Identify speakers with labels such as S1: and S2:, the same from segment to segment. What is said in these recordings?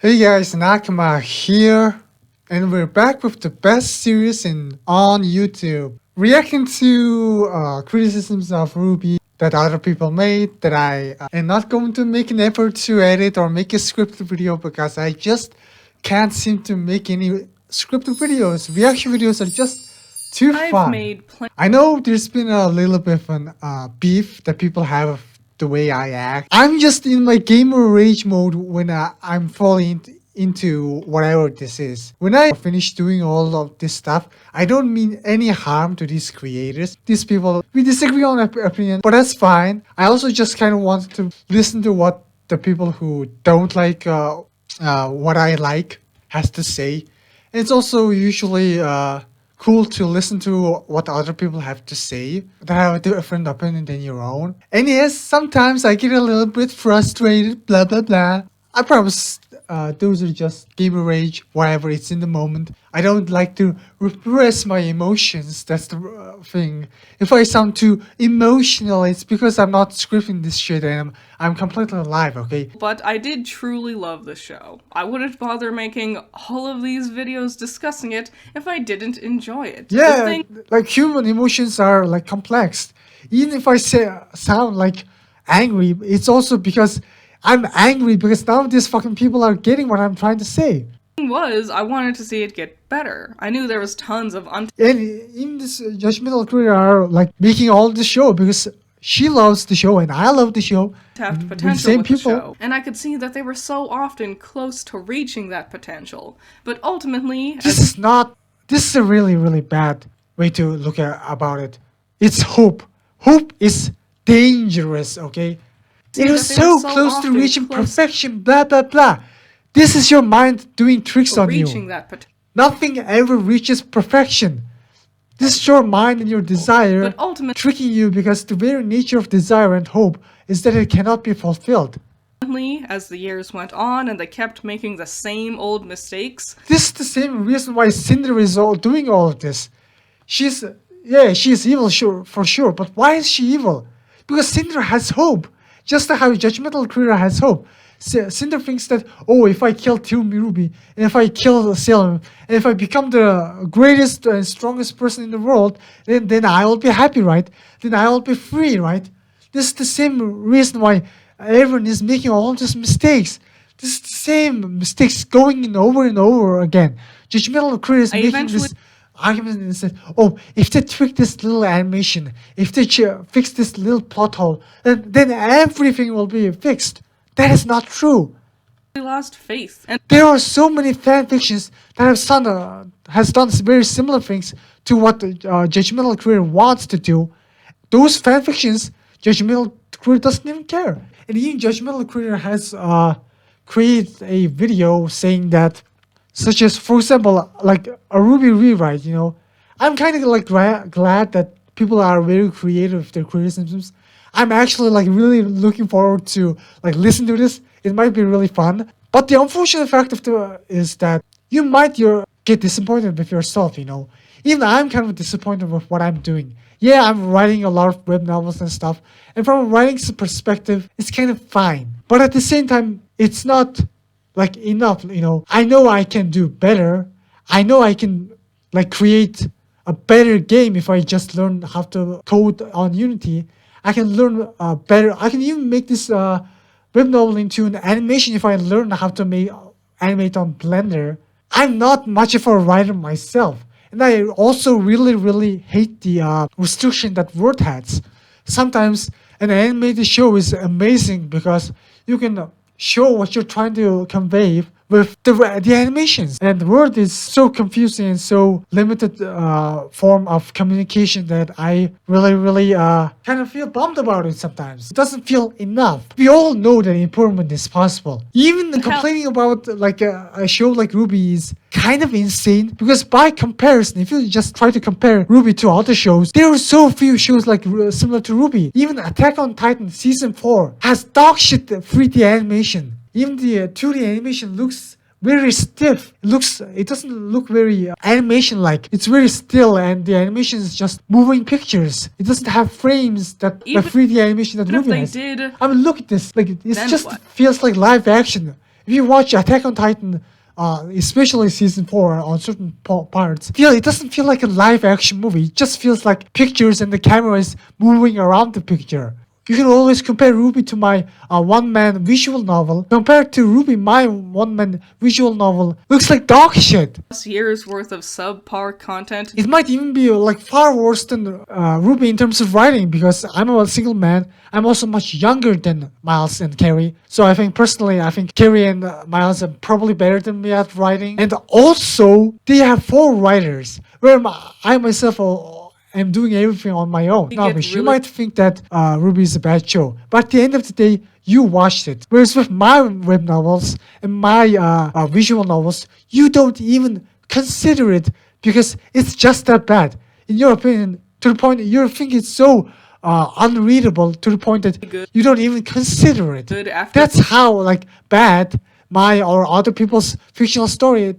S1: Hey guys, Nakama here, and we're back with the best series on YouTube. Reacting to criticisms of RWBY that other people made that I am not going to make an effort to edit or make a scripted video because I just can't seem to make any scripted videos. Reaction videos are just too fun. I know there's been a little bit of an beef that people have the way I act. I'm just in my gamer rage mode when I'm falling into whatever this is. When I finish doing all of this stuff, I don't mean any harm to these creators. These people, we disagree on opinion, but that's fine. I also just kind of want to listen to what the people who don't like what I like has to say. And it's also usually cool to listen to what other people have to say that have a different opinion than your own. And yes, sometimes I get a little bit frustrated, blah blah blah. I promise those are just gamer rage, whatever, it's in the moment. I don't like to repress my emotions, that's the thing. If I sound too emotional, it's because I'm not scripting this shit and I'm completely alive, okay?
S2: But I did truly love the show. I wouldn't bother making all of these videos discussing it if I didn't enjoy it.
S1: Yeah, like human emotions are like complex. Even if I sound like angry, it's also because I'm angry because now these fucking people are getting what I'm trying to say.
S2: I wanted to see it get better. I knew there was tons of
S1: and in this Judgemental Critter are like making all the show because she loves the show and I love the show.
S2: Have potential with the show. And I could see that they were so often close to reaching that potential. But ultimately,
S1: this is a really, really bad way to look about it. It's hope. Hope is dangerous, okay? It was so close to reaching perfection, blah blah blah. This is your mind doing tricks on you. Nothing ever reaches perfection. This is your mind and your desire tricking you because the very nature of desire and hope is that it cannot be fulfilled.
S2: As the years went on and they kept making the same old mistakes.
S1: This is the same reason why Cinder is doing all of this. She's evil, sure, for sure, but why is she evil? Because Cinder has hope. Just like how Judgemental Critter has hope. Cinder thinks that, oh, if I kill RWBY, and if I kill Salem, and if I become the greatest and strongest person in the world, then I will be happy, right? Then I will be free, right? This is the same reason why everyone is making all these mistakes. This is the same mistakes going in over and over again. Judgemental Critter is making this argument and said, oh, if they tweak this little animation, if they fix this little plot hole, then everything will be fixed. That is not true.
S2: We lost faith. And
S1: there are so many fan fictions that has done very similar things to what Judgemental Critter wants to do. Those fan fictions, Judgemental Critter doesn't even care. And even Judgemental Critter has created a video saying that, such as, for example, like a RWBY rewrite, you know. I'm kind of like glad that people are very creative with their criticisms. I'm actually like really looking forward to like listen to this. It might be really fun. But the unfortunate fact is that you might get disappointed with yourself, you know. Even I'm kind of disappointed with what I'm doing. Yeah, I'm writing a lot of web novels and stuff. And from a writing perspective, it's kind of fine. But at the same time, it's not like enough, you know. I know I can do better. I know I can like create a better game if I just learn how to code on Unity. I can learn better. I can even make this web novel into an animation if I learn how to animate on Blender. I'm not much of a writer myself. And I also really, really hate the restriction that Word has. Sometimes an animated show is amazing because you can show what you're trying to convey with the animations. And Word is so confusing and so limited form of communication that I really, really kind of feel bummed about it sometimes. It doesn't feel enough. We all know that improvement is possible. Even complaining about like a show like RWBY is kind of insane because by comparison, if you just try to compare RWBY to other shows, there are so few shows like similar to RWBY. Even Attack on Titan Season 4 has dog shit 3D animation. Even the 2D animation looks very stiff. It doesn't look very animation-like. It's very still, and the animation is just moving pictures. It doesn't have frames that the 3D animation that RWBY has. I mean, look at this. Like, it just feels like live action. If you watch Attack on Titan, especially season 4 on certain parts, it doesn't feel like a live action movie. It just feels like pictures and the camera is moving around the picture. You can always compare RWBY to my one-man visual novel. Compared to RWBY, my one-man visual novel looks like dog shit.
S2: Years worth of subpar content.
S1: It might even be like far worse than RWBY in terms of writing, because I'm a single man. I'm also much younger than Miles and Carrie. So I think Carrie and Miles are probably better than me at writing. And also, they have 4 writers, where I myself am doing everything on my own. Now, you might think that RWBY is a bad show, but at the end of the day, you watched it. Whereas with my web novels and my visual novels, you don't even consider it because it's just that bad. In your opinion, to the point you think it's so unreadable to the point that you don't even consider it. That's how bad my or other people's fictional story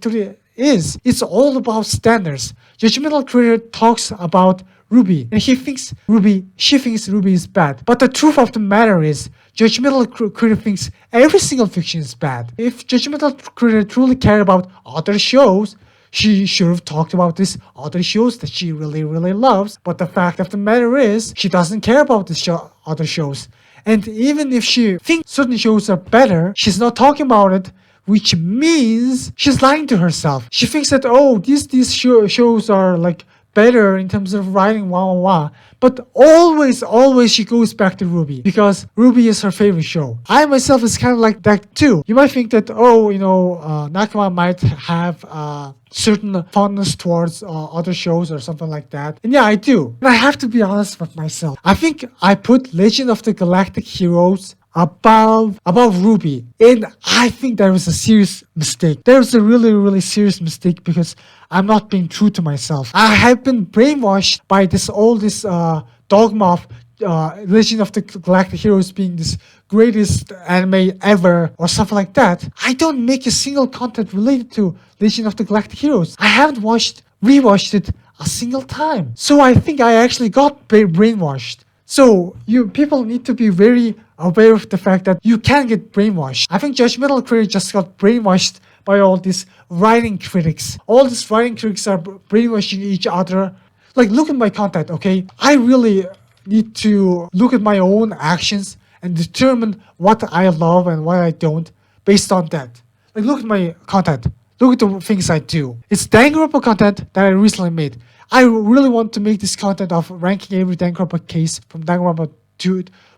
S1: is. It's all about standards. Judgemental Critter talks about RWBY, and she thinks RWBY is bad. But the truth of the matter is, Judgemental Critter thinks every single fiction is bad. If Judgemental Critter truly cared about other shows, she should have talked about these other shows that she really, really loves. But the fact of the matter is, she doesn't care about these other shows. And even if she thinks certain shows are better, she's not talking about it, which means she's lying to herself. She thinks that, these shows are better in terms of writing, but always she goes back to RWBY, because RWBY is her favorite show. I myself is kind of like that too. You might think that, Nakama might have certain fondness towards other shows or something like that. And yeah, I do. And I have to be honest with myself. I think I put Legend of the Galactic Heroes above RWBY, and I think that was a serious mistake. There was a really, really serious mistake, because I'm not being true to myself. I have been brainwashed by this dogma of Legend of the Galactic Heroes being this greatest anime ever or something like that. I don't make a single content related to Legend of the Galactic Heroes. I haven't rewatched it a single time. So I think I actually got brainwashed. So people need to be very aware of the fact that you can get brainwashed. I think Judgemental Critter just got brainwashed by all these writing critics. All these writing critics are brainwashing each other. Look at my content, okay? I really need to look at my own actions and determine what I love and what I don't based on that. Look at my content. Look at the things I do. It's Danganronpa content that I recently made. I really want to make this content of ranking every Danganronpa case from Danganronpa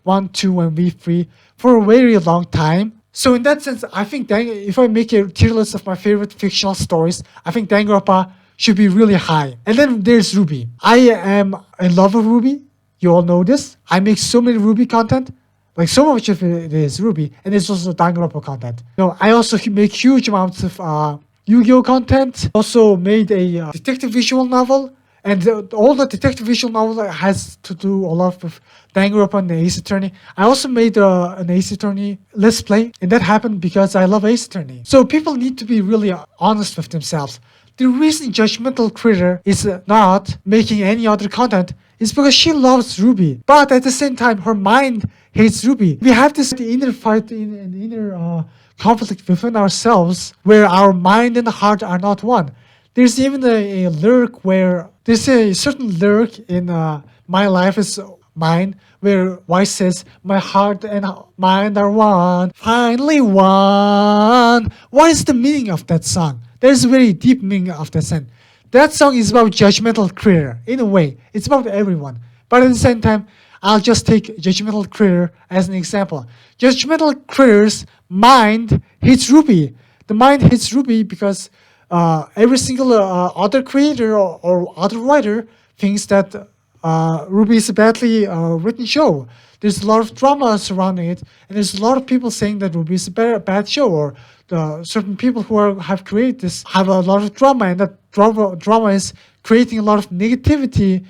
S1: 1, 2, and V3 for a very long time. So in that sense, I think if I make a tier list of my favorite fictional stories, I think Danganronpa should be really high. And then there's RWBY. I am in love with RWBY. You all know this. I make so many RWBY content. So much of it is RWBY. And there's also Danganronpa content. I also make huge amounts of Yu-Gi-Oh content. Also made a detective visual novel. And all the detective visual novel has to do a lot with Danganronpa and the Ace Attorney. I also made an Ace Attorney Let's Play, and that happened because I love Ace Attorney. So people need to be really honest with themselves. The reason Judgemental Critter is not making any other content is because she loves RWBY. But at the same time, her mind hates RWBY. We have this inner fight, inner conflict within ourselves, where our mind and heart are not one. There's even a lyric where there's a certain lyric in My Life Is Mine where Weiss says, my heart and mind are one, finally one. What is the meaning of that song? There's a very deep meaning of that song. That song is about Judgemental Critter. In a way, it's about everyone. But at the same time, I'll just take Judgemental Critter as an example. Judgemental Critter's mind hates RWBY. The mind hates RWBY because every single other creator or other writer thinks that RWBY is a badly written show. There's a lot of drama surrounding it, and there's a lot of people saying that RWBY is a bad show, or certain people who have created this have a lot of drama, and that drama is creating a lot of negativity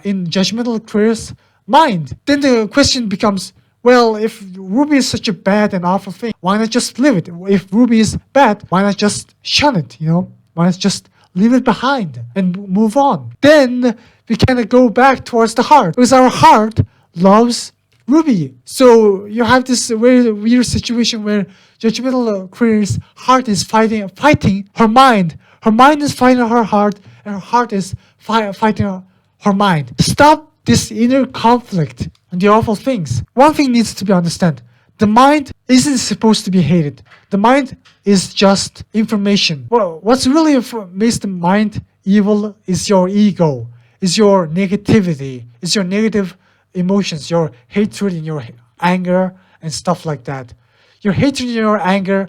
S1: in Judgemental Critter's mind. Then the question becomes, well, if RWBY is such a bad and awful thing, why not just leave it? If RWBY is bad, why not just shun it, Why not just leave it behind and move on? Then we kind of go back towards the heart, because our heart loves RWBY. So you have this very weird situation where Judgemental Critter's heart is fighting her mind. Her mind is fighting her heart, and her heart is fighting her mind. Stop this inner conflict and the awful things. One thing needs to be understood. The mind isn't supposed to be hated. The mind is just information. Well, what's really makes the mind evil is your ego, is your negativity, is your negative emotions, your hatred and your anger and stuff like that. Your hatred and your anger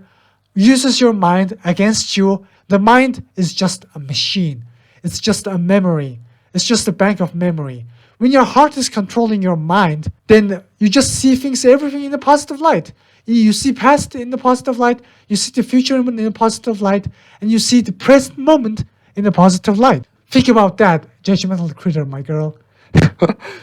S1: uses your mind against you. The mind is just a machine. It's just a memory. It's just a bank of memory. When your heart is controlling your mind, then you just see everything in a positive light. You see past in the positive light, you see the future in a positive light, and you see the present moment in a positive light. Think about that, Judgemental Critter, my girl.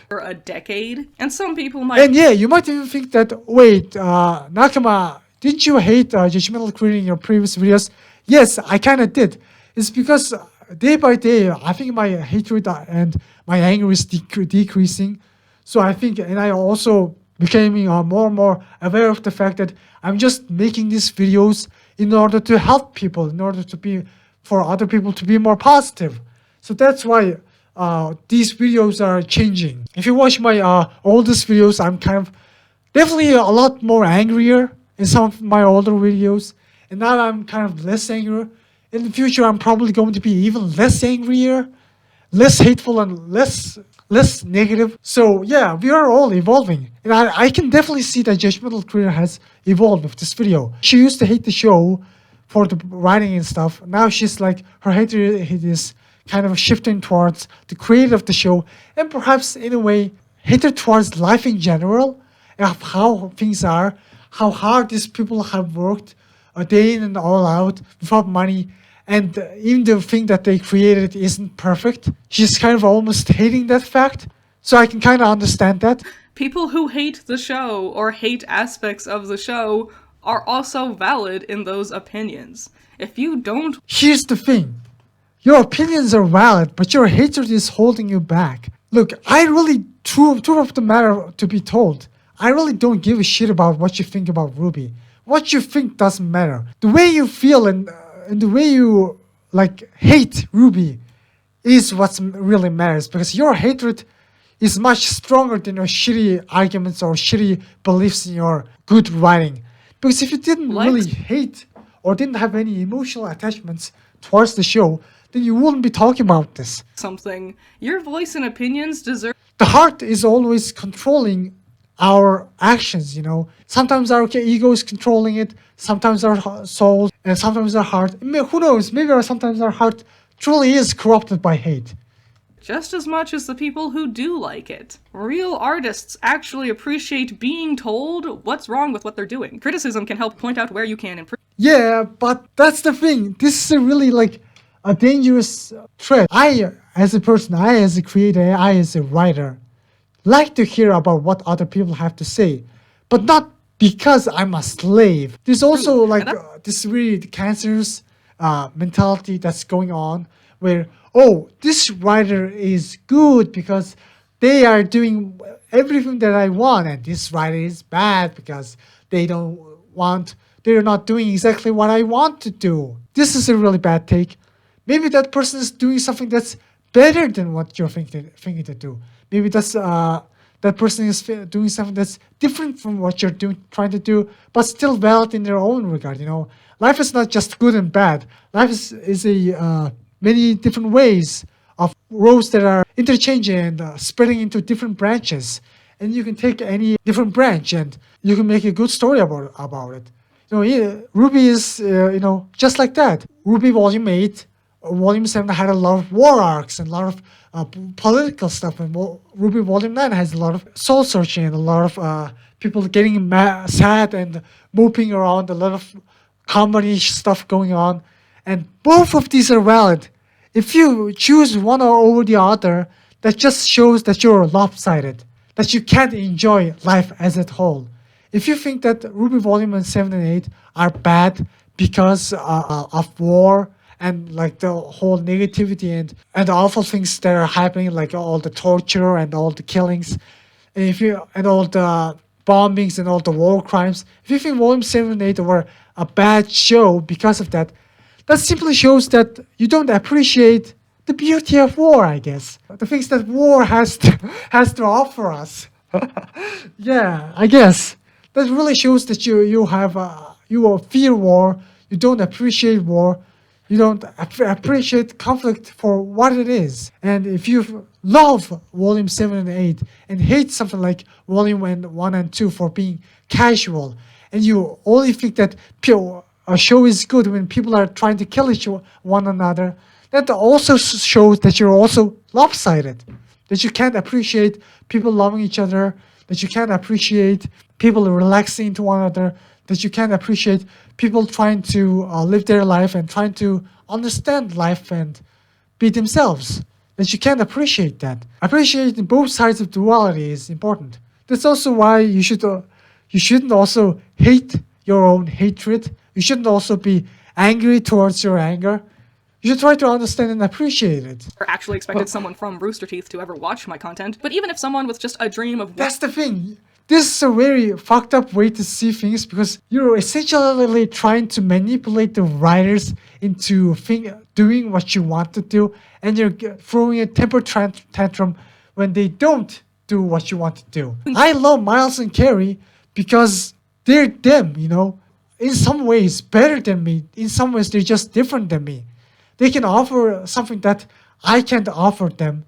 S2: For a decade, and some people might.
S1: And yeah, you might even think that, wait, Nakama, didn't you hate Judgemental Critter in your previous videos? Yes, I kind of did. It's because day by day, I think my hatred and my anger is decreasing. So I think, and I also becoming more and more aware of the fact that I'm just making these videos in order to help people, in order to be, for other people to be more positive. So that's why these videos are changing. If you watch my oldest videos, I'm kind of definitely a lot more angrier in some of my older videos. And now I'm kind of less angry. In the future, I'm probably going to be even less angrier, less hateful, and less negative. So yeah, we are all evolving. And I can definitely see that Judgemental Critter has evolved with this video. She used to hate the show for the writing and stuff. Now she's like, her hatred is kind of shifting towards the creator of the show, and perhaps in a way, hatred towards life in general, of how things are, how hard these people have worked a day in and all out without money, and even the thing that they created isn't perfect. She's kind of almost hating that fact. So I can kind of understand that.
S2: People who hate the show or hate aspects of the show are also valid in those opinions. If you don't...
S1: Here's the thing. Your opinions are valid, but your hatred is holding you back. Look, I really, truth of the matter to be told, I really don't give a shit about what you think about RWBY. What you think doesn't matter. The way you feel and the way you hate RWBY is what really matters, because your hatred is much stronger than your shitty arguments or shitty beliefs in your good writing. Because if you didn't really hate or didn't have any emotional attachments towards the show, then you wouldn't be talking about this.
S2: Something. Your voice and opinions deserve...
S1: The heart is always controlling our actions, you know. Sometimes our ego is controlling it, sometimes our soul, and sometimes our heart. Who knows, maybe sometimes our heart truly is corrupted by hate.
S2: Just as much as the people who do like it. Real artists actually appreciate being told what's wrong with what they're doing. Criticism can help point out where you can improve.
S1: Yeah, but that's the thing. This is a really a dangerous threat. I, as a person, I as a creator, I as a writer, like to hear about what other people have to say, but not because I'm a slave. There's also this really cancerous mentality that's going on where, oh, this writer is good because they are doing everything that I want, and this writer is bad because they're not doing exactly what I want to do. This is a really bad take. Maybe that person is doing something that's better than what you're thinking to do. Maybe that's that person is doing something that's different from what you're trying to do, but still valid in their own regard. You know, life is not just good and bad. Life is a many different ways of roads that are interchanging and spreading into different branches. And you can take any different branch and you can make a good story about it. You know, RWBY is just like that. RWBY Volume 8. Volume 7 had a lot of war arcs and a lot of political stuff, and RWBY Volume 9 has a lot of soul searching and a lot of people getting sad and moping around, a lot of comedy stuff going on, and both of these are valid. If you choose one over the other, that just shows that you're lopsided, that you can't enjoy life as a whole. If you think that RWBY Volume 7 and 8 are bad because of war, and the whole negativity and the awful things that are happening, like all the torture and all the killings, and all the bombings and all the war crimes, if you think Volume 7 and 8 were a bad show because of that, that simply shows that you don't appreciate the beauty of war, I guess. The things that war has to offer us. Yeah, I guess. That really shows that you fear war, you don't appreciate war, you don't appreciate conflict for what it is. And if you love Volume 7 and 8 and hate something like Volume 1 and 2 for being casual, and you only think that a show is good when people are trying to kill one another, that also shows that you're also lopsided. That you can't appreciate people loving each other, that you can't appreciate people relaxing into one another, that you can't appreciate people trying to live their life and trying to understand life and be themselves. That you can't appreciate that. Appreciating both sides of duality is important. That's also why you shouldn't also hate your own hatred. You shouldn't also be angry towards your anger. You should try to understand and appreciate it.
S2: Or actually expected someone from Rooster Teeth to ever watch my content, but even if someone with just a dream of...
S1: That's the thing. This is a very fucked up way to see things because you're essentially trying to manipulate the writers into doing what you want to do, and you're throwing a temper tantrum when they don't do what you want to do. I love Miles and Carrie because they're them, in some ways better than me. In some ways they're just different than me. They can offer something that I can't offer them.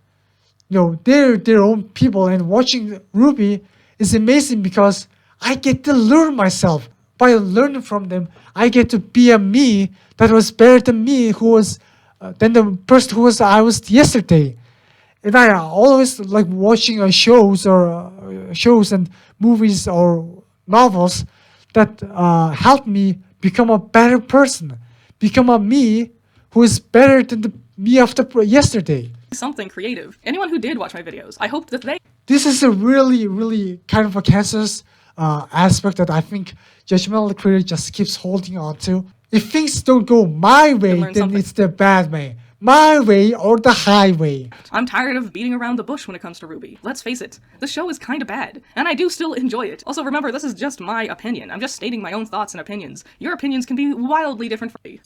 S1: They're their own people, and watching RWBY is amazing because I get to learn myself. By learning from them, I get to be a me that was better than me, than the person I was yesterday. And I always like watching shows and movies or novels that help me become a better person, become a me who is better than the me of yesterday.
S2: Something creative. Anyone who did watch my videos, I hope that they...
S1: This is a really, really kind of a cancerous aspect that I think Judgemental Critter just keeps holding on to. If things don't go my way, then it's the bad way. My way or the highway.
S2: I'm tired of beating around the bush when it comes to RWBY. Let's face it, the show is kinda bad, and I do still enjoy it. Also remember, this is just my opinion. I'm just stating my own thoughts and opinions. Your opinions can be wildly different from me.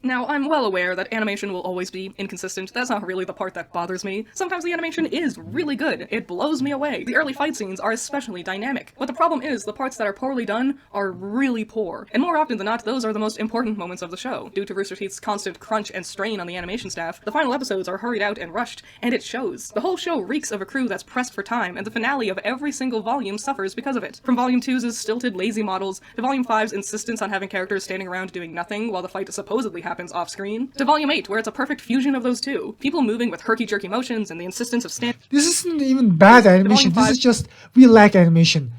S2: Now, I'm well aware that animation will always be inconsistent. That's not really the part that bothers me. Sometimes the animation is really good. It blows me away. The early fight scenes are especially dynamic. But the problem is, the parts that are poorly done are really poor. And more often than not, those are the most important moments of the show. Due to Rooster Teeth's constant crunch and strain on the animation staff, the final episodes are hurried out and rushed, and it shows. The whole show reeks of a crew that's pressed for time, and the finale of every single volume suffers because of it. From Volume 2's stilted, lazy models, to Volume 5's insistence on having characters standing around doing nothing while the fight supposedly happens off-screen, to Volume 8, where it's a perfect fusion of those two. People moving with herky-jerky motions and the insistence of
S1: This isn't even bad animation, this is just, we lack animation.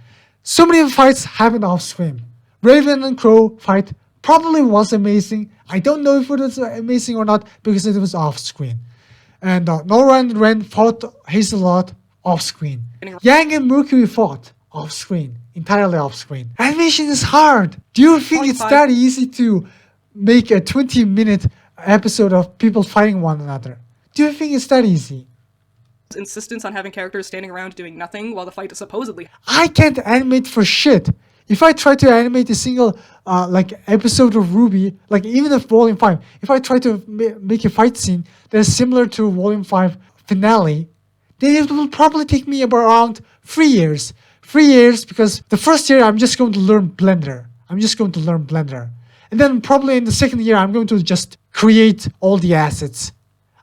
S1: So many fights happen off-screen. Raven and Crow fight probably was amazing. I don't know if it was amazing or not because it was off-screen. And Nora and Ren fought Hazelot off-screen. Yang and Mercury fought off-screen, entirely off-screen. Animation is hard. Do you think it's that easy to make a 20-minute episode of people fighting one another? Do you think it's that easy?
S2: Insistence on having characters standing around doing nothing while the fight is supposedly...
S1: I can't animate for shit. If I try to animate a single episode of RWBY, like even if Volume 5, if I try to make a fight scene that is similar to Volume 5 finale, then it will probably take me around 3 years. 3 years because the first year I'm just going to learn Blender. And then probably in the second year I'm going to just create all the assets.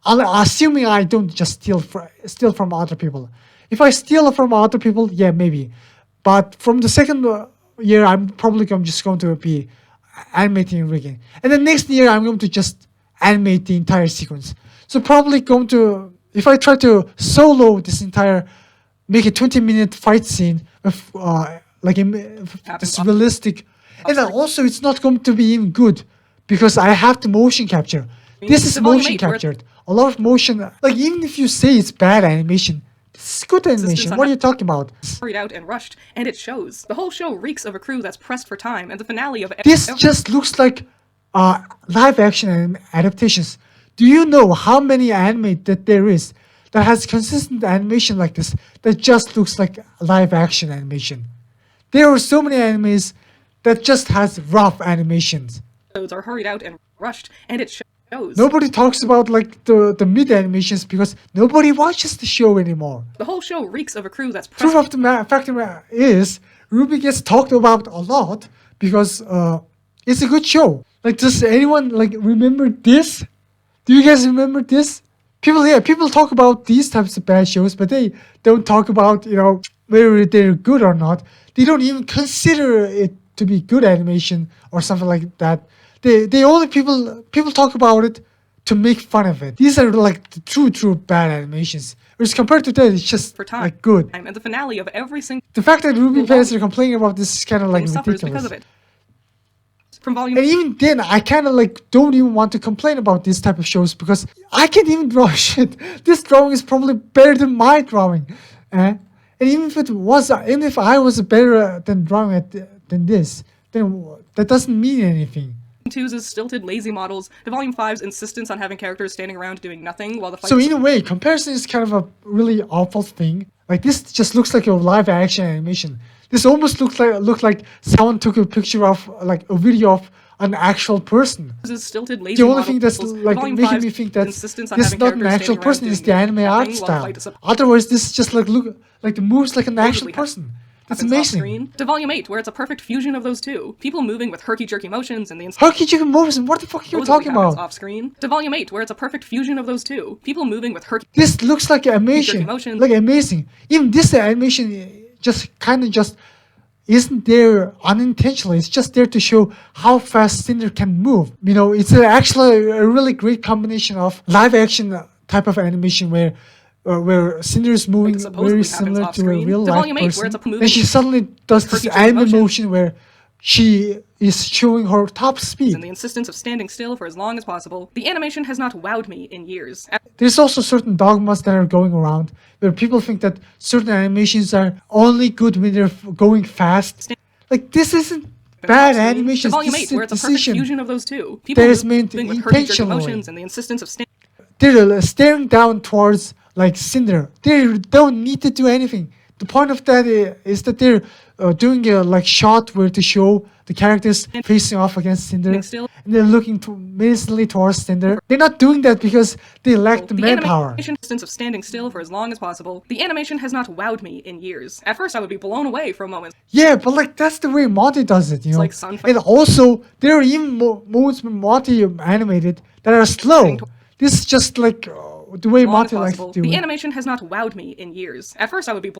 S1: Assuming I don't just steal from other people. If I steal from other people, yeah, maybe. But from the second year, I'm just going to be animating and rigging. And then next year, I'm going to just animate the entire sequence. So probably going to, if I try to solo this make a 20-minute fight scene with this realistic, and then also it's not going to be even good because I have to motion capture. This is motion captured. A lot of motion. Like even if you say it's bad animation, this is good animation. What are you talking about?
S2: Hurried out and rushed, and it shows. The whole show reeks of a crew that's pressed for time, and the finale of...
S1: This just looks like live action adaptations. Do you know how many anime that there is that has consistent animation like this that just looks like live action animation. There are so many animes that just has rough animations.
S2: Episodes are hurried out and rushed, and it shows.
S1: Nobody talks about like the mid animations because nobody watches the show anymore.
S2: The whole show reeks of a crew that's
S1: Truth of the fact is, RWBY gets talked about a lot because it's a good show. Like, does anyone like remember this? Do you guys remember this? People talk about these types of bad shows, but they don't talk about, whether they're good or not. They don't even consider it to be good animation or something like that. They only people talk about it to make fun of it. These are like the true bad animations. Whereas compared to that, it's just
S2: for time.
S1: Like good.
S2: And the finale of every single
S1: The fact that RWBY fans are complaining about this is kind of like
S2: suffers
S1: ridiculous.
S2: because of it. From volume
S1: And even then, I kind of like don't even want to complain about this type of shows because I can't even draw shit. This drawing is probably better than my drawing, and even if I was better than drawing it than this, then that doesn't mean anything.
S2: 2's stilted, lazy models to Volume 5's insistence on having characters standing around doing nothing while the fight.
S1: So in a way, comparison is kind of a really awful thing. Like this just looks like a live action animation. This almost looked like someone took a picture of like a video of an actual person.
S2: Stilted, lazy
S1: The only thing that's
S2: models,
S1: like
S2: Volume
S1: making
S2: 5's
S1: me think that this
S2: insistence on
S1: is
S2: having
S1: not an
S2: characters
S1: actual
S2: standing around
S1: person is the
S2: doing
S1: anime art
S2: nothing while the
S1: style.
S2: fight
S1: Otherwise, this is just like the moves like an actual
S2: Supposedly
S1: person. That's
S2: happens off
S1: amazing.
S2: screen, to Volume 8, where it's a perfect fusion of those two. People moving with herky-jerky motions and the
S1: Herky moves. What the fuck are you
S2: supposedly
S1: talking
S2: happens
S1: about?
S2: off screen. To Volume 8, where it's a perfect fusion of those two. People moving with herky
S1: This looks like animation.
S2: motion.
S1: Like amazing. Even this animation just isn't there unintentionally. It's just there to show how fast Cinder can move. It's actually a really great combination of live action type of animation where Cinder is moving
S2: supposedly
S1: very
S2: happens
S1: similar to a
S2: off-screen.
S1: real
S2: To
S1: life
S2: Volume 8, where
S1: person.
S2: it's a moving
S1: Then she suddenly does this
S2: herky-jerky
S1: anime
S2: motion.
S1: motion where she is showing her top speed.
S2: and the insistence of standing still for as long as possible. The animation has not wowed me in years.
S1: There's also certain dogmas that are going around where people think that certain animations are only good when they're going fast. Like, this isn't bad
S2: To
S1: animation.
S2: Volume
S1: This
S2: 8,
S1: is a
S2: where it's a perfect
S1: decision.
S2: fusion of those two. People
S1: That is meant
S2: moving with herky-jerky
S1: intentionally.
S2: motions and the insistence of standing.
S1: They're staring down towards like Cinder. They don't need to do anything. The point of that is that they're doing a like shot where to show the characters facing off against Cinder,
S2: Still.
S1: and they're looking menacingly towards Cinder. They're not doing that because they lack the manpower.
S2: animation insistence of standing still for as long as possible. The animation has not wowed me in years. At first, I would be blown away for moments.
S1: Yeah, but like that's the way Monty does it, you know.
S2: like Sunfight.
S1: And also, there are even moments when Monty animated that are slow. This is just like the way
S2: As long as
S1: Monty likes to
S2: possible.
S1: do
S2: The
S1: it.
S2: animation has not wowed me in years. At first, I would be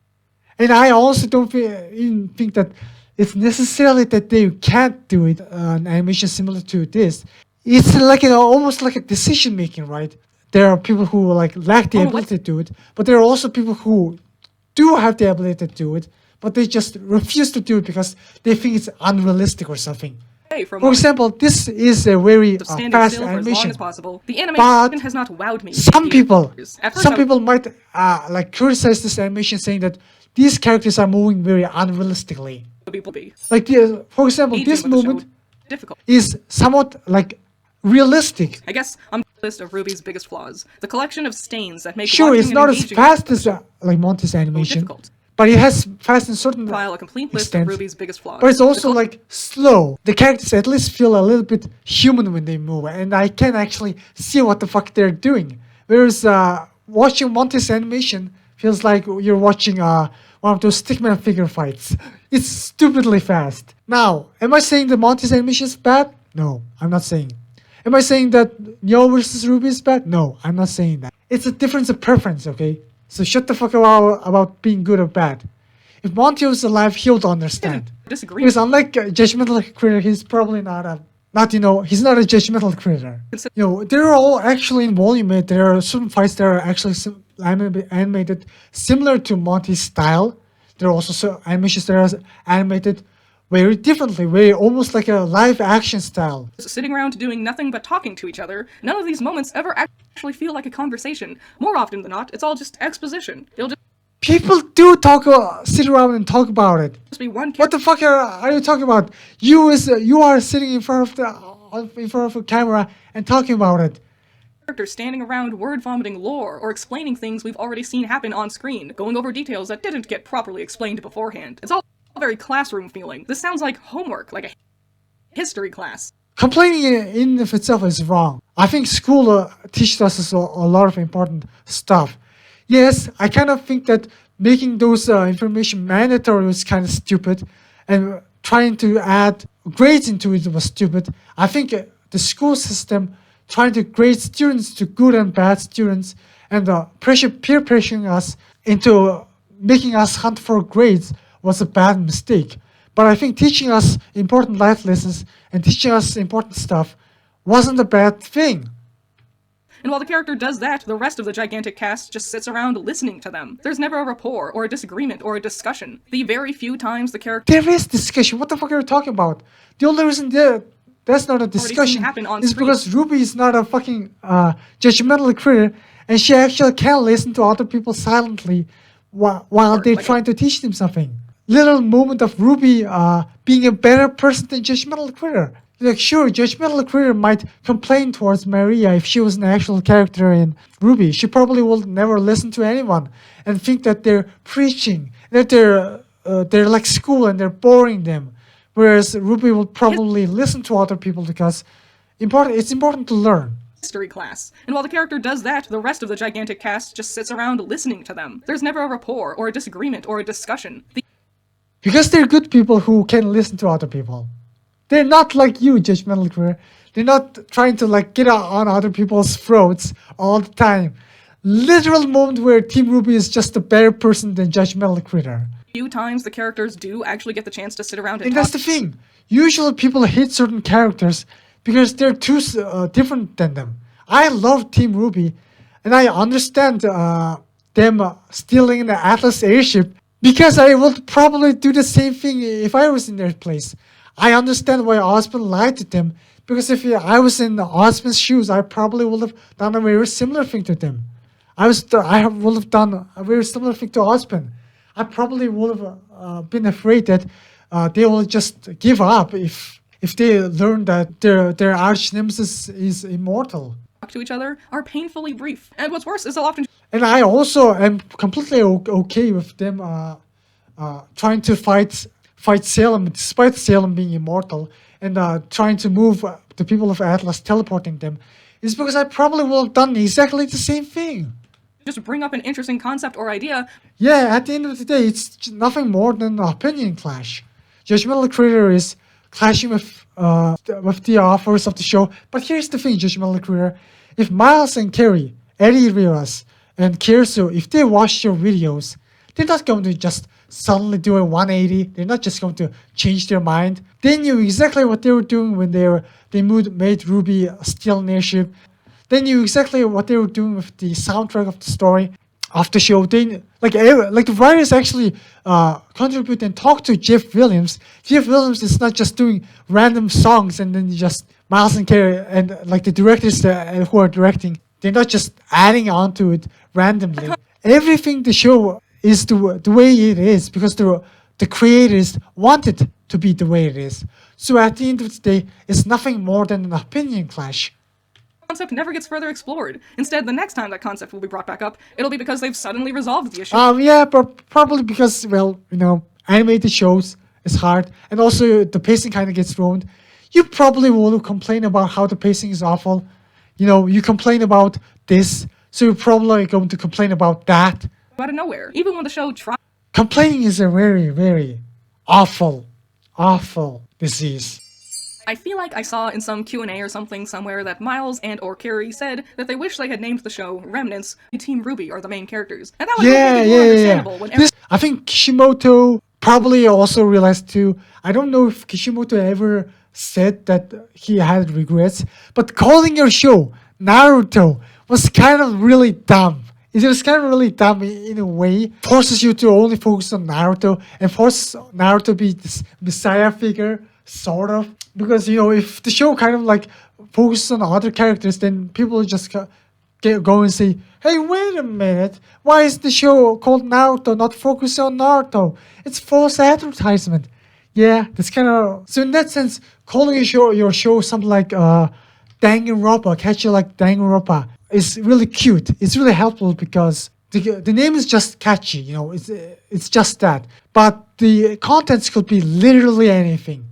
S1: And I also don't even think that it's necessarily that they can't do it an animation similar to this. It's like almost like a decision making, right? There are people who like lack the ability to do it, but there are also people who do have the ability to do it, but they just refuse to do it because they think it's unrealistic or something.
S2: away from
S1: For example, this is a very
S2: of standing
S1: fast
S2: still for as long
S1: animation.
S2: as possible. The animation
S1: But
S2: has not wowed me.
S1: Some
S2: in
S1: people,
S2: years. At first,
S1: some
S2: I would
S1: people might like criticize this animation, saying that these characters are moving very unrealistically.
S2: be
S1: Like, for example,
S2: engaging
S1: this
S2: with the show
S1: movement
S2: difficult.
S1: is somewhat like realistic.
S2: I guess I'm the list of RWBY's biggest flaws. The collection of stains that make
S1: Sure,
S2: watching
S1: it's
S2: and
S1: not as
S2: engaging
S1: fast as like Monty's animation,
S2: difficult.
S1: but it has fast in certain
S2: File a complete list
S1: extent.
S2: of RWBY's biggest flaws.
S1: But it's also
S2: The
S1: like slow. The characters at least feel a little bit human when they move, and I can actually see what the fuck they're doing. Whereas watching Monty's animation feels like you're watching one of those stickman figure fights. It's stupidly fast. Now, am I saying that Monty's animation is bad? No, I'm not saying. Am I saying that Neo versus RWBY is bad? No, I'm not saying that. It's a difference of preference, okay? So shut the fuck up about being good or bad. If Monty was alive, he would understand.
S2: disagree.
S1: Because unlike Judgemental Critter, he's probably he's not a Judgemental Critter. They're all actually in Volume 8. There are certain fights that are actually animated similar to Monty's style. There are also animations that are animated very differently, very almost like a live action style.
S2: Sitting around doing nothing but talking to each other, none of these moments ever actually feel like a conversation. More often than not, it's all just exposition. It'll
S1: People do sit around and talk about it.
S2: just be one
S1: What the fuck are you talking about? You are sitting in front of a camera and talking about it.
S2: characters standing around word vomiting lore or explaining things we've already seen happen on screen, going over details that didn't get properly explained beforehand. It's all very classroom feeling. This sounds like homework, like a history class.
S1: Complaining in of itself is wrong. I think school teaches us a lot of important stuff. Yes, I kind of think that making those information mandatory was kind of stupid, and trying to add grades into it was stupid. I think the school system trying to grade students to good and bad students and peer pressuring us into making us hunt for grades was a bad mistake. But I think teaching us important life lessons and teaching us important stuff wasn't a bad thing.
S2: And while the character does that, the rest of the gigantic cast just sits around listening to them. There's never a rapport, or a disagreement, or a discussion. The very few times the character
S1: There is discussion. What the fuck are you talking about? The only reason that's not a discussion
S2: happen on
S1: is
S2: screen.
S1: because RWBY is not a fucking judgmental critter, and she actually can listen to other people silently while they're trying to teach them something. Little moment of RWBY being a better person than judgmental critter. Like, sure, Judgemental Critter might complain towards Maria if she was an actual character in RWBY. She probably will never listen to anyone and think that they're preaching, that they're like school and they're boring them. Whereas RWBY will probably listen to other people because it's important to learn.
S2: history class. And while the character does that, the rest of the gigantic cast just sits around listening to them. There's never a rapport, or a disagreement, or a discussion.
S1: Because they're good people who can listen to other people. They're not like you, Judgemental Critter. They're not trying to like get on other people's throats all the time. Literal moment where Team RWBY is just a better person than Judgemental Critter.
S2: Few times the characters do actually get the chance to sit around and
S1: And
S2: talk.
S1: that's the thing. Usually people hate certain characters because they're too different than them. I love Team RWBY, and I understand them stealing the Atlas airship because I would probably do the same thing if I was in their place. I understand why Osmond lied to them, because if I was in Osmond's shoes, I probably would have done a very similar thing to them. I would have done a very similar thing to Osmond. I probably would have been afraid that they will just give up if they learn that their arch nemesis is immortal.
S2: To each other are painfully brief. And what's worse is they'll often
S1: And I also am completely okay with them trying to fight Salem, despite Salem being immortal, and trying to move the people of Atlas, teleporting them, is because I probably would have done exactly the same thing.
S2: just bring up an interesting concept or idea.
S1: Yeah, at the end of the day, it's nothing more than an opinion clash. Judgemental Critter is clashing with the authors of the show. But here's the thing, Judgemental Critter. If Miles and Carrie, Eddie Rivas, and Kirsu, if they watch your videos, they're not going to just suddenly do a 180. They're not just going to change their mind. They knew exactly what they were doing when they made RWBY steal an airship. They knew exactly what they were doing with the soundtrack of the story of the show. They like the writers actually contribute and talk to Jeff Williams. Jeff Williams is not just doing random songs and then just Miles and Carrie and like the directors who are directing. They're not just adding on to it randomly. Everything the show is the way it is because the creators want it to be the way it is. So at the end of the day, it's nothing more than an opinion clash.
S2: Concept never gets further explored. Instead, the next time that concept will be brought back up, it'll be because they've suddenly resolved the issue.
S1: Yeah, but probably because, well, animated shows is hard, and also the pacing kind of gets ruined. You probably will complain about how the pacing is awful. You complain about this, so you're probably going to complain about that.
S2: Out of nowhere, even when the show tries.
S1: Complaining is a very, very awful disease.
S2: I feel like I saw in some Q&A or something somewhere that Miles and or Carrie said that they wish they had named the show Remnants, Team RWBY are the main characters. And that would be more understandable when
S1: I think Kishimoto probably also realized too. I don't know if Kishimoto ever said that he had regrets, but calling your show Naruto was kind of really dumb. It was kind of really dumb in a way. Forces you to only focus on Naruto and forces Naruto to be this messiah figure, sort of. Because, if the show kind of like focuses on other characters, then people just go and say, hey, wait a minute. Why is the show called Naruto not focusing on Naruto? It's false advertisement. Yeah, that's kind of... So in that sense, calling your show something like Danganronpa, catch you like Danganronpa, is really cute. It's really helpful because the name is just catchy, you know, it's just that. But the contents could be literally anything.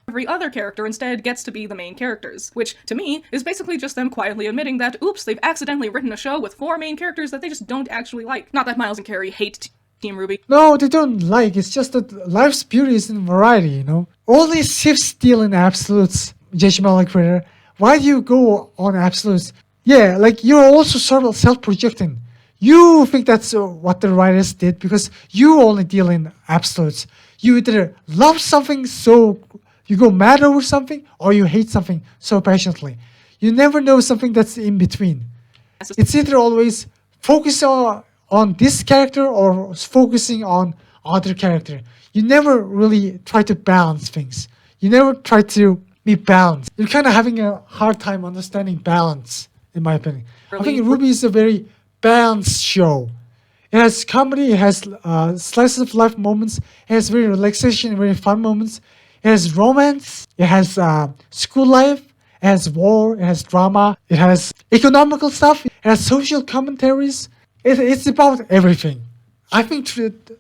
S2: Every other character instead gets to be the main characters, which, to me, is basically just them quietly admitting that, oops, they've accidentally written a show with 4 main characters that they just don't actually like. Not that Miles and Carrie hate Team RWBY.
S1: No, they don't like. It's just that life's beauty is in variety, you know. Only Sif steal in absolutes, Judgemental Critter. Why do you go on absolutes? Yeah, like you're also sort of self-projecting. You think that's what the writers did because you only deal in absolutes. You either love something so you go mad over something, or you hate something so passionately. You never know something that's in between. It's either always focus on this character or focusing on other character. You never really try to balance things. You never try to be balanced. You're kind of having a hard time understanding balance, in my opinion. I think RWBY is a very balanced show. It has comedy, it has slices of life moments, it has very relaxation, very fun moments. It has romance, it has school life, it has war, it has drama, it has economical stuff, it has social commentaries. It's about everything. I think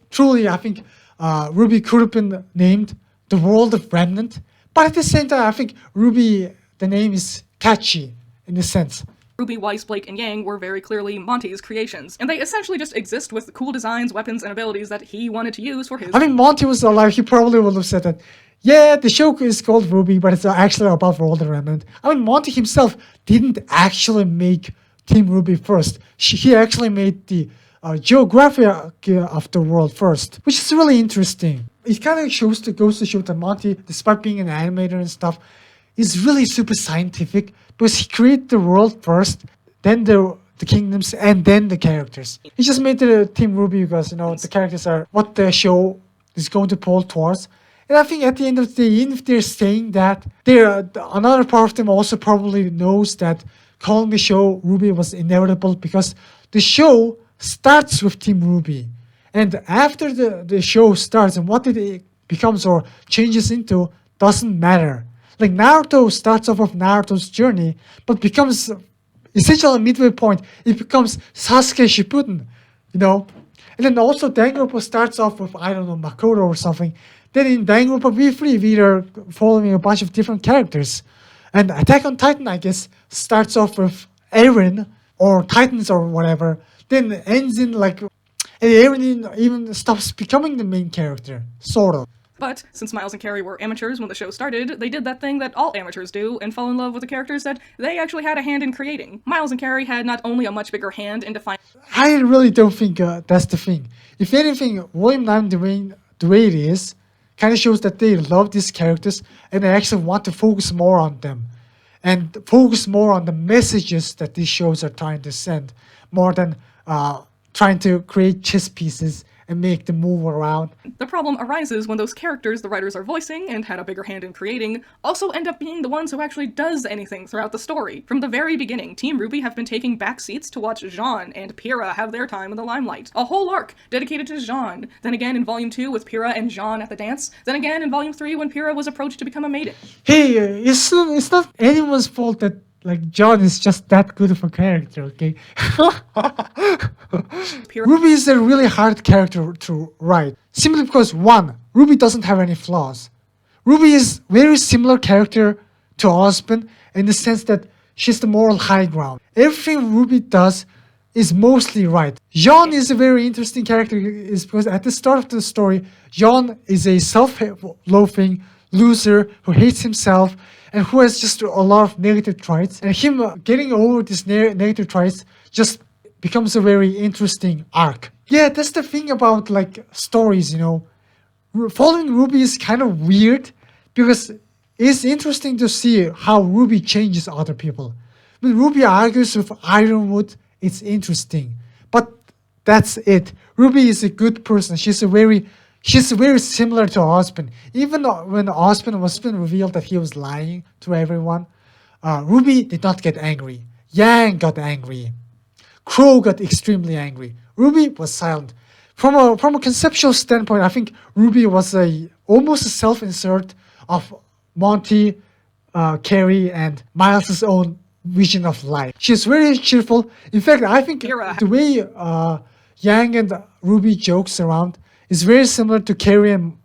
S1: truly, I think RWBY could have been named The World of Remnant, but at the same time, I think RWBY, the name is catchy in a sense.
S2: RWBY, Weiss, Blake, and Yang were very clearly Monty's creations, and they essentially just exist with cool designs, weapons, and abilities that he wanted to use for his—
S1: I mean, Monty was alive, he probably would have said that, yeah, the show is called RWBY, but it's actually about World of Remnant. I mean, Monty himself didn't actually make Team RWBY first. He actually made the geography of the world first, which is really interesting. It kind of goes to show that Monty, despite being an animator and stuff, is really super scientific because he created the world first, then the kingdoms, and then the characters. He just made the Team RWBY because, you know, the characters are what the show is going to pull towards. And I think at the end of the day, even if they're saying that, another part of them also probably knows that calling the show RWBY was inevitable because the show starts with Team RWBY. And after the show starts and what it becomes or changes into doesn't matter. Like Naruto starts off of Naruto's journey, but becomes essentially a midway point. It becomes Sasuke Shippuden, you know. And then also Danganronpa starts off with, I don't know, Makoto or something. Then in Danganronpa V3, we are following a bunch of different characters. And Attack on Titan, I guess, starts off with Eren or Titans or whatever. Then ends in like, and Eren even stops becoming the main character, sort of.
S2: But, since Miles and Carrie were amateurs when the show started, they did that thing that all amateurs do and fall in love with the characters that they actually had a hand in creating. Miles and Carrie had not only a much bigger hand in defining—
S1: I really don't think that's the thing. If anything, William Nine, the way it is, kind of shows that they love these characters and they actually want to focus more on them. And focus more on the messages that these shows are trying to send, more than trying to create chess pieces and make them move around.
S2: The problem arises when those characters the writers are voicing and had a bigger hand in creating also end up being the ones who actually does anything throughout the story. From the very beginning, Team RWBY have been taking back seats to watch Jean and Pyrrha have their time in the limelight. A whole arc dedicated to Jean, then again in Volume 2 with Pyrrha and Jean at the dance, then again in Volume 3 when Pyrrha was approached to become a maiden.
S1: Hey, it's not anyone's fault that like John is just that good of a character, okay? RWBY is a really hard character to write. Simply because, one, RWBY doesn't have any flaws. RWBY is very similar character to Ospen in the sense that she's the moral high ground. Everything RWBY does is mostly right. Jean is a very interesting character is because at the start of the story, Jean is a self-loathing loser who hates himself and who has just a lot of negative traits. And him getting over these negative traits just becomes a very interesting arc. Yeah, that's the thing about like stories, you know. Following RWBY is kind of weird because it's interesting to see how RWBY changes other people. When RWBY argues with Ironwood, it's interesting. But that's it. RWBY is a good person. She's very similar to Ospen. Even when Ospen was revealed that he was lying to everyone, RWBY did not get angry. Yang got angry. Crow got extremely angry. RWBY was silent. From a conceptual standpoint, I think RWBY was almost a self-insert of Monty Carrie and Miles' own vision of life. She's very cheerful. In fact, I think the way Yang and Ruby jokes around is very similar to Carrie and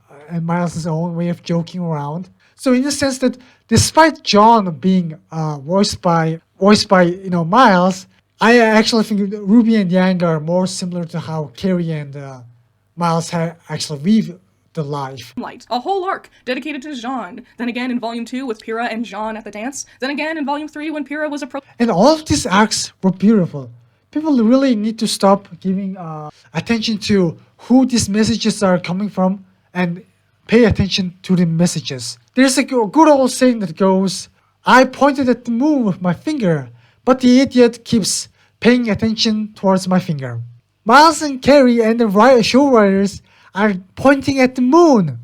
S1: Miles' own way of joking around. So in the sense that despite John being voiced by Miles, I actually think Ruby and Yang are more similar to how Carrie and Miles actually weave the life.
S2: Light. A whole arc dedicated to Jean. Then again in Volume 2 with Pyrrha and Jean at the dance. Then again in Volume 3 when Pyrrha was approaching.
S1: And all of these arcs were beautiful. People really need to stop giving attention to who these messages are coming from and pay attention to the messages. There's a good old saying that goes, I pointed at the moon with my finger, but the idiot keeps paying attention towards my finger. Miles and Carrie and the show writers are pointing at the moon.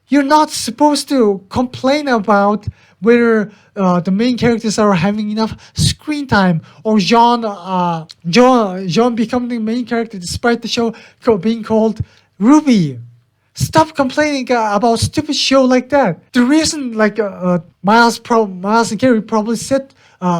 S1: You're not supposed to complain about whether the main characters are having enough screen time or Jean becoming the main character despite the show being called RWBY. Stop complaining about stupid show like that. The reason Miles and Carrie probably said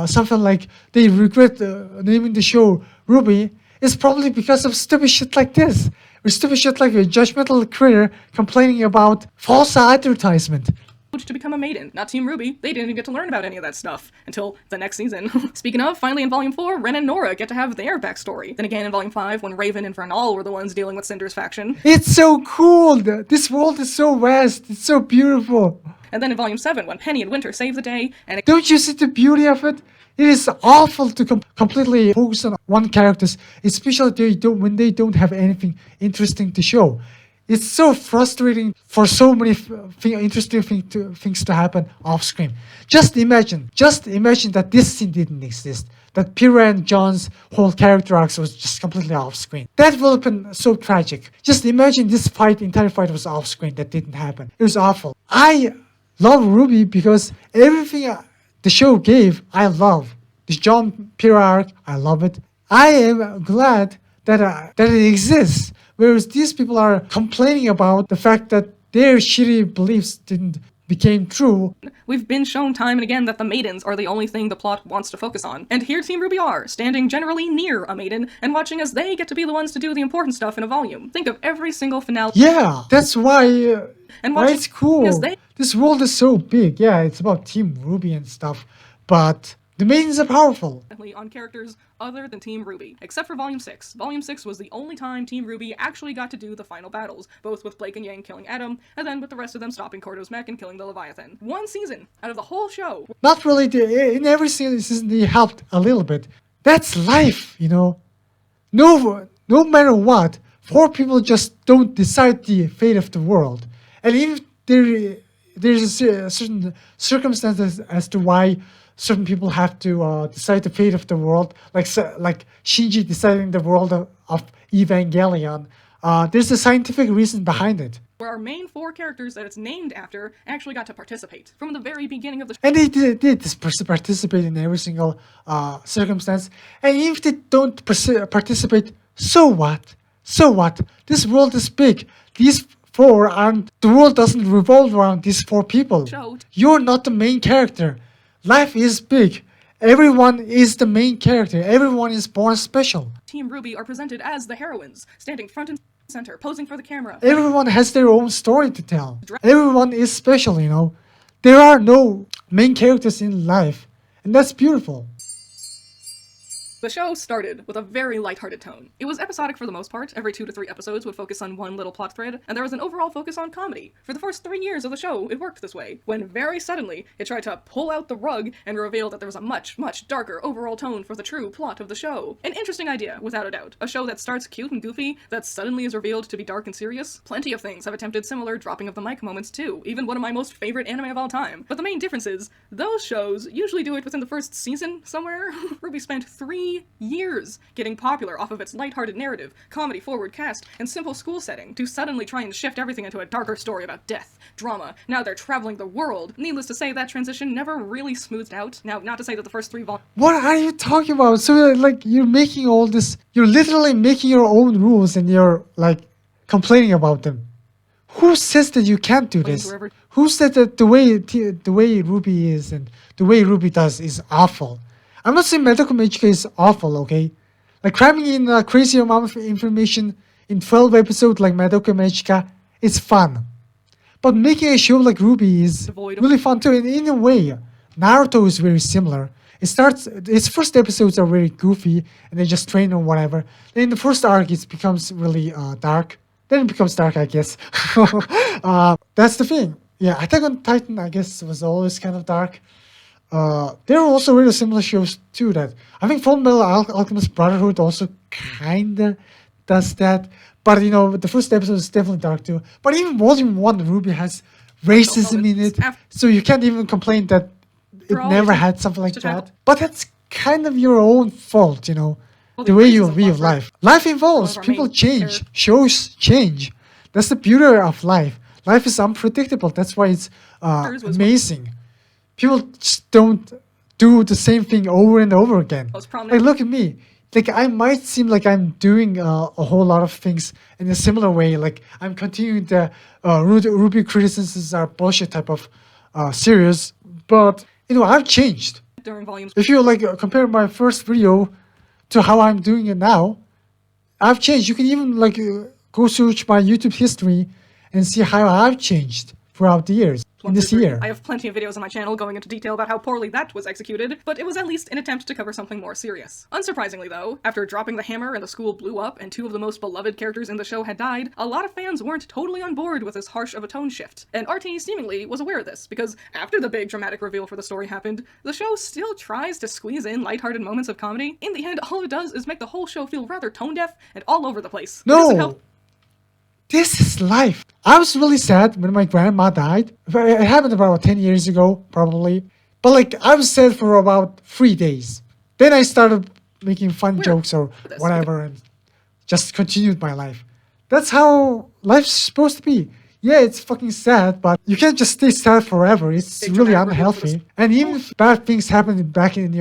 S1: something like they regret naming the show RWBY is probably because of stupid shit like this. Or stupid shit like a Judgemental Critter complaining about false advertisement.
S2: To become a maiden, not Team RWBY. They didn't get to learn about any of that stuff until the next season. Speaking of, finally in Volume 4, Ren and Nora get to have their backstory. Then again in Volume 5, when Raven and Vernal were the ones dealing with Cinder's faction.
S1: It's so cool! This world is so vast, it's so beautiful.
S2: And then in Volume 7, when Penny and Winter save the day, and
S1: don't you see the beauty of it? It is awful to completely focus on one character, especially when they don't have anything interesting to show. It's so frustrating for so many interesting things to happen off screen. Just imagine that this scene didn't exist. That Pyrrha and John's whole character arc was just completely off screen. That would have been so tragic. Just imagine this entire fight was off screen. That didn't happen. It was awful. I love RWBY because everything the show gave, I love. This John Pyrrha arc, I love it. I am glad that it exists. Whereas these people are complaining about the fact that their shitty beliefs didn't became true.
S2: We've been shown time and again that the maidens are the only thing the plot wants to focus on. And here Team RWBY are, standing generally near a maiden and watching as they get to be the ones to do the important stuff in a volume. Think of every single finale.
S1: Yeah, that's why it's cool.
S2: As
S1: this world is so big. Yeah, it's about Team RWBY and stuff, but the maidens are powerful.
S2: On characters other than Team RWBY, except for Volume 6. Volume 6 was the only time Team RWBY actually got to do the final battles, both with Blake and Yang killing Adam, and then with the rest of them stopping Cordo's mech and killing the Leviathan. One season out of the whole show.
S1: Not really. In every season they helped a little bit. That's life, you know. No matter what, 4 people just don't decide the fate of the world. And if there's a certain circumstances as to why certain people have to decide the fate of the world, like Shinji deciding the world of Evangelion. There's a scientific reason behind it.
S2: Where our main 4 characters that it's named after actually got to participate from the very beginning of the show.
S1: And they did participate in every single circumstance. And if they don't participate, so what? So what? This world is big. These 4 aren't. The world doesn't revolve around these 4 people. You're not the main character. Life is big. Everyone is the main character. Everyone is born special.
S2: Team RWBY are presented as the heroines, standing front and center, posing for the camera.
S1: Everyone has their own story to tell. Everyone is special, you know. There are no main characters in life, and that's beautiful.
S2: The show started with a very lighthearted tone. It was episodic for the most part. Every 2 to 3 episodes would focus on one little plot thread, and there was an overall focus on comedy. For the first 3 years of the show, it worked this way, when very suddenly, it tried to pull out the rug and reveal that there was a much, much darker overall tone for the true plot of the show. An interesting idea, without a doubt. A show that starts cute and goofy, that suddenly is revealed to be dark and serious. Plenty of things have attempted similar dropping of the mic moments too, even one of my most favorite anime of all time. But the main difference is, those shows usually do it within the first season somewhere. RWBY spent 3 years getting popular off of its lighthearted narrative, comedy-forward cast, and simple school setting, to suddenly try and shift everything into a darker story about death, drama. Now they're traveling the world. Needless to say, that transition never really smoothed out. Now, not to say that the first 3 volumes...
S1: What are you talking about? So, you're making all this... You're literally making your own rules and you're, complaining about them. Who says that you can't do this?
S2: Wherever-
S1: Who said that the way RWBY is and the way RWBY does is awful? I'm not saying Madoka Magica is awful, okay? Like cramming in a crazy amount of information in 12 episodes like Madoka Magica is fun. But making a show like RWBY is
S2: Devoid of-
S1: really fun too. And in a way, Naruto is very similar. Its first episodes are very goofy and they just train or whatever. Then in the first arc, it becomes really dark. Then it becomes dark, I guess. That's the thing. Yeah, Attack on Titan, I guess, was always kind of dark. There are also really similar shows too that I think Fullmetal Alchemist Brotherhood also kinda does that. But you know, the first episode is definitely dark too. But even Volume 1 RWBY has racism in it. So you can't even complain that it
S2: After all,
S1: never
S2: it's
S1: had something like
S2: just a channel.
S1: that. But that's kind of your own fault, you know.
S2: Well,
S1: The
S2: the
S1: way you
S2: racism
S1: live
S2: part,
S1: life. Life evolves.
S2: one of our
S1: People
S2: main
S1: change.
S2: characters.
S1: Shows change. That's the beauty of life. Life is unpredictable. That's why it's
S2: Was-
S1: amazing. People just don't do the same thing over and over again.
S2: Most
S1: Like,
S2: prominent.
S1: look at me. Like, I might seem like I'm doing a whole lot of things in a similar way. Like, I'm continuing the RWBY criticisms are bullshit type of series. But, you know, I've changed.
S2: during volumes.
S1: If you, like, compare my first video to how I'm doing it now, I've changed. You can even, like, go search my YouTube history and see how I've changed throughout the years. In this year.
S2: I have plenty of videos on my channel going into detail about how poorly that was executed, but it was at least an attempt to cover something more serious. Unsurprisingly though, after dropping the hammer and the school blew up and two of the most beloved characters in the show had died, a lot of fans weren't totally on board with this harsh of a tone shift. And RT seemingly was aware of this, because after the big dramatic reveal for the story happened, the show still tries to squeeze in lighthearted moments of comedy. In the end, all it does is make the whole show feel rather tone-deaf and all over the place. It doesn't
S1: No!
S2: help-
S1: This is life. I was really sad when my grandma died. It happened about 10 years ago, probably. But like, I was sad for about 3 days. Then I started making fun jokes or
S2: this.
S1: whatever and just continued my life. That's how life's supposed to be. Yeah, it's fucking sad, but you can't just stay sad forever. It's
S2: Big
S1: really
S2: dramatic reveal for
S1: unhealthy. And even if bad things happened back in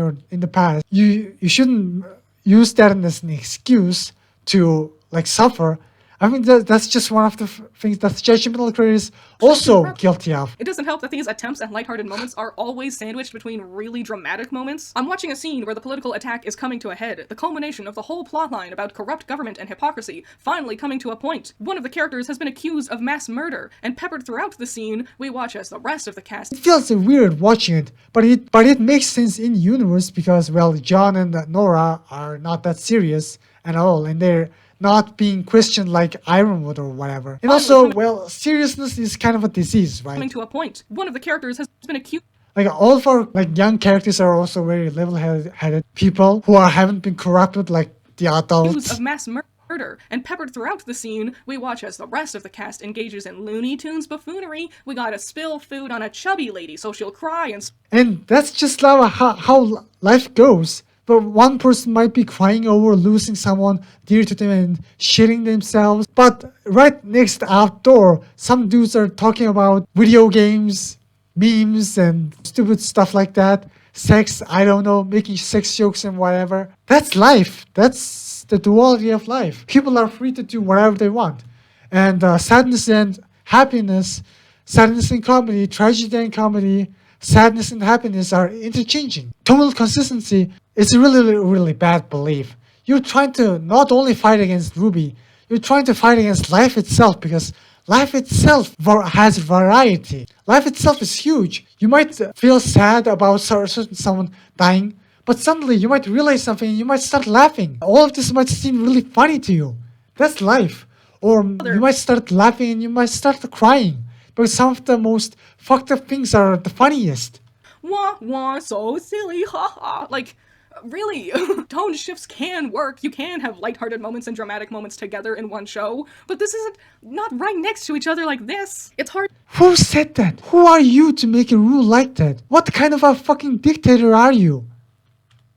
S1: the past, you shouldn't use that as an excuse to like suffer. I mean, that's just one of the things that Judgemental Critter is also guilty of.
S2: It doesn't help that these attempts at lighthearted moments are always sandwiched between really dramatic moments. I'm watching a scene where the political attack is coming to a head, the culmination of the whole plotline about corrupt government and hypocrisy finally coming to a point. One of the characters has been accused of mass murder, and peppered throughout the scene, we watch as the rest of the cast
S1: It feels weird watching it, but it makes sense in universe because, well, John and Nora are not that serious at all, and they're not being questioned like Ironwood or whatever. And also, well, seriousness is kind of a disease,
S2: coming
S1: right?
S2: to a point. One of the characters has been accused
S1: Like all of our like young characters are also very level-headed people who haven't been corrupted like the adults.
S2: of mass murder, and peppered throughout the scene, we watch as the rest of the cast engages in Looney Tunes buffoonery. We gotta spill food on a chubby lady so she'll cry and
S1: And that's just how life goes. But one person might be crying over losing someone dear to them and shitting themselves. But right next outdoor, some dudes are talking about video games, memes, and stupid stuff like that. Sex, I don't know, making sex jokes and whatever. That's life. That's the duality of life. People are free to do whatever they want. And sadness and happiness, sadness and comedy, tragedy and comedy, sadness and happiness are interchanging. Tonal consistency is a really bad belief. You're trying to not only fight against RWBY, you're trying to fight against life itself because life itself has variety. Life itself is huge. You might feel sad about someone dying, but suddenly you might realize something and you might start laughing. All of this might seem really funny to you. That's life. Or you might start laughing and you might start crying. Because some of the most fucked up things are the funniest.
S2: wah wah, so silly, ha ha. Like, really, tone shifts can work. You can have lighthearted moments and dramatic moments together in one show, but this isn't not right next to each other like this. It's hard
S1: Who said that? Who are you to make a rule like that? What kind of a fucking dictator are you?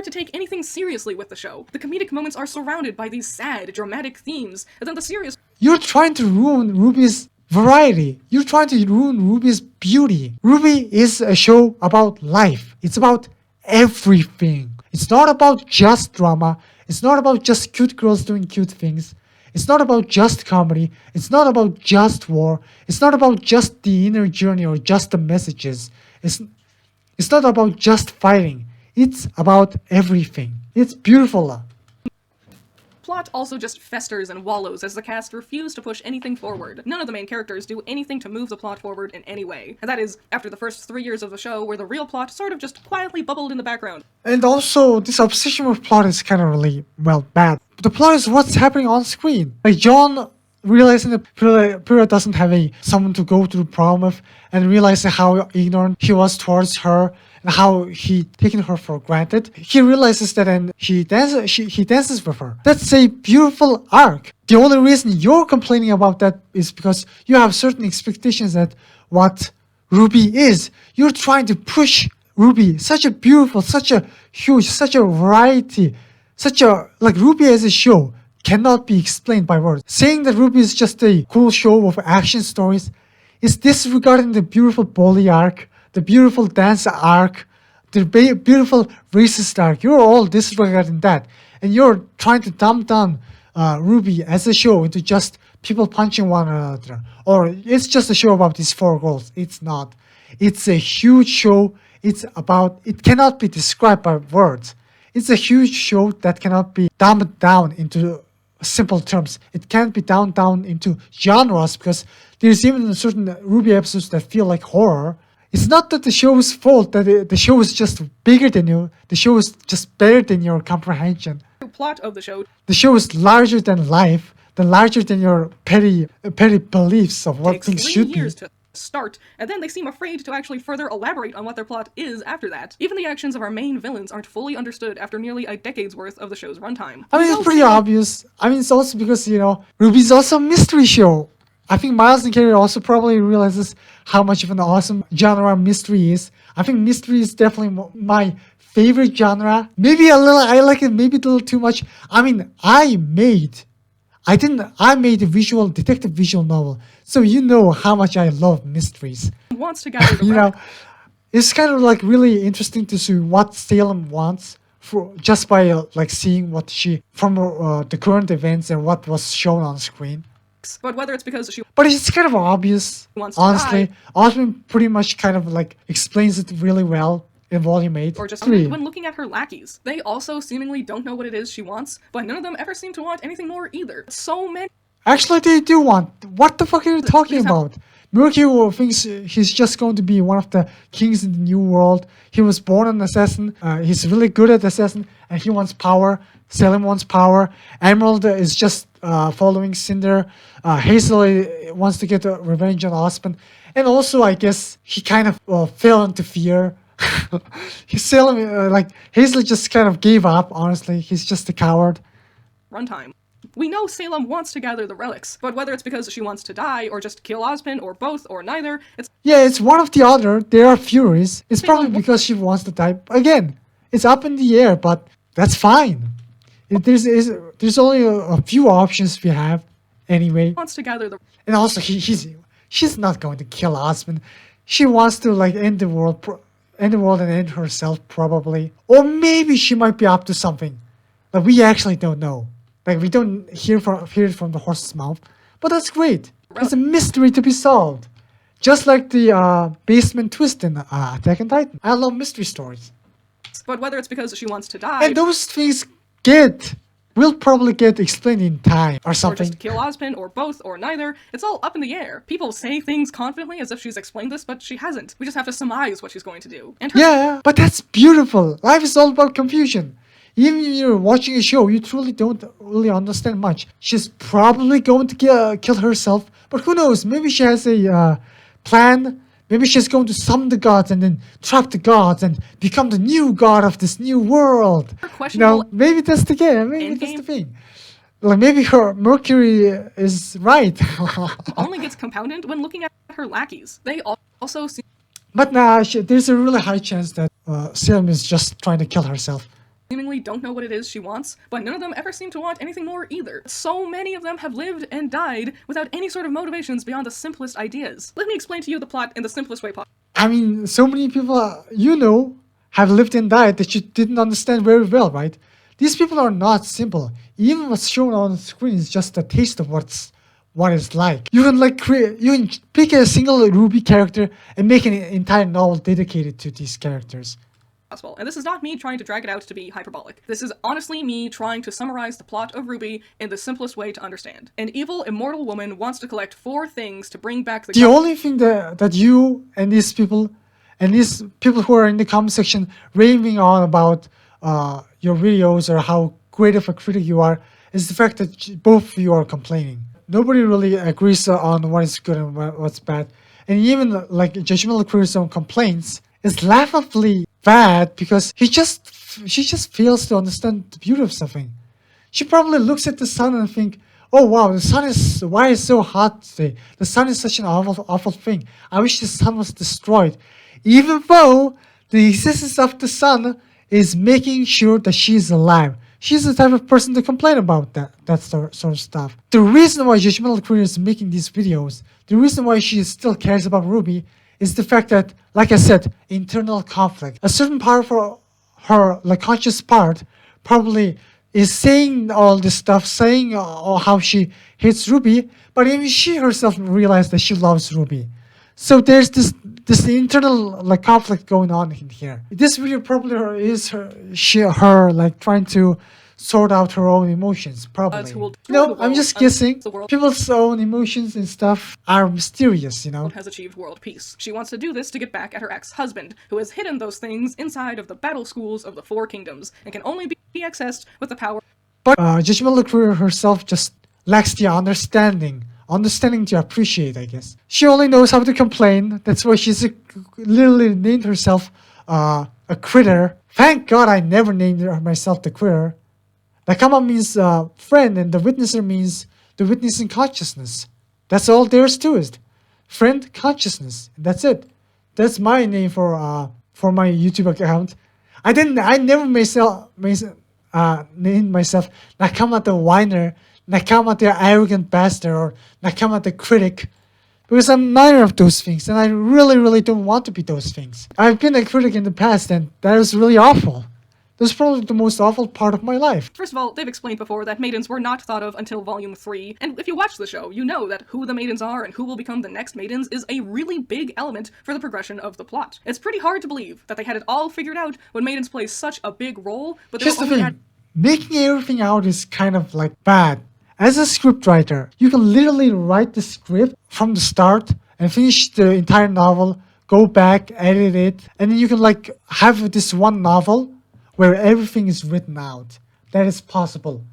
S2: to take anything seriously with the show. The comedic moments are surrounded by these sad, dramatic themes, and then the serious
S1: You're trying to ruin RWBY's variety. You're trying to ruin RWBY's beauty. RWBY is a show about life. It's about everything. It's not about just drama. It's not about just cute girls doing cute things. It's not about just comedy. It's not about just war. It's not about just the inner journey or just the messages. It's not about just fighting. It's about everything. It's beautiful.
S2: Plot also just festers and wallows as the cast refuse to push anything forward. None of the main characters do anything to move the plot forward in any way. And that is after the first 3 years of the show where the real plot sort of just quietly bubbled in the background.
S1: And also, this obsession with plot is kind of really, well, bad. The plot is what's happening on screen. Like John realizing that Pyrrha doesn't have someone to go through the problem with, and realizing how ignorant he was towards her and how he taken her for granted. He realizes that and he dances with her. That's a beautiful arc. The only reason you're complaining about that is because you have certain expectations that what RWBY is. You're trying to push RWBY, such a beautiful, such a huge, such a variety, like RWBY as a show cannot be explained by words. Saying that RWBY is just a cool show with action stories is disregarding the beautiful bully arc, the beautiful dance arc, the beautiful racist arc. You're all disregarding that. And you're trying to dumb down RWBY as a show into just people punching one another. Or it's just a show about these 4 girls. It's not. It's a huge show. It cannot be described by words. It's a huge show that cannot be dumbed down into simple terms. It can't be dumbed down into genres because there's even certain RWBY episodes that feel like horror. It's not that the show's fault that the show is just bigger than you. The show is just better than your comprehension.
S2: The plot of the show.
S1: The show is larger than life, larger than your petty beliefs of what things should be.
S2: Years to start, and then they seem afraid to actually further elaborate on what their plot is after that. Even the actions of our main villains aren't fully understood after nearly a decade's worth of the show's runtime.
S1: I mean, it's pretty obvious. I mean, it's also because, RWBY's also a mystery show. I think Miles and Carrie also probably realizes how much of an awesome genre mystery is. I think mystery is definitely my favorite genre. Maybe I like it maybe a little too much. I mean, I made a detective visual novel. So you know how much I love mysteries.
S2: Wants to gather the
S1: it's kind of like really interesting to see what Salem wants just by seeing what she from the current events and what was shown on screen.
S2: But whether it's because she
S1: But it's kind of obvious,
S2: wants to
S1: honestly.
S2: die,
S1: Osmond pretty much kind of explains it really well in Volume 8.
S2: or just when looking at her lackeys. They also seemingly don't know what it is she wants, but none of them ever seem to want anything more either. So many.
S1: Actually, they do want. What the fuck are you talking about? Mercury thinks he's just going to be one of the kings in the new world. He was born an assassin. He's really good at assassin, and he wants power. Salem wants power. Emerald is just following Cinder. Hazel wants to get revenge on Osmond. And also, I guess, he kind of fell into fear. Hazel just kind of gave up, honestly. He's just a coward.
S2: Runtime. We know Salem wants to gather the relics, but whether it's because she wants to die, or just kill Osmond, or both, or neither,
S1: it's one of the other. There are furies. It's probably because she wants to die. Again, it's up in the air, but that's fine. There's only a few options we have, anyway.
S2: Wants to gather the.
S1: And also, she's not going to kill Osmond. She wants to end the world and end herself, probably. Or maybe she might be up to something, but we actually don't know. We don't hear it from the horse's mouth. But that's great. It's a mystery to be solved. Just like the basement twist in Attack on Titan. I love mystery stories.
S2: But whether it's because she wants to die,
S1: and those things will probably get explained in time or something.
S2: Or just kill Osmond, or both, or neither, it's all up in the air. People say things confidently as if she's explained this, but she hasn't. We just have to surmise what she's going to do. And
S1: yeah, but that's beautiful. Life is all about confusion. Even if you're watching a show, you truly don't really understand much. She's probably going to kill herself, but who knows? Maybe she has a plan. Maybe she's going to summon the gods and then trap the gods and become the new god of this new world. Maybe that's the game. Maybe that's the thing. Maybe her Mercury is right.
S2: Only gets compounded when looking at her lackeys. They also seem.
S1: But there's a really high chance that Salem is just trying to kill herself.
S2: Seemingly don't know what it is she wants, but none of them ever seem to want anything more either. So many of them have lived and died without any sort of motivations beyond the simplest ideas. Let me explain to you the plot in the simplest way possible.
S1: I mean, so many people have lived and died that you didn't understand very well, right? These people are not simple. Even what's shown on the screen is just a taste of what it's like. You can you can pick a single RWBY character and make an entire novel dedicated to these characters.
S2: Possible. And this is not me trying to drag it out to be hyperbolic. This is honestly me trying to summarize the plot of RWBY in the simplest way to understand. An evil, immortal woman wants to collect 4 things to bring back the
S1: only thing that you and these people who are in the comment section raving on about your videos or how great of a critic you are is the fact that both of you are complaining. Nobody really agrees on what is good and what's bad. And even like Judgemental Critter's own complaints is laughably bad because she just fails to understand the beauty of something. She probably looks at the sun and think, oh wow, why is it so hot today? The sun is such an awful thing. I wish the sun was destroyed. Even though the existence of the sun is making sure that she's alive. She's the type of person to complain about that sort of stuff. The reason why Judgemental Critter is making these videos, the reason why she still cares about RWBY is the fact that, like I said, internal conflict. A certain part of her like conscious part probably is saying all this stuff, saying how she hates RWBY, but even she herself realized that she loves RWBY. So there's this internal like conflict going on in here. This video probably is her like trying to sort out her own emotions, probably. No, I'm just guessing. People's own emotions and stuff are mysterious, you know.
S2: Has achieved world peace. She wants to do this to get back at her ex-husband, who has hidden those things inside of the battle schools of the 4 kingdoms, and can only be accessed with the power.
S1: But Judgemental Critter herself just lacks the understanding to appreciate, I guess. She only knows how to complain. That's why she's literally named herself a critter. Thank God I never named myself the critter. Nakama means friend, and the witnesser means the witnessing consciousness. That's all there is to it. Friend consciousness. That's it. That's my name for my YouTube account. I never named myself Nakama the whiner, Nakama the arrogant bastard, or Nakama the critic, because I'm neither of those things, and I really don't want to be those things. I've been a critic in the past, and that was really awful. That's probably the most awful part of my life.
S2: First of all, they've explained before that maidens were not thought of until Volume 3, and if you watch the show, you know that who the maidens are and who will become the next maidens is a really big element for the progression of the plot. It's pretty hard to believe that they had it all figured out when maidens play such a big role, but
S1: here's the thing. Making everything out is kind of like bad. As a scriptwriter, you can literally write the script from the start and finish the entire novel, go back, edit it, and then you can like have this one novel where everything is written out. That is possible.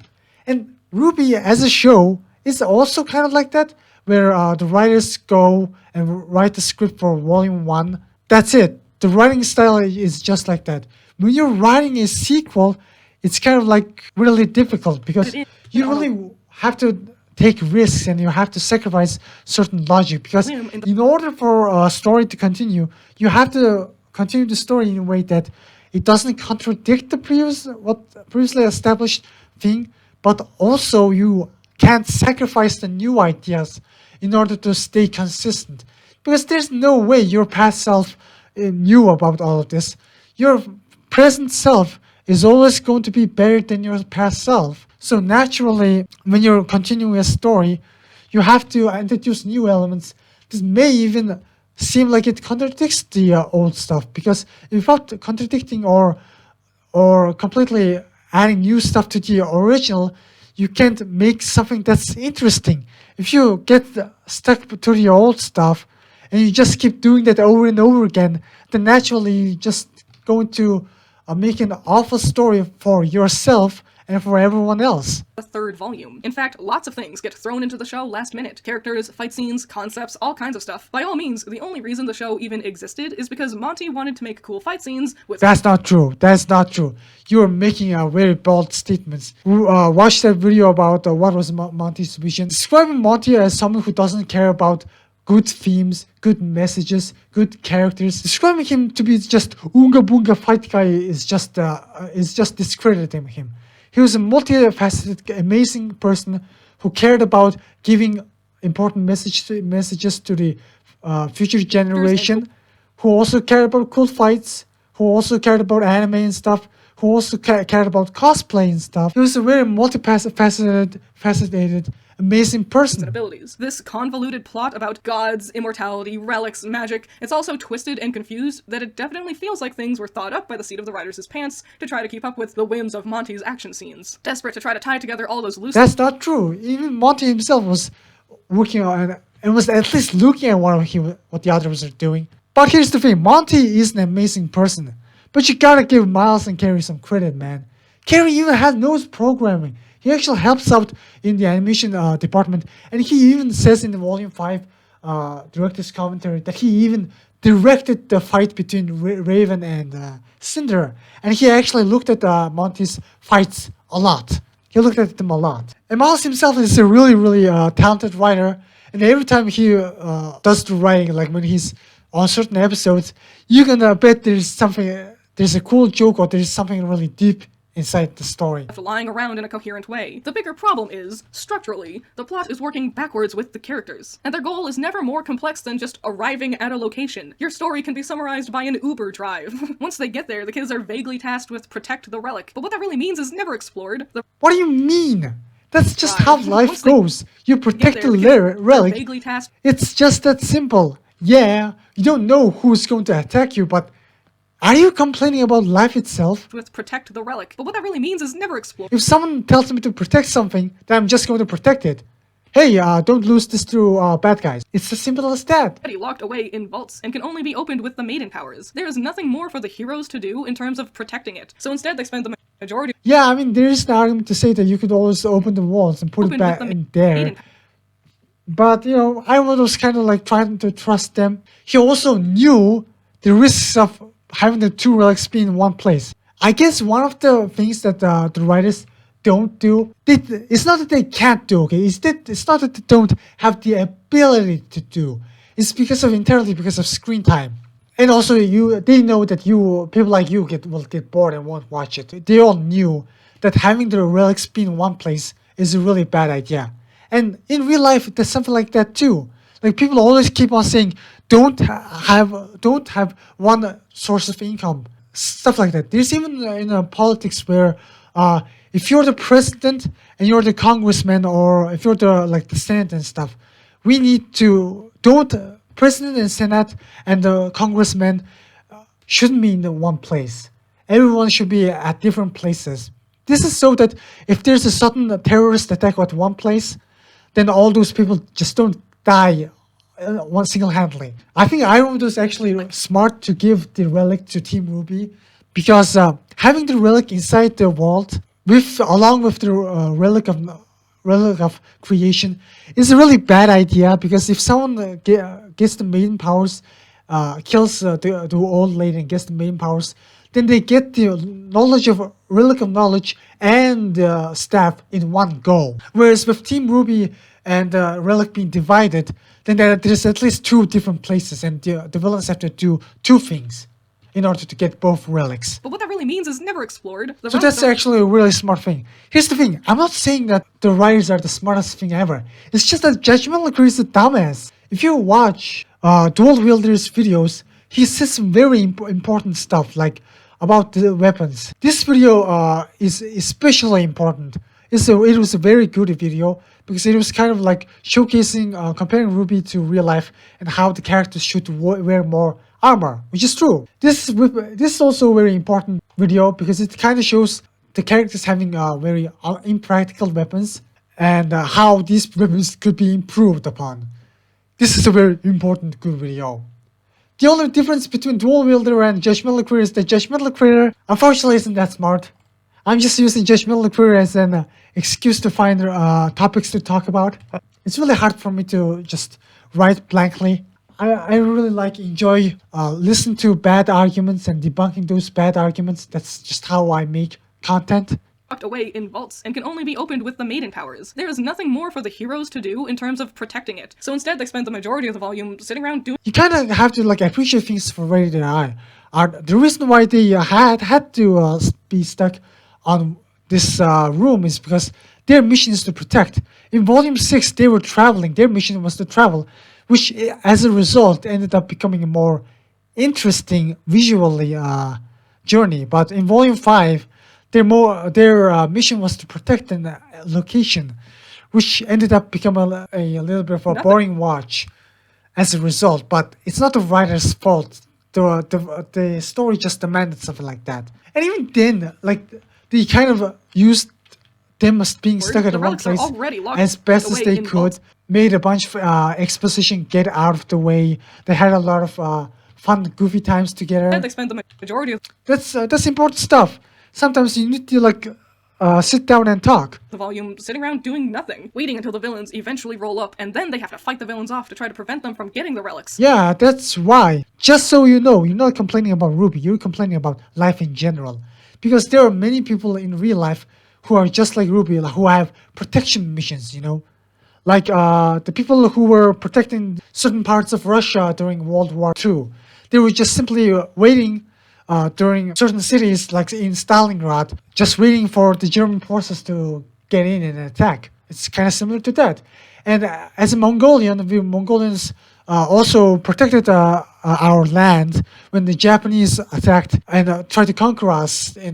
S1: And RWBY as a show is also kind of like that, where the writers go and write the script for Volume 1. That's it. The writing style is just like that. When you're writing a sequel, it's kind of like really difficult because you really have to take risks and you have to sacrifice certain logic, because in order for a story to continue, you have to continue the story in a way that it doesn't contradict the previously established thing, but also you can't sacrifice the new ideas in order to stay consistent. Because there's no way your past self knew about all of this. Your present self is always going to be better than your past self. So naturally, when you're continuing a story, you have to introduce new elements. This may even seem like it contradicts the old stuff, because without contradicting or completely adding new stuff to the original, you can't make something that's interesting. If you get stuck to the old stuff and you just keep doing that over and over again, then naturally you're just going to make an awful story for yourself and for everyone else.
S2: The 3rd volume. In fact, lots of things get thrown into the show last minute. Characters, fight scenes, concepts, all kinds of stuff. By all means, the only reason the show even existed is because Monty wanted to make cool fight scenes with—
S1: That's not true. That's not true. You're making a very bold statements. Watch that video about what was Monty's vision. Describing Monty as someone who doesn't care about good themes, good messages, good characters. Describing him to be just Oonga Boonga fight guy is just discrediting him. He was a multifaceted, amazing person who cared about giving important messages to the future generation, who also cared about cool fights, who also cared about anime and stuff, who also cared about cosplay and stuff. He was a very multifaceted, amazing person.
S2: And abilities. This convoluted plot about gods, immortality, relics, magic, it's also twisted and confused that it definitely feels like things were thought up by the seat of the writers' pants to try to keep up with the whims of Monty's action scenes. Desperate to try to tie together all those loose...
S1: That's not true. Even Monty himself was working on and was at least looking at what the others are doing. But here's the thing, Monty is an amazing person. But you gotta give Miles and Carrie some credit, man. Carrie even knows programming. He actually helps out in the animation department, and he even says in the Volume 5 director's commentary that he even directed the fight between Raven and Cinder, and he actually looked at Monty's fights a lot. He looked at them a lot. And Miles himself is a really talented writer, and every time he does the writing, like when he's on certain episodes, you're gonna bet there's a cool joke or there's something really deep inside the story.
S2: Lying around in a coherent way. The bigger problem is, structurally, the plot is working backwards with the characters, and their goal is never more complex than just arriving at a location. Your story can be summarized by an Uber drive. Once they get there, the kids are vaguely tasked with protect the relic, but what that really means is never explored.
S1: What do you mean? That's just how life goes. You protect the relic.
S2: Vaguely tasked.
S1: It's just that simple. Yeah, you don't know who's going to attack you, but are you complaining about life itself?
S2: With protect the relic, but what that really means is never explored.
S1: If someone tells me to protect something, then I'm just going to protect it. Hey, don't lose this to bad guys. It's as simple as that.
S2: Locked away in vaults and can only be opened with the maiden powers. There is nothing more for the heroes to do in terms of protecting it. So instead, they spend the majority.
S1: Yeah, I mean, there is an argument to say that you could always open the walls and put it back in there. But, you know, I was kind of like trying to trust them. He also knew the risks of having the two relics be in one place. I guess one of the things that the writers don't do, it's not that they can't do, okay? It's not that they don't have the ability to do. It's entirely because of screen time. And also, they know that people like you will get bored and won't watch it. They all knew that having the relics be in one place is a really bad idea. And in real life, there's something like that too. Like people always keep on saying, don't have one source of income, stuff like that. There's even in politics where if you're the president and you're the congressman, or if you're the Senate and stuff, we need to president and Senate and the congressman shouldn't be in the one place. Everyone should be at different places. This is so that if there's a sudden terrorist attack at one place, then all those people just don't die single-handedly. I think RWBY was actually smart to give the relic to Team RWBY, because having the relic inside the vault along with the relic of creation is a really bad idea, because if someone gets the maiden powers, kills the old lady and gets the maiden powers, then they get the relic of knowledge and staff in one go. Whereas with Team RWBY and relic being divided, then there's at least two different places, and the villains have to do two things in order to get both relics.
S2: But what that really means is never explored.
S1: So that's actually a really smart thing. Here's the thing, I'm not saying that the writers are the smartest thing ever. It's just that Judgemental Critter is a dumbass. If you watch Dual Wielder's videos, he says some very important stuff, like about the weapons. This video is especially important. It was a very good video, because it was kind of like showcasing, comparing RWBY to real life and how the characters should wear more armor, which is true. This is also a very important video, because it kind of shows the characters having very impractical weapons, and how these weapons could be improved upon. This is a very important, good video. The only difference between Dual Wielder and Judgemental Critter is that Judgemental Critter unfortunately isn't that smart. I'm just using Judgemental Critter as an excuse to find topics to talk about. It's really hard for me to just write blankly. I really enjoy listening to bad arguments and debunking those bad arguments. That's just how I make content.
S2: Locked away in vaults and can only be opened with the maiden powers. There is nothing more for the heroes to do in terms of protecting it. So instead, they spend the majority of the volume sitting around doing.
S1: You kind of have to appreciate things for where they are. The reason why they had to be stuck on this room is because their mission is to protect. In Volume 6, they were traveling. Their mission was to travel, which as a result ended up becoming a more interesting, visually journey. But in Volume 5, their mission was to protect a location, which ended up becoming a little bit of a boring watch as a result. But it's not the writer's fault. The story just demanded something like that. And even then, like, they kind of used them as being stuck at one place as best as they could, made a bunch of exposition get out of the way. They had a lot of fun, goofy times together.
S2: They spent the majority of
S1: That's important stuff. Sometimes you need to like sit down and talk.
S2: the volume sitting around doing nothing, waiting until the villains eventually roll up, and then they have to fight the villains off to try to prevent them from getting the relics.
S1: Yeah, that's why. Just so you know, you're not complaining about RWBY, you're complaining about life in general. Because there are many people in real life who are just like RWBY, like, who have protection missions, you know? Like the people who were protecting certain parts of Russia during World War II. They were just simply waiting during certain cities, like in Stalingrad, just waiting for the German forces to get in and attack. It's kind of similar to that. And as a Mongolian, we Mongolians also protected our land when the Japanese attacked and tried to conquer us in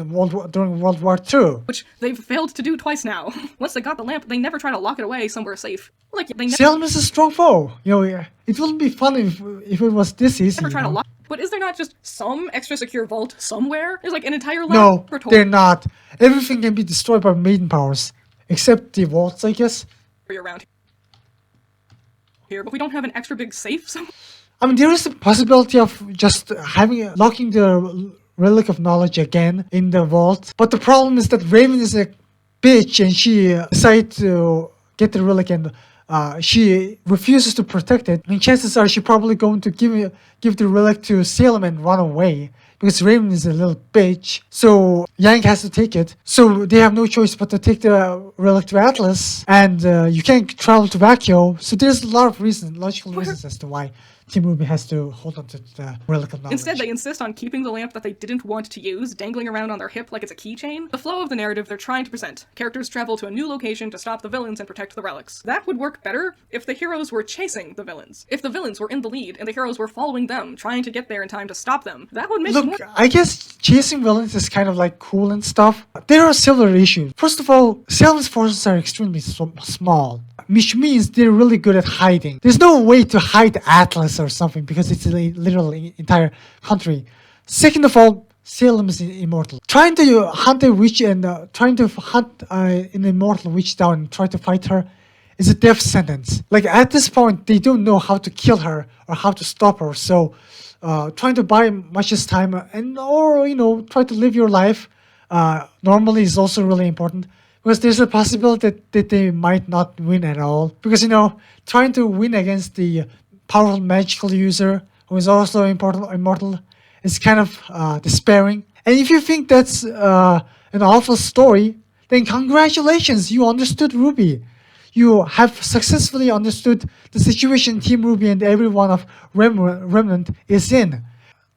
S1: during World War II.
S2: Which they've failed to do twice now. Once they got the lamp, they never try to lock it away somewhere safe. Like, they never
S1: Salem is a strong foe. You know, it wouldn't be fun if it was this easy.
S2: try to
S1: you know?
S2: lock. But is there not just some extra secure vault somewhere? There's like an entire
S1: No,
S2: laboratory
S1: they're not. Everything can be destroyed by maiden powers, except the vaults, I guess.
S2: around here, but we don't have an extra big safe somewhere.
S1: I mean, there is a possibility of just locking the relic of knowledge again in the vault. But the problem is that Raven is a bitch, and she decided to get the relic, and she refuses to protect it. And chances are she's probably going to give the relic to Salem and run away, because Raven is a little bitch. So Yang has to take it. So they have no choice but to take the relic to Atlas, and you can't travel to Vakio. So there's a lot of logical reasons as to why Team RWBY has to hold on to the relic of knowledge.
S2: Instead, they insist on keeping the lamp that they didn't want to use, dangling around on their hip like it's a keychain. The flow of the narrative they're trying to present. Characters travel to a new location to stop the villains and protect the relics. That would work better if the heroes were chasing the villains. If the villains were in the lead and the heroes were following them, trying to get there in time to stop them. That would make more.
S1: Look, I guess chasing villains is kind of like cool and stuff. There are several issues. First of all, Salem's forces are extremely small, which means they're really good at hiding. There's no way to hide Atlas or something because it's a literally entire country. Second of all, Salem is immortal. Trying to hunt a witch and trying to hunt an immortal witch down and try to fight her is a death sentence. Like, at this point, they don't know how to kill her or how to stop her. So trying to buy much time or try to live your life normally is also really important. Because there's a possibility that they might not win at all. Because, trying to win against the powerful magical user who is also immortal is kind of despairing. And if you think that's an awful story, then congratulations, you understood RWBY. You have successfully understood the situation Team RWBY and everyone of Remnant is in.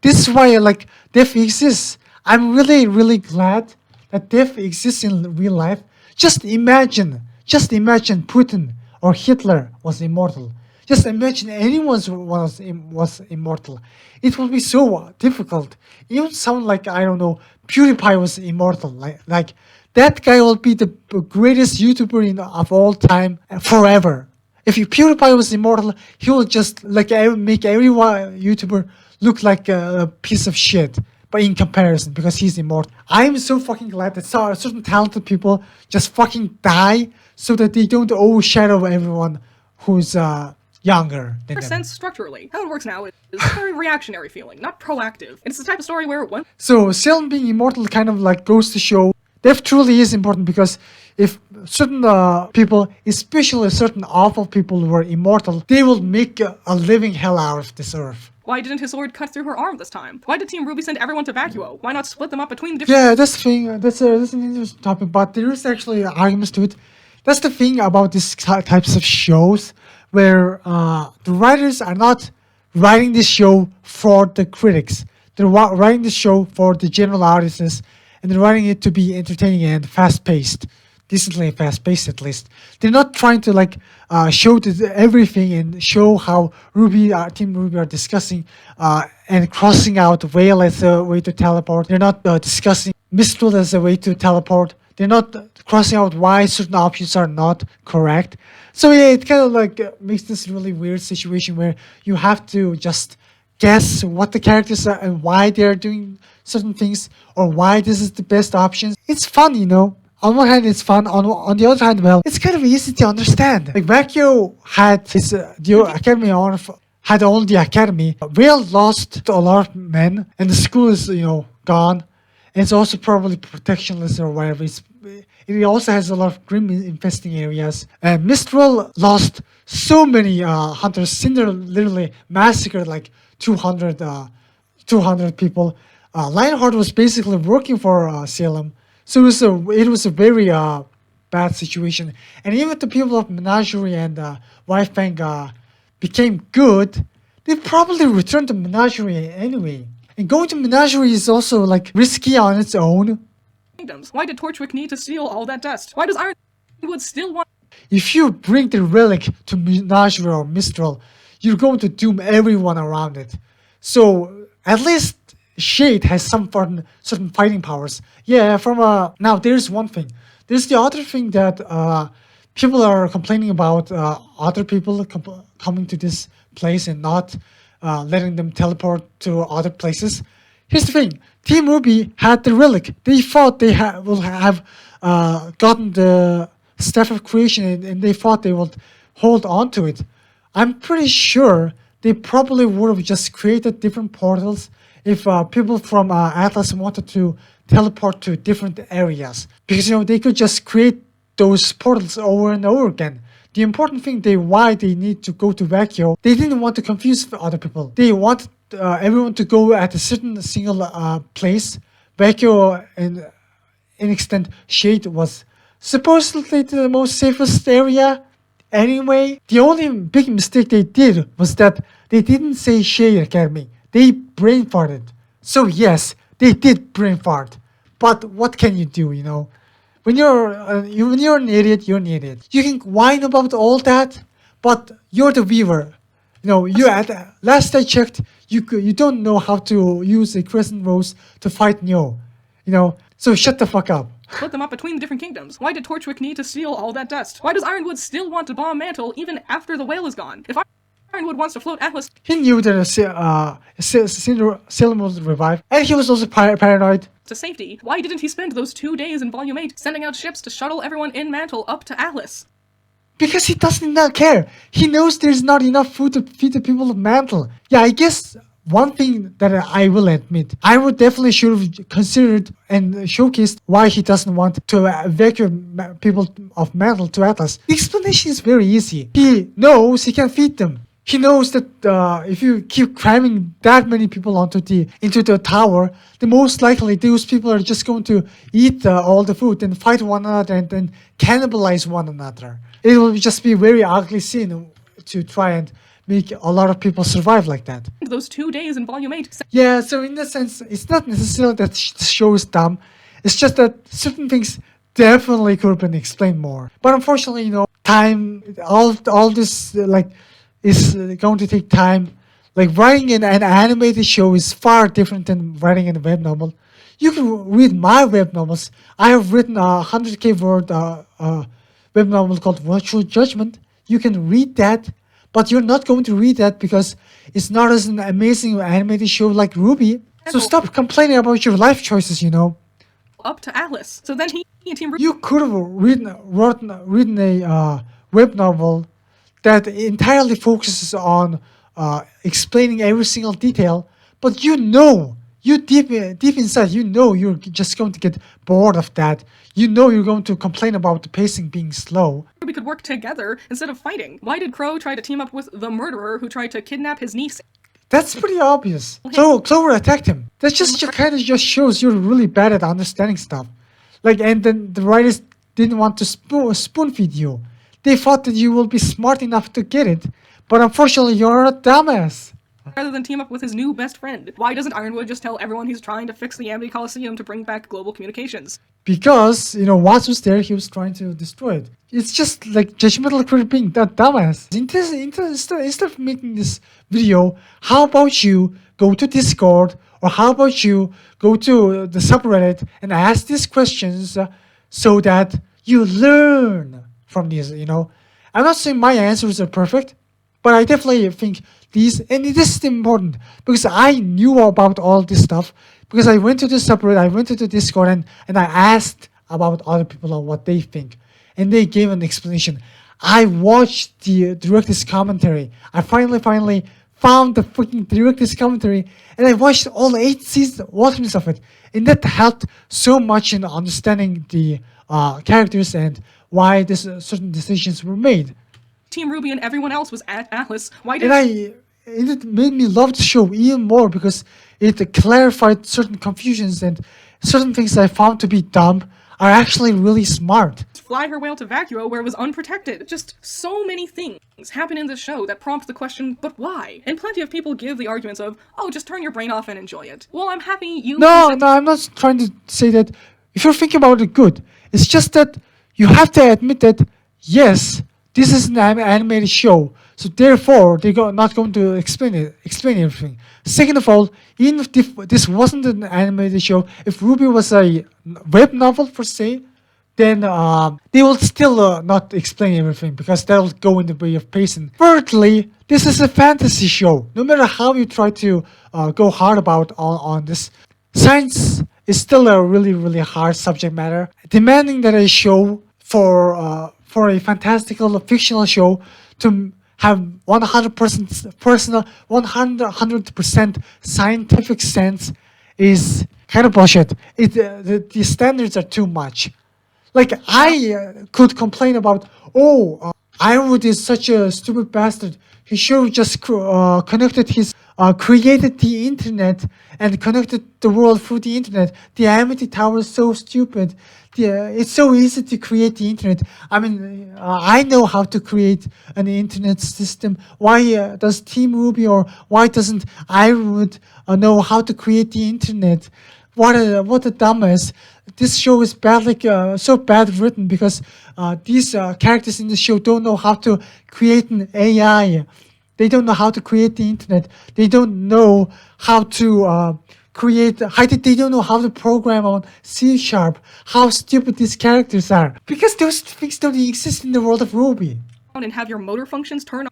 S1: This is why, like, death exists. I'm really, really glad that death exists in real life. Just imagine Putin or Hitler was immortal. Just imagine anyone was immortal. It would be so difficult. Even someone like, I don't know, PewDiePie was immortal. Like that guy will be the greatest YouTuber of all time forever. If PewDiePie was immortal, he will just make every YouTuber look like a piece of shit. But in comparison, because he's immortal. I'm so fucking glad that certain talented people just fucking die so that they don't overshadow everyone who's younger than them.
S2: Sense structurally. How it works now is a very reactionary feeling, not proactive. It's the type of story where one.
S1: So Salem being immortal kind of like goes to show death truly is important, because if certain people, especially certain awful people who are immortal, they will make a living hell out of this earth.
S2: Why didn't his sword cut through her arm this time? Why did Team RWBY send everyone to Vacuo? Why not split them up between the different...
S1: Yeah, that's the thing. That's an interesting topic, but there is actually arguments to it. That's the thing about these types of shows, where the writers are not writing this show for the critics. They're writing this show for the general audiences, and they're writing it to be entertaining and fast-paced. decently fast-paced at least. They're not trying to like show everything and show how Team Ruby are discussing and crossing out Whale as a way to teleport. They're not discussing Mistral as a way to teleport. They're not crossing out why certain options are not correct. So yeah, it kind of like makes this really weird situation where you have to just guess what the characters are and why they're doing certain things or why this is the best option. It's fun, you know. On one hand, it's fun. On the other hand, well, it's kind of easy to understand. Like Vecchio had his the academy on had only the academy. Whale lost a lot of men, and the school is gone. And it's also probably protectionless or whatever. It also has a lot of grim infesting areas. And Mistral lost so many hunters. Cinder literally massacred like 200 people. Lionheart was basically working for Salem. So it was a very bad situation. And even the people of Menagerie and White Fang became good, they probably returned to Menagerie anyway. And going to Menagerie is also like risky on its own.
S2: Kingdoms. Why did Torchwick need to steal all that dust? Why does Ironwood still want...
S1: If you bring the relic to Menagerie or Mistral, you're going to doom everyone around it. So at least Shade has some certain fighting powers. Yeah, now there's one thing. There's the other thing that people are complaining about other people coming to this place and not letting them teleport to other places. Here's the thing. Team Ruby had the relic. They thought they will have gotten the Staff of Creation and they thought they would hold on to it. I'm pretty sure they probably would have just created different portals if people from Atlas wanted to teleport to different areas. Because they could just create those portals over and over again. The important thing why they need to go to Vecchio, they didn't want to confuse other people. They wanted everyone to go at a certain single place. Vecchio and in extent Shade was supposedly the most safest area anyway. The only big mistake they did was that they didn't say Shade Academy. They brain farted. So yes, they did brain fart. But what can you do, When you're an idiot, you're an idiot. You can whine about all that, but you're the viewer. Last I checked, you don't know how to use a crescent rose to fight Neo. So shut the fuck up.
S2: Split them up between the different kingdoms. Why did Torchwick need to steal all that dust? Why does Ironwood still want to bomb Mantle even after the whale is gone? If Ironwood wants to float Atlas...
S1: He knew that Salem would revive, and he was also paranoid.
S2: To safety, why didn't he spend those 2 days in Volume 8 sending out ships to shuttle everyone in Mantle up to Atlas?
S1: Because he doesn't not care. He knows there's not enough food to feed the people of Mantle. Yeah, I guess one thing that I will admit, I would definitely should have considered and showcased why he doesn't want to evacuate people of Mantle to Atlas. The explanation is very easy. He knows he can feed them. He knows that if you keep cramming that many people into the tower, the most likely those people are just going to eat all the food and fight one another and then cannibalize one another. It will just be a very ugly scene to try and make a lot of people survive like that.
S2: Those 2 days in Volume 8...
S1: Yeah, so in that sense, it's not necessarily that the show is dumb. It's just that certain things definitely could have been explained more. But unfortunately, time, all this, is going to take time. Like writing an animated show is far different than writing a web novel. You can read my web novels. I have written a 100k word web novel called Virtual Judgment. You can read that, but you're not going to read that because it's not as an amazing animated show like RWBY. So stop complaining about your life choices,
S2: Up to Atlas. So then he and Team...
S1: You could have written a web novel that entirely focuses on explaining every single detail, but you deep inside, you're just going to get bored of that. You're going to complain about the pacing being slow.
S2: We could work together instead of fighting. Why did Crow try to team up with the murderer who tried to kidnap his niece?
S1: That's pretty obvious. So Clover attacked him. That just kind of just shows you're really bad at understanding stuff. And then the writers didn't want to spoon feed you. They thought that you will be smart enough to get it, but unfortunately you're a dumbass.
S2: Rather than team up with his new best friend. Why doesn't Ironwood just tell everyone he's trying to fix the Amity Coliseum to bring back global communications?
S1: because Watts was there, he was trying to destroy it. It's just like Judgemental Critter being that dumbass. Instead of making this video, how about you go to Discord, or how about you go to the subreddit and ask these questions so that you learn from these. I'm not saying my answers are perfect, but I definitely think these, and this is important because I knew about all this stuff because I went to the subreddit, I went to the Discord, and I asked about other people on what they think, and they gave an explanation. I watched the director's commentary. I finally found the freaking director's commentary, and I watched all 8 volumes of it, and that helped so much in understanding the characters and why this certain decisions were made.
S2: Team RWBY and everyone else was at Atlas. Why
S1: And it made me love the show even more because it clarified certain confusions, and certain things I found to be dumb are actually really smart.
S2: fly her whale to Vacuo where it was unprotected? Just so many things happen in this show that prompt the question, but why? And plenty of people give the arguments of, oh, just turn your brain off and enjoy it. Well, I'm happy you...
S1: No, I'm not trying to say that. If you're thinking about it, good. It's just that you have to admit that, yes, this is an animated show, so therefore they're not going to explain everything. Second of all, even if this wasn't an animated show, if RWBY was a web novel per se, then they will still not explain everything because that will go in the way of pacing. Thirdly, this is a fantasy show. No matter how you try to go hard about on this, science is still a really, really hard subject matter, demanding that a show for a fantastical fictional show to have 100% personal, 100% scientific sense is kind of bullshit. The standards are too much. Like, I could complain about, Ironwood is such a stupid bastard. He should have just created the internet and connected the world through the internet. The Amity Tower is so stupid. It's so easy to create the internet. I mean, I know how to create an internet system. Why does Team RWBY or why doesn't Ironwood know how to create the internet? What a dumbass. This show is so bad written because these characters in the show don't know how to create an AI. They don't know how to create the internet. They don't know how to they don't know how to program on C#. How stupid these characters are. Because those things don't exist in the world of RWBY.
S2: And have your motor functions turn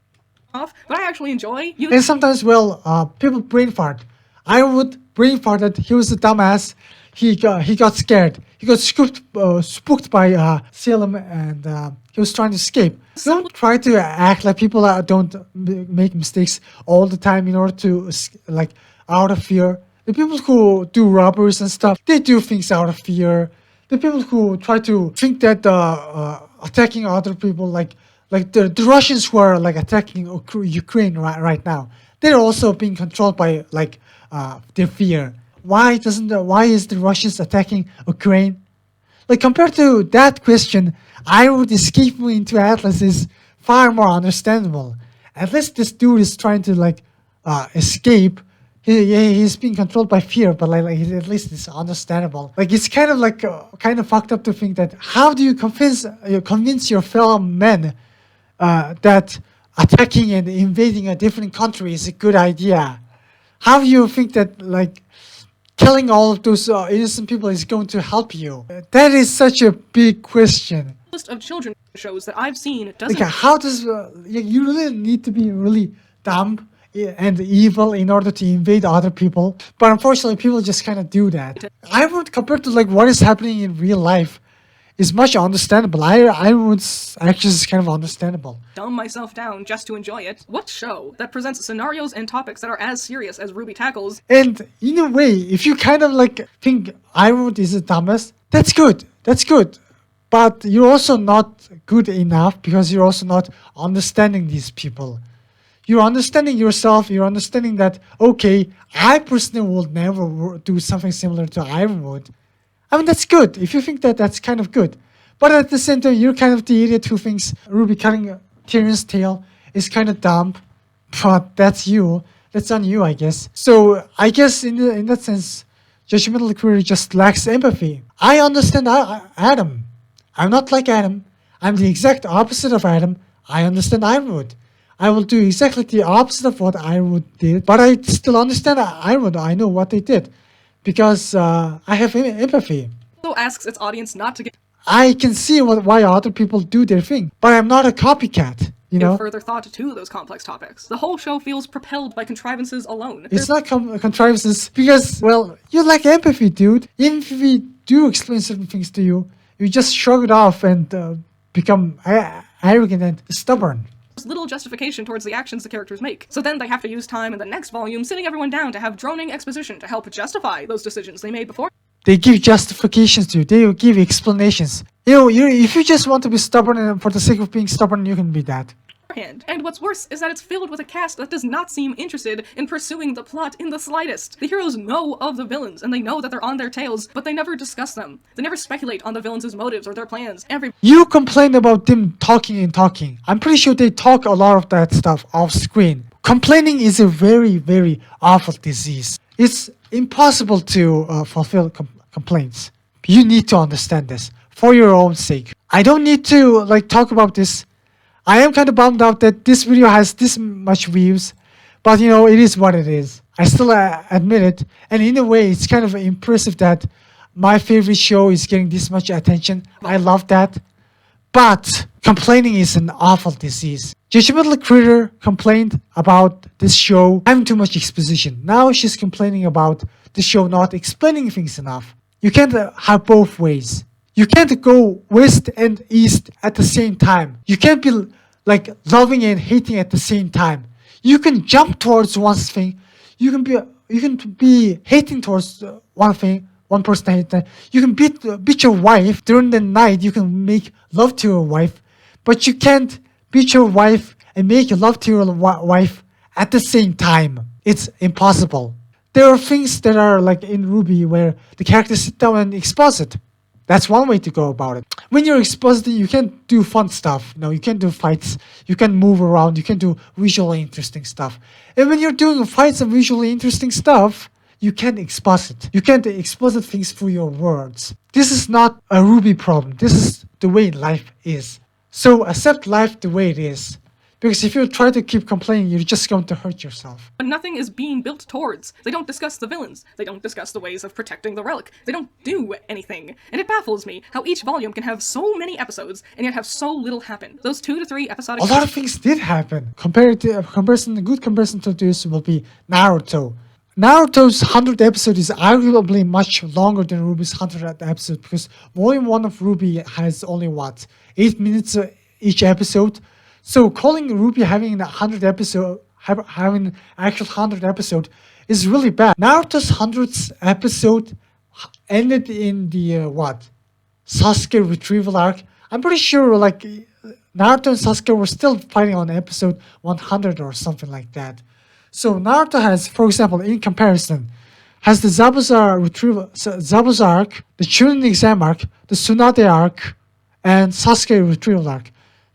S2: off, but I actually enjoy
S1: And sometimes, people brain fart. Ironwood brain farted. He was a dumbass. He got scared. He got spooked by Salem, and he was trying to escape. Don't try to act like people don't make mistakes all the time in order to, out of fear. The people who do robberies and stuff, they do things out of fear. The people who try to think that attacking other people, like the Russians who are attacking Ukraine right now, they're also being controlled by their fear. Why is the Russians attacking Ukraine? Compared to that question, Ironwood escaping into Atlas is far more understandable. At least this dude is trying to escape. He's being controlled by fear, but at least it's understandable. It's kind of fucked up to think that how do you convince your fellow men that attacking and invading a different country is a good idea? How do you think that killing all of those innocent people is going to help you? That is such a big question.
S2: List of children shows that I've seen doesn't.
S1: How does you really need to be really dumb and evil in order to invade other people? But unfortunately, people just kind of do that. Ironwood, compared to what is happening in real life, is much understandable. Ironwood's actions is kind of understandable.
S2: Dumb myself down just to enjoy it. What show that presents scenarios and topics that are as serious as RWBY tackles?
S1: And in a way, if you kind of think Ironwood is a dumbass, that's good. That's good. But you're also not good enough because you're also not understanding these people. You're understanding yourself. You're understanding that, okay, I personally will never do something similar to Ironwood. I mean, that's good. If you think that, that's kind of good. But at the same time, you're kind of the idiot who thinks RWBY cutting Tyrion's tail is kind of dumb. But that's you. That's on you, I guess. So I guess in that sense, Judgemental Critter just lacks empathy. I understand Adam. I'm not like Adam. I'm the exact opposite of Adam. I understand Ironwood. I will do exactly the opposite of what Ironwood did, but I still understand Ironwood. I know what they did because I have empathy.
S2: Also asks its audience not to give
S1: I can see why other people do their thing, but I'm not a copycat, you know?
S2: further thought to those complex topics. The whole show feels propelled by contrivances alone.
S1: It's not contrivances because, well, you lack empathy, dude. Even if we do explain certain things to you, you just shrug it off and become arrogant and stubborn.
S2: There's little justification towards the actions the characters make. So then they have to use time in the next volume sitting everyone down to have droning exposition to help justify those decisions they made before.
S1: They give justifications to you. They will give explanations. You know, if you just want to be stubborn and for the sake of being stubborn, you can be that.
S2: And what's worse is that it's filled with a cast that does not seem interested in pursuing the plot in the slightest. The heroes know of the villains, and they know that they're on their tails, but they never discuss them. They never speculate on the villains' motives or their plans.
S1: You complain about them talking and talking. I'm pretty sure they talk a lot of that stuff off screen. Complaining is a very, very awful disease. It's impossible to fulfill complaints. You need to understand this for your own sake. I don't need to talk about this. I am kind of bummed out that this video has this much views, but you know, it is what it is. I still admit it, and in a way, it's kind of impressive that my favorite show is getting this much attention. I love that, but complaining is an awful disease. Judgemental Critter complained about this show having too much exposition. Now she's complaining about the show not explaining things enough. You can't have both ways. You can't go west and east at the same time. You can't be loving and hating at the same time. You can jump towards one thing. You can be hating towards one thing. One person hating. You can beat your wife during the night. You can make love to your wife, but you can't beat your wife and make love to your wife at the same time. It's impossible. There are things that are like in RWBY where the characters sit down and exposit. That's one way to go about it. When you're expositing, you can't do fun stuff. You know, you can't do fights. You can move around. You can do visually interesting stuff. And when you're doing fights and visually interesting stuff, you can't exposit. You can't exposit things through your words. This is not a RWBY problem. This is the way life is. So accept life the way it is. Because if you try to keep complaining, you're just going to hurt yourself.
S2: But nothing is being built towards. They don't discuss the villains. They don't discuss the ways of protecting the relic. They don't do anything. And it baffles me how each volume can have so many episodes and yet have so little happen. Those 2 to 3 episodic...
S1: A lot of things did happen. A good comparison to this will be Naruto. Naruto's 100th episode is arguably much longer than RWBY's 100th episode because Volume 1 of RWBY has only, 8 minutes each episode. So calling RWBY having a 100th episode, having actual 100th episode is really bad. Naruto's 100th episode ended in the, Sasuke retrieval arc. I'm pretty sure, Naruto and Sasuke were still fighting on episode 100 or something like that. So Naruto has, for example, in comparison, has the Zabuza arc, the Chunin exam arc, the Tsunade arc, and Sasuke retrieval arc.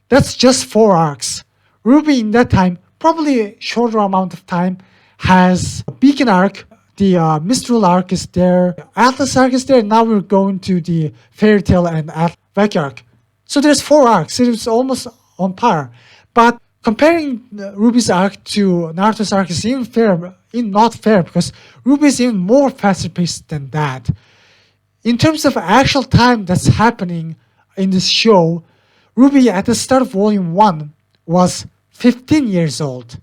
S1: That's just 4 arcs. RWBY in that time, probably a shorter amount of time, has a Beacon arc, the Mistral arc is there, Atlas arc is there, now we're going to the Fairy Tail and Vaki arc. So there's 4 arcs, it's almost on par. But comparing RWBY's arc to Naruto's arc is not fair because RWBY is even more faster paced than that. In terms of actual time that's happening in this show, RWBY at the start of Volume 1 was 15 years old.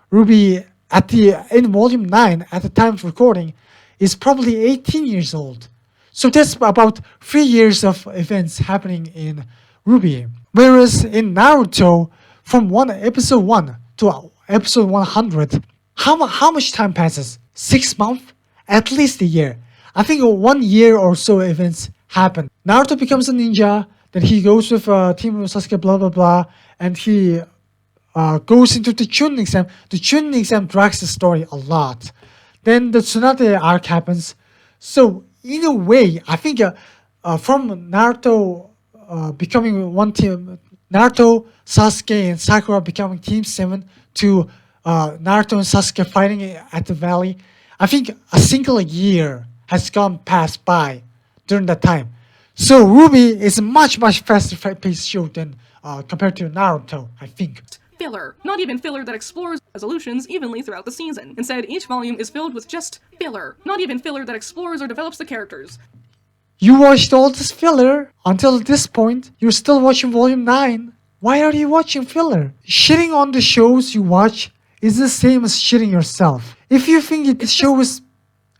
S1: RWBY in Volume 9 at the time of recording is probably 18 years old. So that's about 3 years of events happening in RWBY. Whereas in Naruto, from episode 1 to episode 100, how much time passes? 6 months? At least a year. I think 1 year or so events happen. Naruto becomes a ninja. Then he goes with Team Sasuke, blah blah blah, and he goes into the Chunin exam. The Chunin exam drags the story a lot. Then the Tsunade arc happens. So in a way, I think from Naruto becoming one team, Naruto, Sasuke, and Sakura becoming Team 7 to Naruto and Sasuke fighting at the valley, I think a single year has gone past by during that time. So RWBY is a much faster paced show than compared to Naruto, I think.
S2: Filler. Not even filler that explores resolutions evenly throughout the season. Instead, each volume is filled with just filler. Not even filler that explores or develops the characters.
S1: You watched all this filler until this point. You're still watching Volume 9. Why are you watching filler? Shitting on the shows you watch is the same as shitting yourself. If you think the show is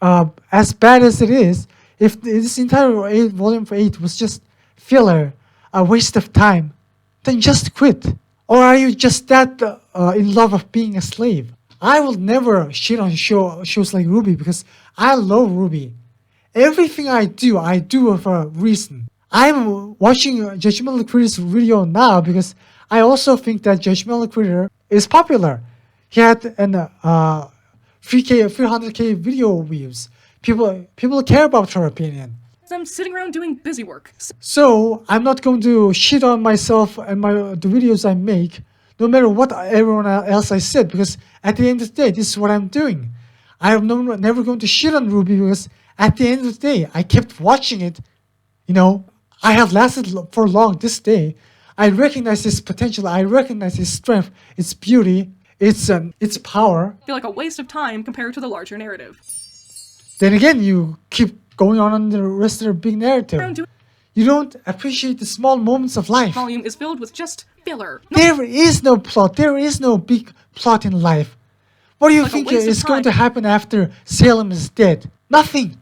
S1: as bad as it is, if this entire volume 8 was just filler, a waste of time, then just quit. Or are you just that in love of being a slave? I will never shit on shows like RWBY because I love RWBY. Everything I do for a reason. I'm watching Judgemental Critter's video now because I also think that Judgemental Critter is popular. He had an 300k video views. People care about her opinion.
S2: I'm sitting around doing busy work.
S1: So I'm not going to shit on myself and the videos I make, no matter what everyone else I said, because at the end of the day, this is what I'm doing. I am never going to shit on RWBY because at the end of the day, I kept watching it. You know, I have lasted for long this day. I recognize its potential. I recognize its strength, its beauty, its power.
S2: I feel like a waste of time compared to the larger narrative.
S1: Then again, you keep going on the rest of the big narrative. You don't appreciate the small moments of life.
S2: Volume is filled with just filler.
S1: There is no plot. There is no big plot in life. What do you think is going to happen after Salem is dead? Nothing.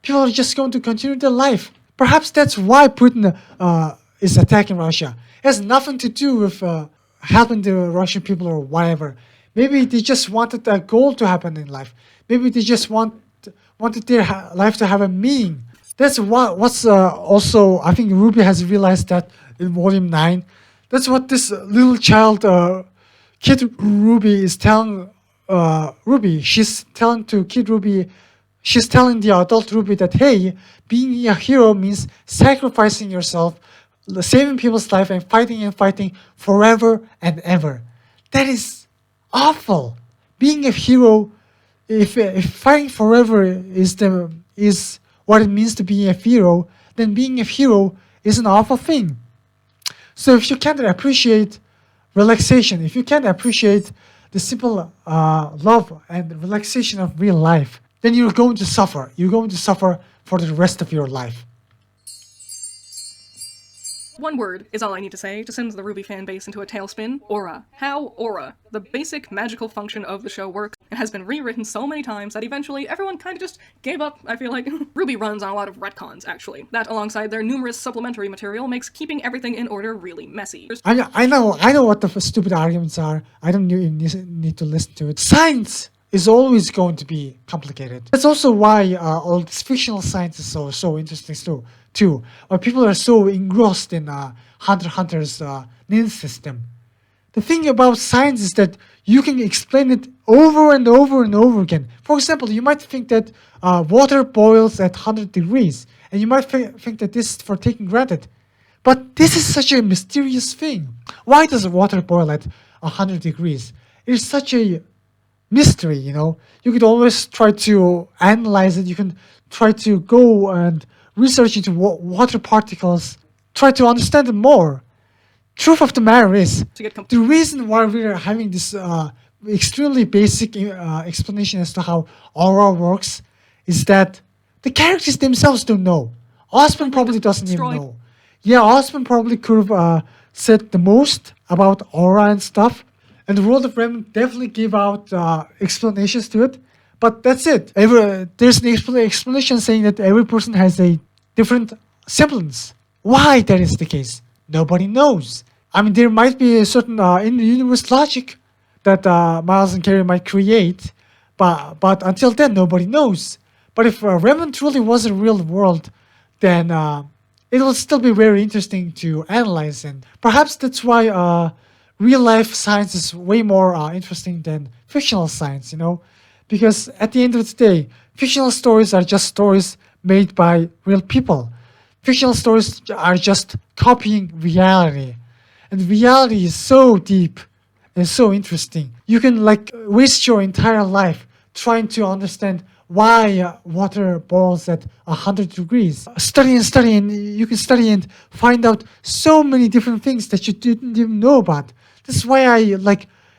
S1: People are just going to continue their life. Perhaps that's why Putin is attacking Russia. It has nothing to do with helping the Russian people or whatever. Maybe they just wanted a goal to happen in life. Maybe they just wanted their life to have a meaning. That's what's also, I think RWBY has realized that in Volume 9. That's what this little child, Kid RWBY, is telling RWBY. She's telling to Kid RWBY, she's telling the adult RWBY that, hey, being a hero means sacrificing yourself, saving people's life, and fighting forever and ever. That is awful. Being a hero, if fighting forever is what it means to be a hero, then being a hero is an awful thing. So if you can't appreciate relaxation, if you can't appreciate the simple love and relaxation of real life, then you're going to suffer. You're going to suffer for the rest of your life.
S2: One word is all I need to say to send the RWBY fanbase into a tailspin. Aura. How Aura, the basic magical function of the show, works and has been rewritten so many times that eventually everyone kind of just gave up, I feel like. RWBY runs on a lot of retcons, actually. That, alongside their numerous supplementary material, makes keeping everything in order really messy.
S1: I know what the stupid arguments are. I don't need to listen to it. Science is always going to be complicated. That's also why all this fictional science is so interesting too. Why people are so engrossed in Hunter x Hunter's nin system. The thing about science is that you can explain it over and over and over again. For example, you might think that water boils at 100 degrees, and you might think that this is for taking granted. But this is such a mysterious thing. Why does water boil at 100 degrees? It's such a mystery, you know. You could always try to analyze it. You can try to go and research into water particles, try to understand it more. Truth of the matter is, the reason why we're having this extremely basic explanation as to how aura works is that the characters themselves don't know. Osman probably doesn't even know. Yeah, Osman probably could have said the most about aura and stuff, and the World of Remnant definitely gave out explanations to it, but that's it. There's an explanation saying that every person has a different semblance. Why that is the case, nobody knows. I mean, there might be a certain in-universe logic that Miles and Carrie might create, but until then, nobody knows. But if Remnant truly was a real world, then it will still be very interesting to analyze, and perhaps that's why real-life science is way more interesting than fictional science, you know? Because at the end of the day, fictional stories are just stories made by real people. Fictional stories are just copying reality. And reality is so deep and so interesting. You can waste your entire life trying to understand why water boils at 100 degrees. Study and study, and you can study and find out so many different things that you didn't even know about. This is why I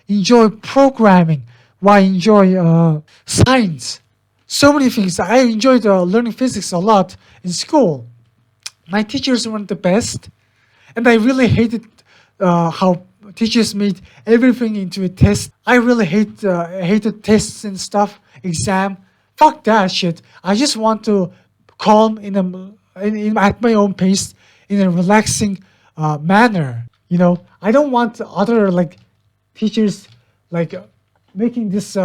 S1: enjoy programming, why I enjoy science. So many things. I enjoyed learning physics a lot in school. My teachers weren't the best, and I really hated how teachers made everything into a test. I really hated tests and stuff, exam. Fuck that shit. I just want to calm at my own pace in a relaxing manner. I don't want other teachers making this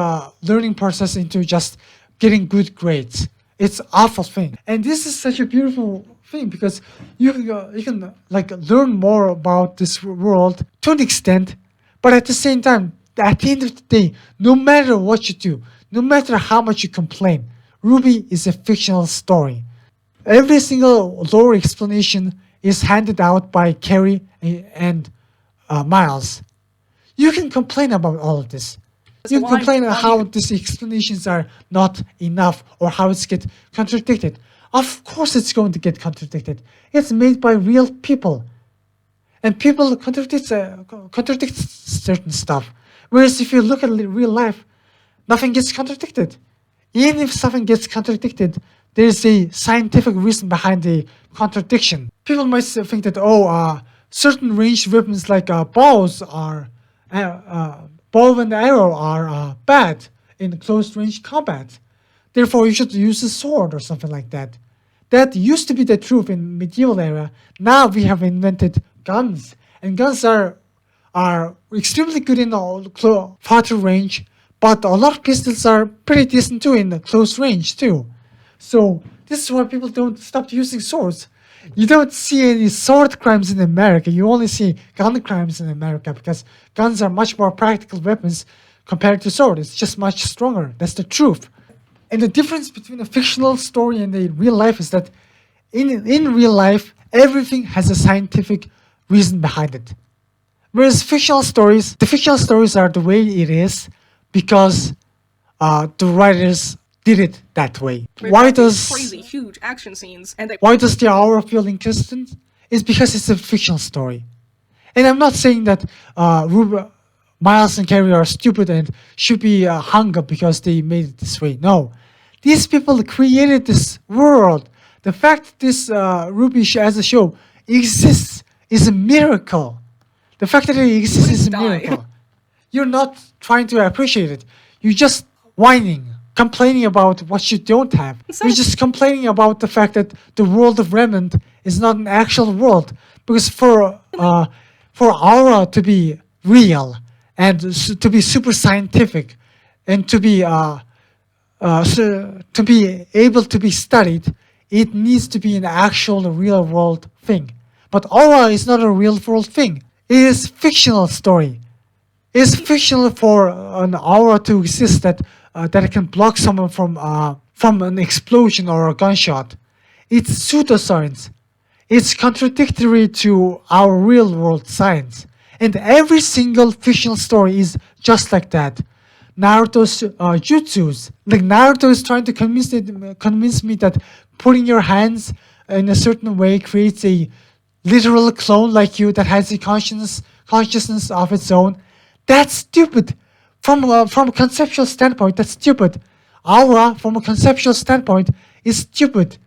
S1: learning process into just getting good grades. It's awful thing, and this is such a beautiful thing because you can learn more about this world to an extent, but at the same time, at the end of the day, no matter what you do, no matter how much you complain, RWBY is a fictional story. Every single lore explanation is handed out by Carrie and Miles. You can complain about all of this. You can complain about how these explanations are not enough or how it's get contradicted. Of course it's going to get contradicted. It's made by real people. And people contradict certain stuff. Whereas if you look at real life, nothing gets contradicted. Even if something gets contradicted, there's a scientific reason behind the contradiction. People might think that, certain ranged weapons like bows are bow and arrow are bad in close range combat. Therefore, you should use a sword or something like that. That used to be the truth in medieval era. Now we have invented guns, and guns are extremely good in farther range. But a lot of pistols are pretty decent too in close range too. So this is why people don't stop using swords. You don't see any sword crimes in America. You only see gun crimes in America because guns are much more practical weapons compared to sword. It's just much stronger. That's the truth. And the difference between a fictional story and a real life is that in real life, everything has a scientific reason behind it. Whereas the fictional stories are the way it is because the writers did it that way. Why does
S2: crazy huge action scenes and
S1: why does the hour feel inconsistent? It's because it's a fictional story. And I'm not saying that Miles and Carrie are stupid and should be hung up because they made it this way. No. These people created this world. The fact that this RWBY as a show exists is a miracle. The fact that it exists is a miracle. You're not trying to appreciate it. You're just whining, complaining about what you don't have. You're just complaining about the fact that the world of Remnant is not an actual world. Because for Aura to be real and to be super scientific and to be able to be studied, it needs to be an actual real world thing. But Aura is not a real world thing. It is a fictional story. It's fictional for an aura to exist that it can block someone from an explosion or a gunshot. It's pseudoscience. It's contradictory to our real world science. And every single fictional story is just like that. Naruto's jutsus. Like Naruto is trying to convince me that putting your hands in a certain way creates a literal clone like you that has a consciousness of its own. That's stupid. From a conceptual standpoint, that's stupid. Aura, from a conceptual standpoint, is stupid.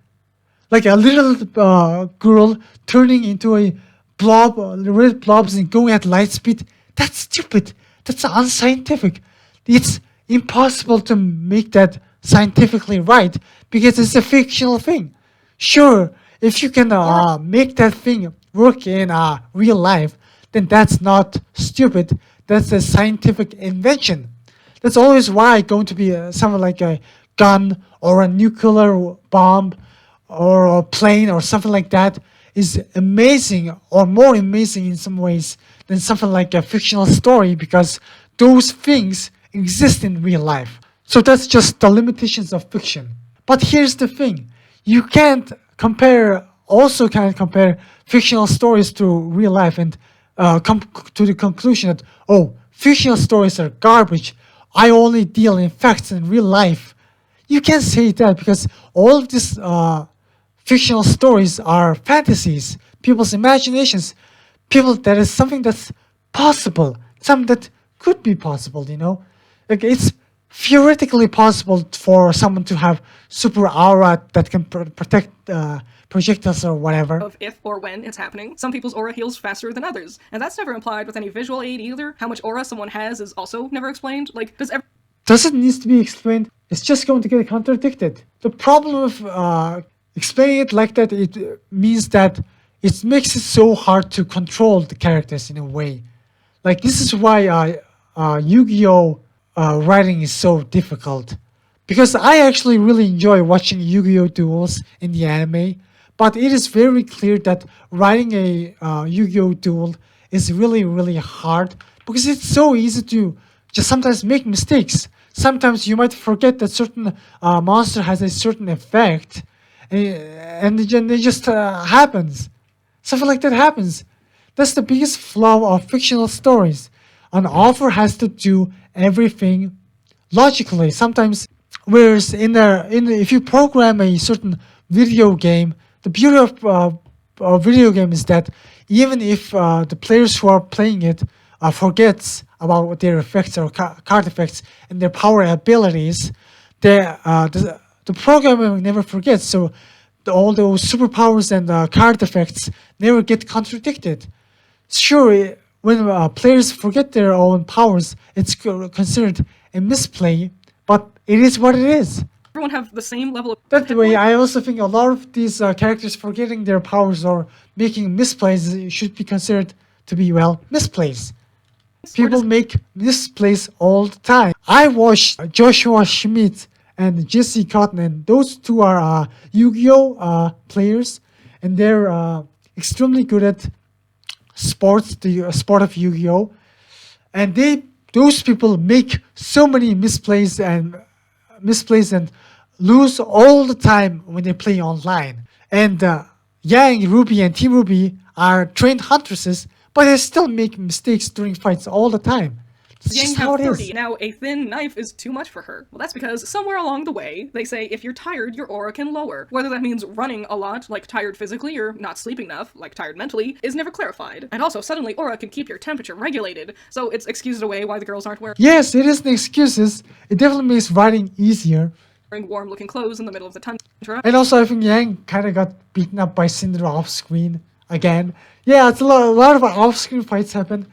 S1: Like a little girl turning into a blob, red blobs and going at light speed. That's stupid. That's unscientific. It's impossible to make that scientifically right because it's a fictional thing. Sure, if you can make that thing work in real life, then that's not stupid. That's a scientific invention. That's always why going to be something like a gun or a nuclear bomb or a plane or something like that is amazing or more amazing in some ways than something like a fictional story because those things exist in real life. So that's just the limitations of fiction. But here's the thing. You can't compare fictional stories to real life and come to the conclusion that, fictional stories are garbage. I only deal in facts in real life. You can't say that because all of these fictional stories are fantasies, people's imaginations, people that is something that's possible, something that could be possible, you know? Like it's theoretically possible for someone to have super aura that can protect projectiles or whatever.
S2: Of if or when it's happening. Some people's aura heals faster than others, and that's never implied with any visual aid either. How much aura someone has is also never explained. Like,
S1: Does it need to be explained? It's just going to get contradicted. The problem with explaining it like that, it means that it makes it so hard to control the characters in a way. Like this is why Yu-Gi-Oh! Writing is so difficult. Because I actually really enjoy watching Yu-Gi-Oh! Duels in the anime, but it is very clear that writing a Yu-Gi-Oh! Duel is really, really hard because it's so easy to just sometimes make mistakes. Sometimes you might forget that certain monster has a certain effect, and then it just happens. Something like that happens. That's the biggest flaw of fictional stories. An author has to do everything logically. Sometimes, whereas if you program a certain video game, the beauty of a video game is that even if the players who are playing it forgets about their effects or card effects and their power abilities, the programmer never forgets. So all those superpowers and card effects never get contradicted. Sure, when players forget their own powers, it's considered a misplay, but it is what it is.
S2: everyone have the same level of
S1: That way, I also think a lot of these characters forgetting their powers or making misplays should be considered to be, well, misplays. People make misplays all the time. I watched Joshua Schmidt and Jesse Cotton, and those two are Yu-Gi-Oh! Players, and they're extremely good at sports, the sport of Yu-Gi-Oh! And those people make so many misplays and lose all the time when they play online. And Yang, RWBY, and Team RWBY are trained huntresses, but they still make mistakes during fights all the time. That's
S2: Yang
S1: just how
S2: have
S1: it
S2: 30.
S1: is.
S2: Now, a thin knife is too much for her. Well, that's because somewhere along the way, they say if you're tired, your aura can lower. Whether that means running a lot, like tired physically, or not sleeping enough, like tired mentally, is never clarified. And also, suddenly aura can keep your temperature regulated, so it's excused away why the girls aren't wearing
S1: Yes, it is an excuses. It definitely makes writing easier.
S2: warm-looking clothes in the middle of the tundra.
S1: And also, I think Yang kind of got beaten up by Cinder off screen again. Yeah, it's a lot of off-screen fights happen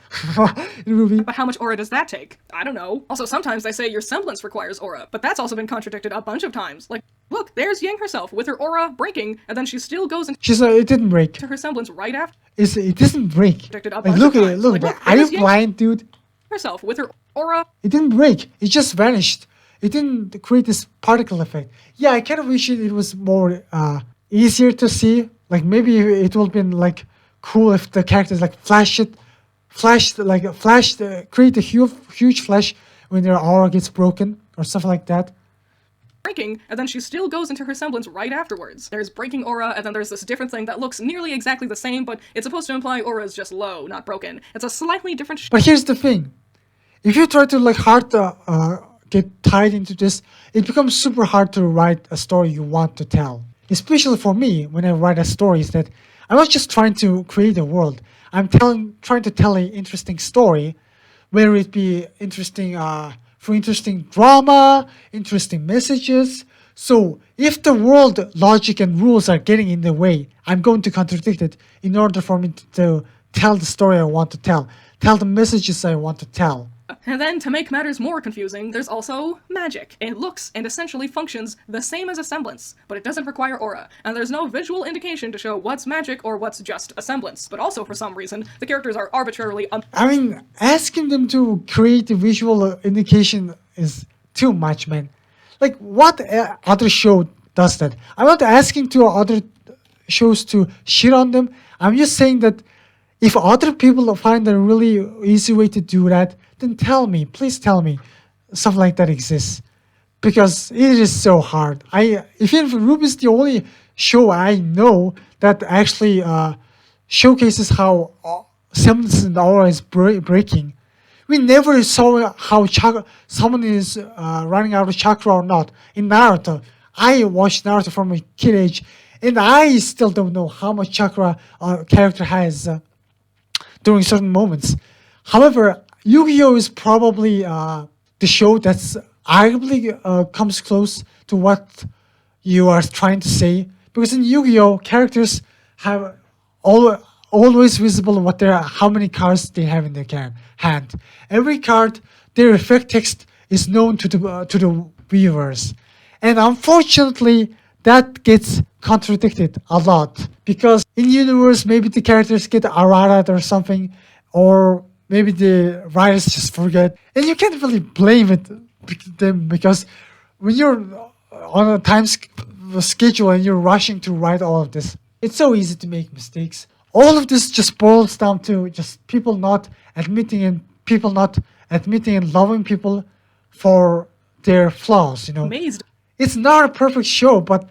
S1: in RWBY.
S2: But how much aura does that take? I don't know. Also, sometimes they say your semblance requires aura, but that's also been contradicted a bunch of times. Like, look, there's Yang herself with her aura breaking, and then she still goes into
S1: It didn't break.
S2: her semblance right after
S1: It doesn't break.
S2: Contradicted a
S1: Like,
S2: bunch
S1: look
S2: of
S1: at it.
S2: times.
S1: Look,
S2: Like,
S1: are you
S2: there's Yang
S1: blind, dude?
S2: herself with her aura.
S1: It didn't break. It just vanished. It didn't create this particle effect. Yeah, I kind of wish it was more easier to see. Like maybe it would have been like cool if the characters like create a huge flash when their aura gets broken or something like that.
S2: Breaking, and then she still goes into her semblance right afterwards. There's breaking aura, and then there's this different thing that looks nearly exactly the same, but it's supposed to imply aura is just low, not broken. It's a slightly different
S1: But here's the thing: if you try to like hard get tied into this, it becomes super hard to write a story you want to tell. Especially for me, when I write a story, is that I'm not just trying to create a world. I'm trying to tell an interesting story, whether it be interesting for interesting drama, interesting messages. So if the world logic and rules are getting in the way, I'm going to contradict it in order for me to tell the story I want to tell the messages I want to tell.
S2: And then, to make matters more confusing, there's also magic. It looks and essentially functions the same as a semblance, but it doesn't require aura, and there's no visual indication to show what's magic or what's just a semblance. But also, for some reason, the characters are arbitrarily
S1: I mean, asking them to create a visual indication is too much, man. Like, what other show does that? I'm not asking to other shows to shit on them. I'm just saying that if other people find a really easy way to do that, then tell me, please tell me, something like that exists, because it is so hard. If RWBY is the only show I know that actually showcases how semblance and aura is breaking, We never saw how someone is running out of chakra or not. In Naruto, I watched Naruto from a kid age, and I still don't know how much chakra a character has during certain moments. However, Yu-Gi-Oh is probably the show that's arguably comes close to what you are trying to say, because in Yu-Gi-Oh characters have always visible how many cards they have in their hand. Every card, their effect text is known to the viewers, and unfortunately that gets contradicted a lot, because in universe maybe the characters get errata or something, or maybe the writers just forget, and you can't really blame them, because when you're on a schedule and you're rushing to write all of this, it's so easy to make mistakes. All of this just boils down to just people not admitting and loving people for their flaws.
S2: Amazed.
S1: It's not a perfect show, but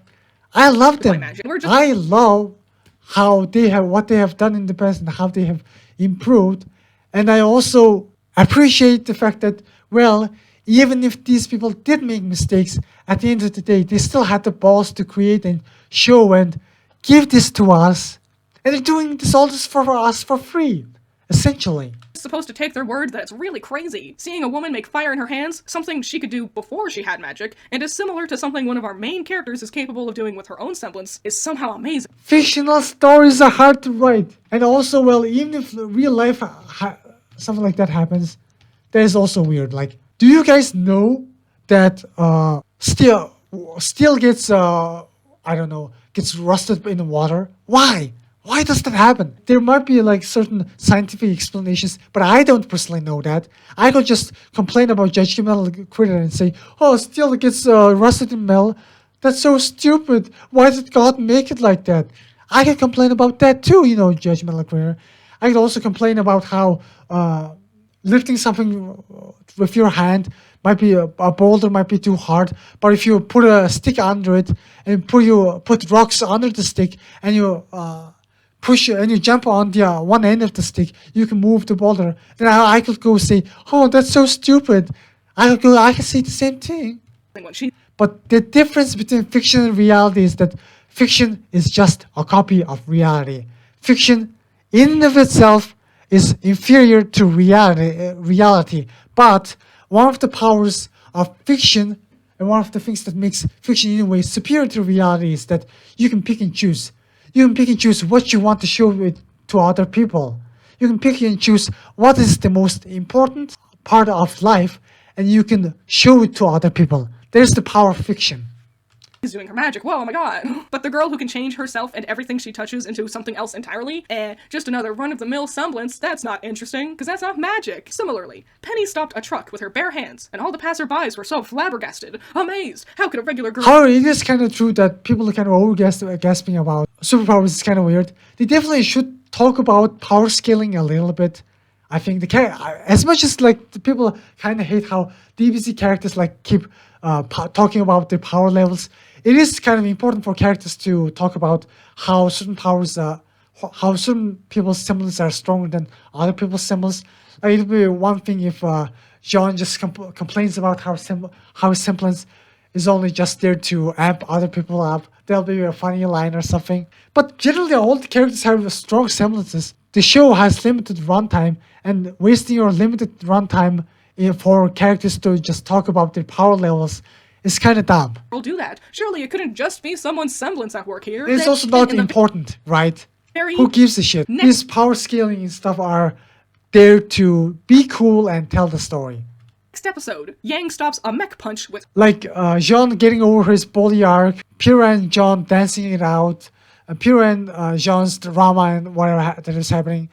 S1: I love them. I love what they have done in the past and how they have improved. And I also appreciate the fact that, well, even if these people did make mistakes, at the end of the day, they still had the balls to create and show and give this to us. And they're doing all this for us for free, essentially.
S2: Supposed to take their word that it's really crazy. Seeing a woman make fire in her hands, something she could do before she had magic, and is similar to something one of our main characters is capable of doing with her own semblance, is somehow amazing.
S1: Fictional stories are hard to write. And also, well, even if real life something like that happens, that is also weird. Like, do you guys know that steel gets gets rusted in the water? Why? Why does that happen? There might be like certain scientific explanations, but I don't personally know that. I could just complain about Judgemental Critter and say, oh, steel gets rusted in metal. That's so stupid. Why did God make it like that? I can complain about that too, Judgemental Critter. I could also complain about how lifting something with your hand might be a boulder might be too hard, but if you put a stick under it and put rocks under the stick and you push and you jump on the one end of the stick, you can move the boulder. Then I could go say, oh, that's so stupid. I can say the same thing. But the difference between fiction and reality is that fiction is just a copy of reality. Fiction in and of itself is inferior to reality. But one of the powers of fiction and one of the things that makes fiction in a way superior to reality is that you can pick and choose. You can pick and choose what you want to show it to other people. You can pick and choose what is the most important part of life, and you can show it to other people. There's the power of fiction.
S2: He's doing her magic, whoa, oh my god. But the girl who can change herself and everything she touches into something else entirely, just another run-of-the-mill semblance, that's not interesting, because that's not magic. Similarly, Penny stopped a truck with her bare hands, and all the passerbys were so flabbergasted, amazed. How could a regular girl—
S1: However, it is kind of true that people are kind of gasping about superpowers. Is kind of weird. They definitely should talk about power scaling a little bit. I think as much as like the people kind of hate how DBZ characters like keep talking about their power levels, it is kind of important for characters to talk about how certain powers, how certain people's symbols are stronger than other people's symbols. Like, it'll be one thing if John just complains about how his semblance is only just there to amp other people up. There'll be a funny line or something. But generally, all the characters have strong semblances. The show has limited runtime, and wasting your limited runtime for characters to just talk about their power levels is kind of dumb.
S2: We'll do that. Surely it couldn't just be someone's semblance at work here.
S1: It's also not important, right? Who gives a shit? These power scaling and stuff are there to be cool and tell the story.
S2: Next episode, Yang stops a mech punch with—
S1: like Jean getting over his body arc, Pyrrha and John dancing it out, Pyrrha and Jean's drama and whatever that is happening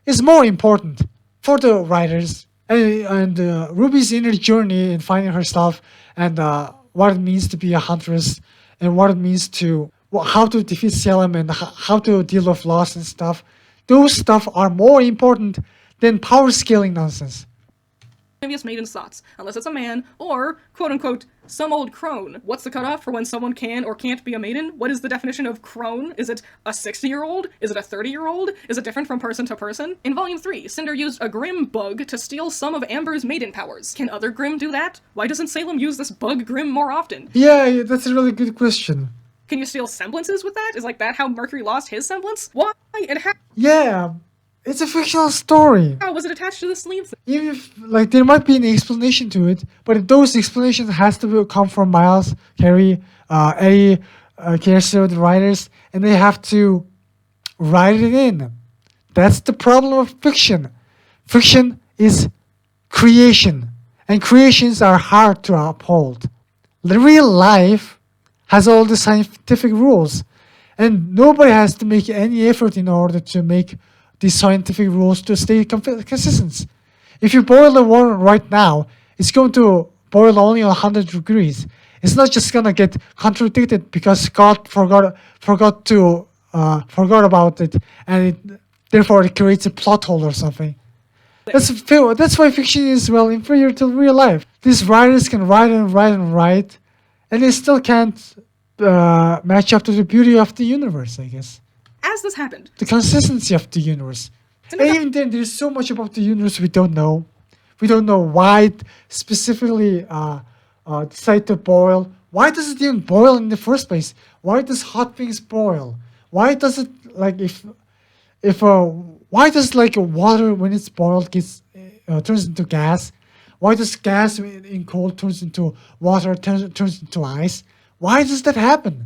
S1: is more important for the writers, and Ruby's inner journey in finding herself and what it means to be a huntress and what it means to how to defeat Salem and how to deal with loss and stuff. Those stuff are more important than power scaling nonsense.
S2: previous maiden's thoughts, unless it's a man, or, quote-unquote, some old crone. What's the cutoff for when someone can or can't be a maiden? What is the definition of crone? Is it a 60-year-old? Is it a 30-year-old? Is it different from person to person? In Volume 3, Cinder used a Grimm bug to steal some of Amber's maiden powers. Can other Grimm do that? Why doesn't Salem use this bug Grimm more often?
S1: Yeah, that's a really good question.
S2: Can you steal semblances with that? Is like that how Mercury lost his semblance? Why?
S1: Yeah, it's a fictional story.
S2: How was it attached to the sleeve?
S1: Even if, like, there might be an explanation to it, but those explanations has to come from Miles, Carey, Eddie, Kerso, the writers, and they have to write it in. That's the problem of fiction. Fiction is creation, and creations are hard to uphold. The real life has all the scientific rules, and nobody has to make any effort in order to make these scientific rules to stay consistent. If you boil the water right now, it's going to boil only 100 degrees. It's not just gonna get contradicted because God forgot about it, and therefore it creates a plot hole or something. That's why fiction is inferior to real life. These writers can write and write and write, and they still can't match up to the beauty of the universe, I guess.
S2: As this happened,
S1: The consistency of the universe. And even then, there's so much about the universe we don't know. We don't know why it specifically decided to boil. Why does it even boil in the first place? Why does hot things boil? Why does it why does water when it's boiled turns into gas? Why does gas in cold turns into water turns into ice? Why does that happen?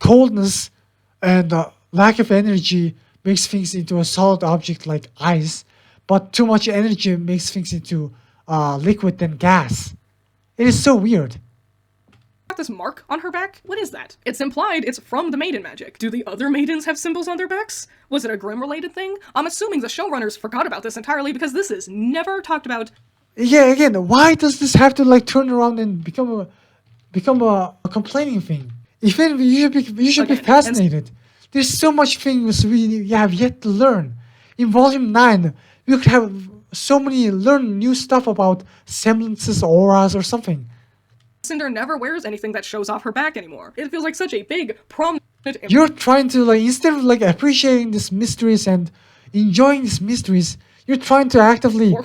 S1: Coldness and lack of energy makes things into a solid object like ice, but too much energy makes things into liquid and gas. It is so weird.
S2: got this mark on her back? What is that? It's implied it's from the maiden magic. Do the other maidens have symbols on their backs? Was it a Grimm-related thing? I'm assuming the showrunners forgot about this entirely because this is never talked about.
S1: Yeah, again, why does this have to turn around and become a complaining thing? Even you should be
S2: Again,
S1: fascinated. There's so much things we have yet to learn. In Volume 9, we could have learn new stuff about semblances, auras, or something.
S2: Cinder never wears anything that shows off her back anymore. It feels like such a big, prominent...
S1: You're trying to, instead of appreciating these mysteries and enjoying these mysteries, you're trying to actively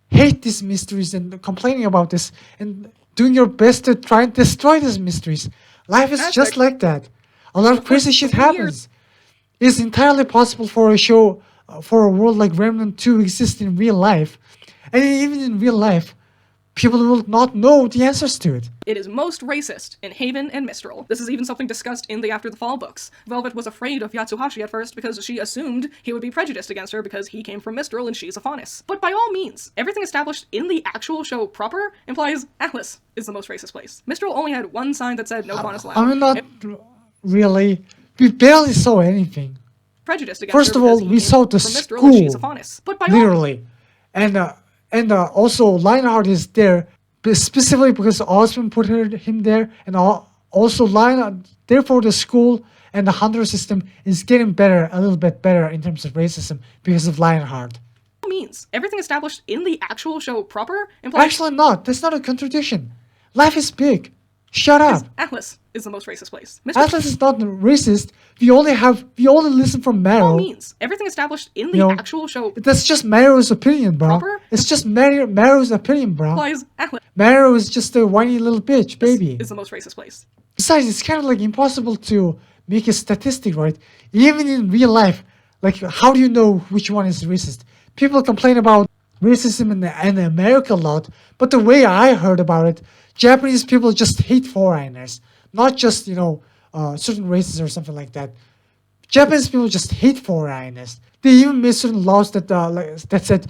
S1: hate these mysteries and complaining about this and doing your best to try and destroy these mysteries. Life is just like that. A lot of crazy shit happens. It's entirely possible for a world like Remnant to exist in real life. And even in real life, people will not know the answers to it.
S2: It is most racist in Haven and Mistral. This is even something discussed in the After the Fall books. Velvet was afraid of Yatsuhashi at first because she assumed he would be prejudiced against her because he came from Mistral and she's a Faunus. But by all means, everything established in the actual show proper implies Atlas is the most racist place. Mistral only had one sign that said no Faunus allowed.
S1: I mean, not really. We barely saw anything.
S2: Prejudiced against
S1: First
S2: her
S1: of all,
S2: because
S1: we
S2: he
S1: saw
S2: came
S1: the
S2: from Mistral and she's a
S1: school,
S2: Faunus. But by all
S1: literally. And also, Lionheart is there specifically because Osmond put him there, and also Lionheart, therefore the school and the hunter system is getting better, a little bit better in terms of racism because of Lionheart.
S2: means everything established in the actual show proper implies
S1: Actually not, that's not a contradiction. Life is big. Shut up.
S2: Atlas is the most racist place.
S1: Atlas is not racist. We only listen from Marrow.
S2: means everything established in the actual show
S1: That's just Marrow's opinion, bro.
S2: Proper?
S1: It's just Marrow's opinion, bro.
S2: implies Atlas
S1: Marrow is just a whiny little bitch, baby.
S2: is the most racist place.
S1: Besides, it's kind of impossible to make a statistic, right? Even in real life, how do you know which one is racist? People complain about racism in America a lot, but the way I heard about it, Japanese people just hate foreigners, not just certain races or something like that. Japanese people just hate foreigners. They even made certain laws that said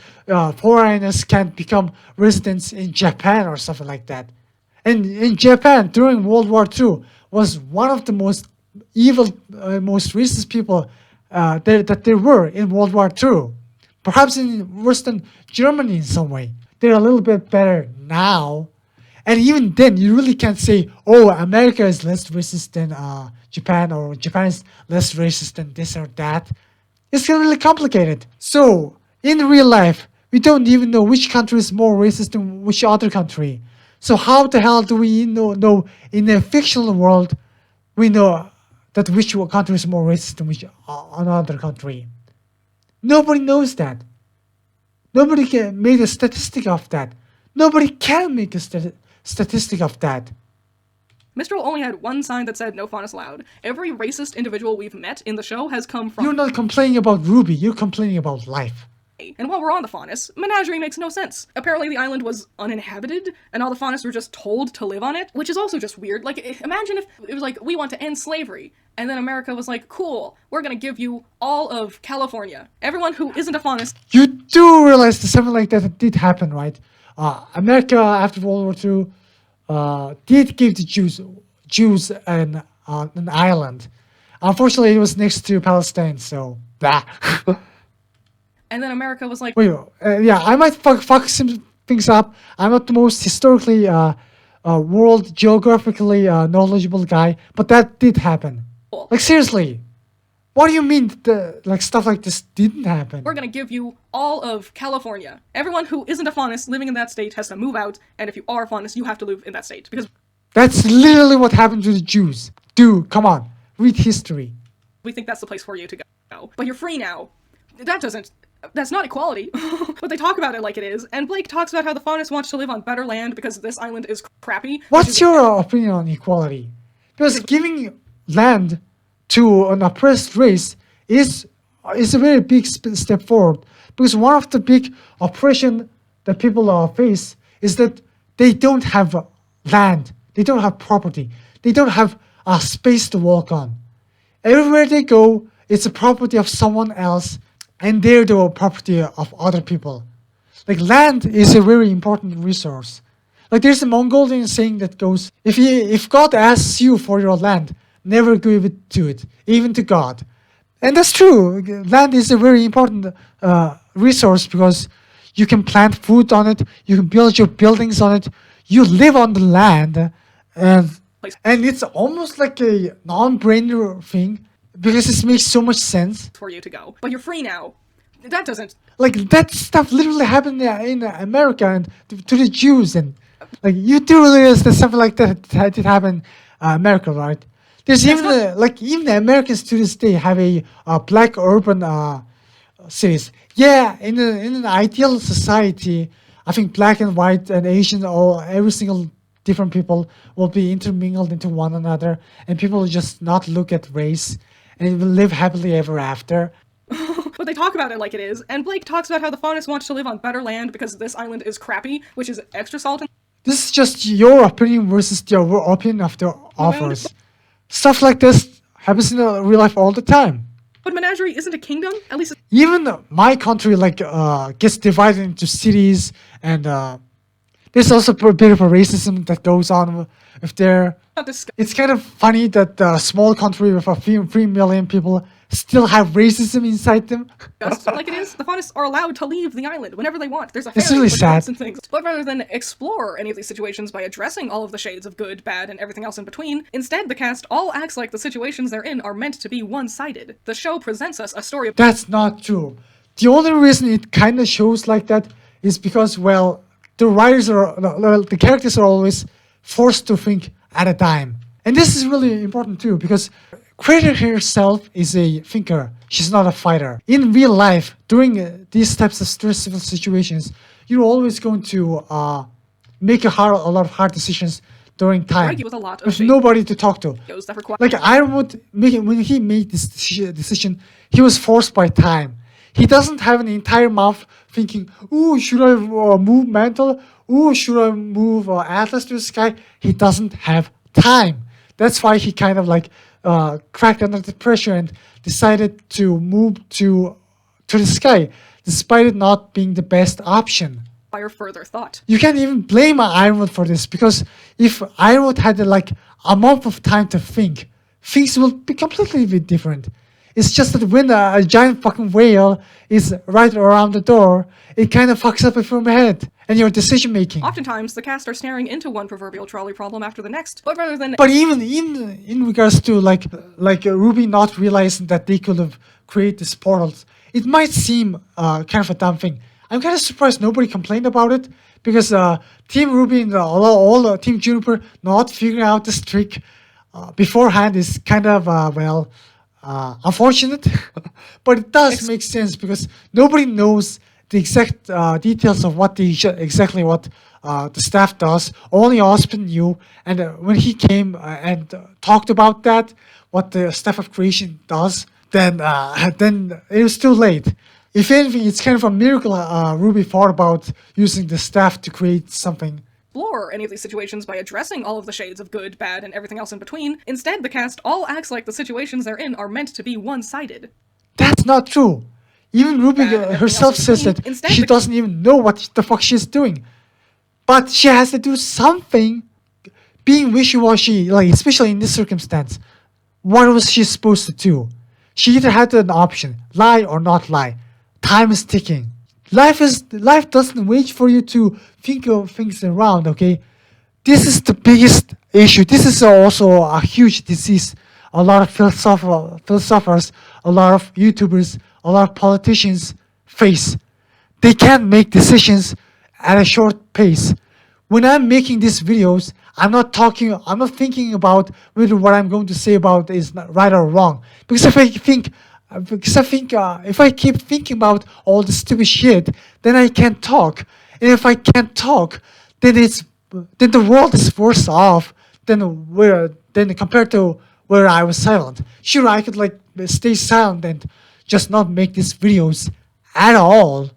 S1: foreigners can't become residents in Japan or something like that. And in Japan during World War II was one of the most evil, most racist people that there were in World War II. Perhaps worse than Germany in some way. They're a little bit better now. And even then, you really can't say, oh, America is less racist than Japan, or Japan is less racist than this or that. It's really complicated. So, in real life, We don't even know which country is more racist than which other country. So how the hell do we know in a fictional world we know that which country is more racist than which another country? Nobody knows that. Nobody can make a statistic of that. Nobody can make a statistic of that.
S2: Mistral only had one sign that said no faunus allowed. Every racist individual we've met in the show has come from...
S1: You're not complaining about RWBY, you're complaining about life.
S2: And while we're on the faunus, menagerie makes no sense. Apparently the island was uninhabited, and all the faunus were just told to live on it, which is also just weird. Like, imagine if it was like, we want to end slavery, and then America was like, cool, we're gonna give you all of California. Everyone who isn't a faunus...
S1: You do realize that something like that did happen, right? America, after World War II, did give the Jews an island. Unfortunately, it was next to Palestine, so blah.
S2: And then America was like,
S1: wait, yeah, I might fuck some things up. I'm not the most historically, world geographically knowledgeable guy, but that did happen.
S2: cool.
S1: Like seriously, what do you mean like stuff like this didn't happen?
S2: We're gonna give you all of California. Everyone who isn't a faunus living in that state has to move out, and if you are a faunus, you have to live in that state. Because
S1: That's literally what happened to the Jews. Dude, come on, read history.
S2: we think that's the place for you to go. But you're free now. That's not equality. But they talk about it like it is, and Blake talks about how the faunus wants to live on better land because this island is crappy.
S1: What's your opinion on equality? Because giving land to an oppressed race is a very big step forward. Because one of the big oppression that people face is that they don't have land, they don't have property, they don't have a space to walk on. Everywhere they go, it's a property of someone else, and they're the property of other people. Like land is a very important resource. Like there's a Mongolian saying that goes, if God asks you for your land, never give it to it, even to God. And that's true. Land is a very important resource because you can plant food on it, you can build your buildings on it, you live on the land, and it's almost like a non-brainer thing because it makes so much sense.
S2: For you to go. But you're free now. That doesn't...
S1: Like that stuff literally happened in America and to the Jews, and like you do realize that something like that did happen in America, right? There's even even the Americans to this day have a black urban cities. Yeah, in an ideal society, I think black and white and Asian or every single different people will be intermingled into one another, and people will just not look at race and will live happily ever after.
S2: But they talk about it like it is, and Blake talks about how the faunus wants to live on better land because this island is crappy, which is extra salt and...
S1: This is just your opinion versus the opinion of the authors. Stuff like this happens in real life all the time.
S2: But Menagerie isn't a kingdom, at least...
S1: Even my country gets divided into cities, and there's also a bit of a racism that goes on if there. It's kind of funny that a small country with a few 3 million people still have racism inside them.
S2: Just like it is, the faunus are allowed to leave the island whenever they want. There's a
S1: It's
S2: ferry
S1: really
S2: with boats
S1: sad.
S2: and things. But rather than explore any of these situations by addressing all of the shades of good, bad, and everything else in between, instead the cast all acts like the situations they're in are meant to be one-sided. The show presents us a story of...
S1: That's not true. The only reason it kind of shows like that is because, well, the characters are always forced to think at a time. And this is really important too, because Critter herself is a thinker. She's not a fighter. In real life, during these types of stressful situations, you're always going to make a lot of hard decisions during time.
S2: With a lot of
S1: with nobody to talk to.
S2: that require...
S1: Like Ironwood, when he made this decision, he was forced by time. He doesn't have an entire month thinking, ooh, should I move Mantle? Ooh, should I move Atlas to the sky? He doesn't have time. That's why he kind of cracked under the pressure and decided to move to the sky, despite it not being the best option.
S2: Further thought.
S1: You can't even blame Ironwood for this, because if Ironwood had a month of time to think, things will be completely different. It's just that when a giant fucking whale is right around the door, it kind of fucks up your head and your decision making.
S2: Oftentimes, the cast are staring into one proverbial trolley problem after the next, but rather than...
S1: But even in regards to RWBY not realizing that they could have created these portals, it might seem kind of a dumb thing. I'm kind of surprised nobody complained about it because Team Ruby and all Team Juniper not figuring out this trick beforehand is kind of unfortunate, but it does make sense because nobody knows the exact details of what exactly what the staff does. Only Ospen knew, and when he came and talked about that, what the staff of creation does, then it was too late. If anything, it's kind of a miracle Ruby thought about using the staff to create something.
S2: Explore any of these situations by addressing all of the shades of good, bad, and everything else in between. Instead, the cast all acts like the situations they're in are meant to be one-sided.
S1: That's not true. Even Ruby herself says that she doesn't even know what the fuck she's doing. But she has to do something. Being wishy-washy, like especially in this circumstance, what was she supposed to do? She either had an option, lie or not lie. Time is ticking. Life doesn't wait for you to think of things around, okay? This is the biggest issue. This is also a huge disease. A lot of philosophers, a lot of YouTubers, a lot of politicians face. They can't make decisions at a short pace. When I'm making these videos, I'm not thinking about whether what I'm going to say about is right or wrong. Because if I think if I keep thinking about all the stupid shit, then I can't talk. And if I can't talk, then the world is worse off than compared to where I was silent. Sure, I could like stay silent and just not make these videos at all.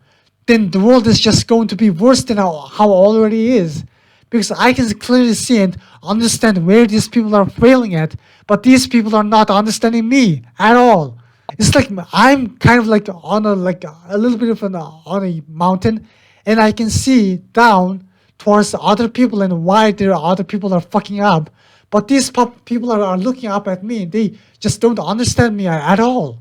S1: Then the world is just going to be worse than how already is. Because I can clearly see and understand where these people are failing at, but these people are not understanding me at all. It's like I'm kind of like on a little bit of on a mountain, and I can see down towards other people and why there are other people are fucking up. But these people are looking up at me, and they just don't understand me at all.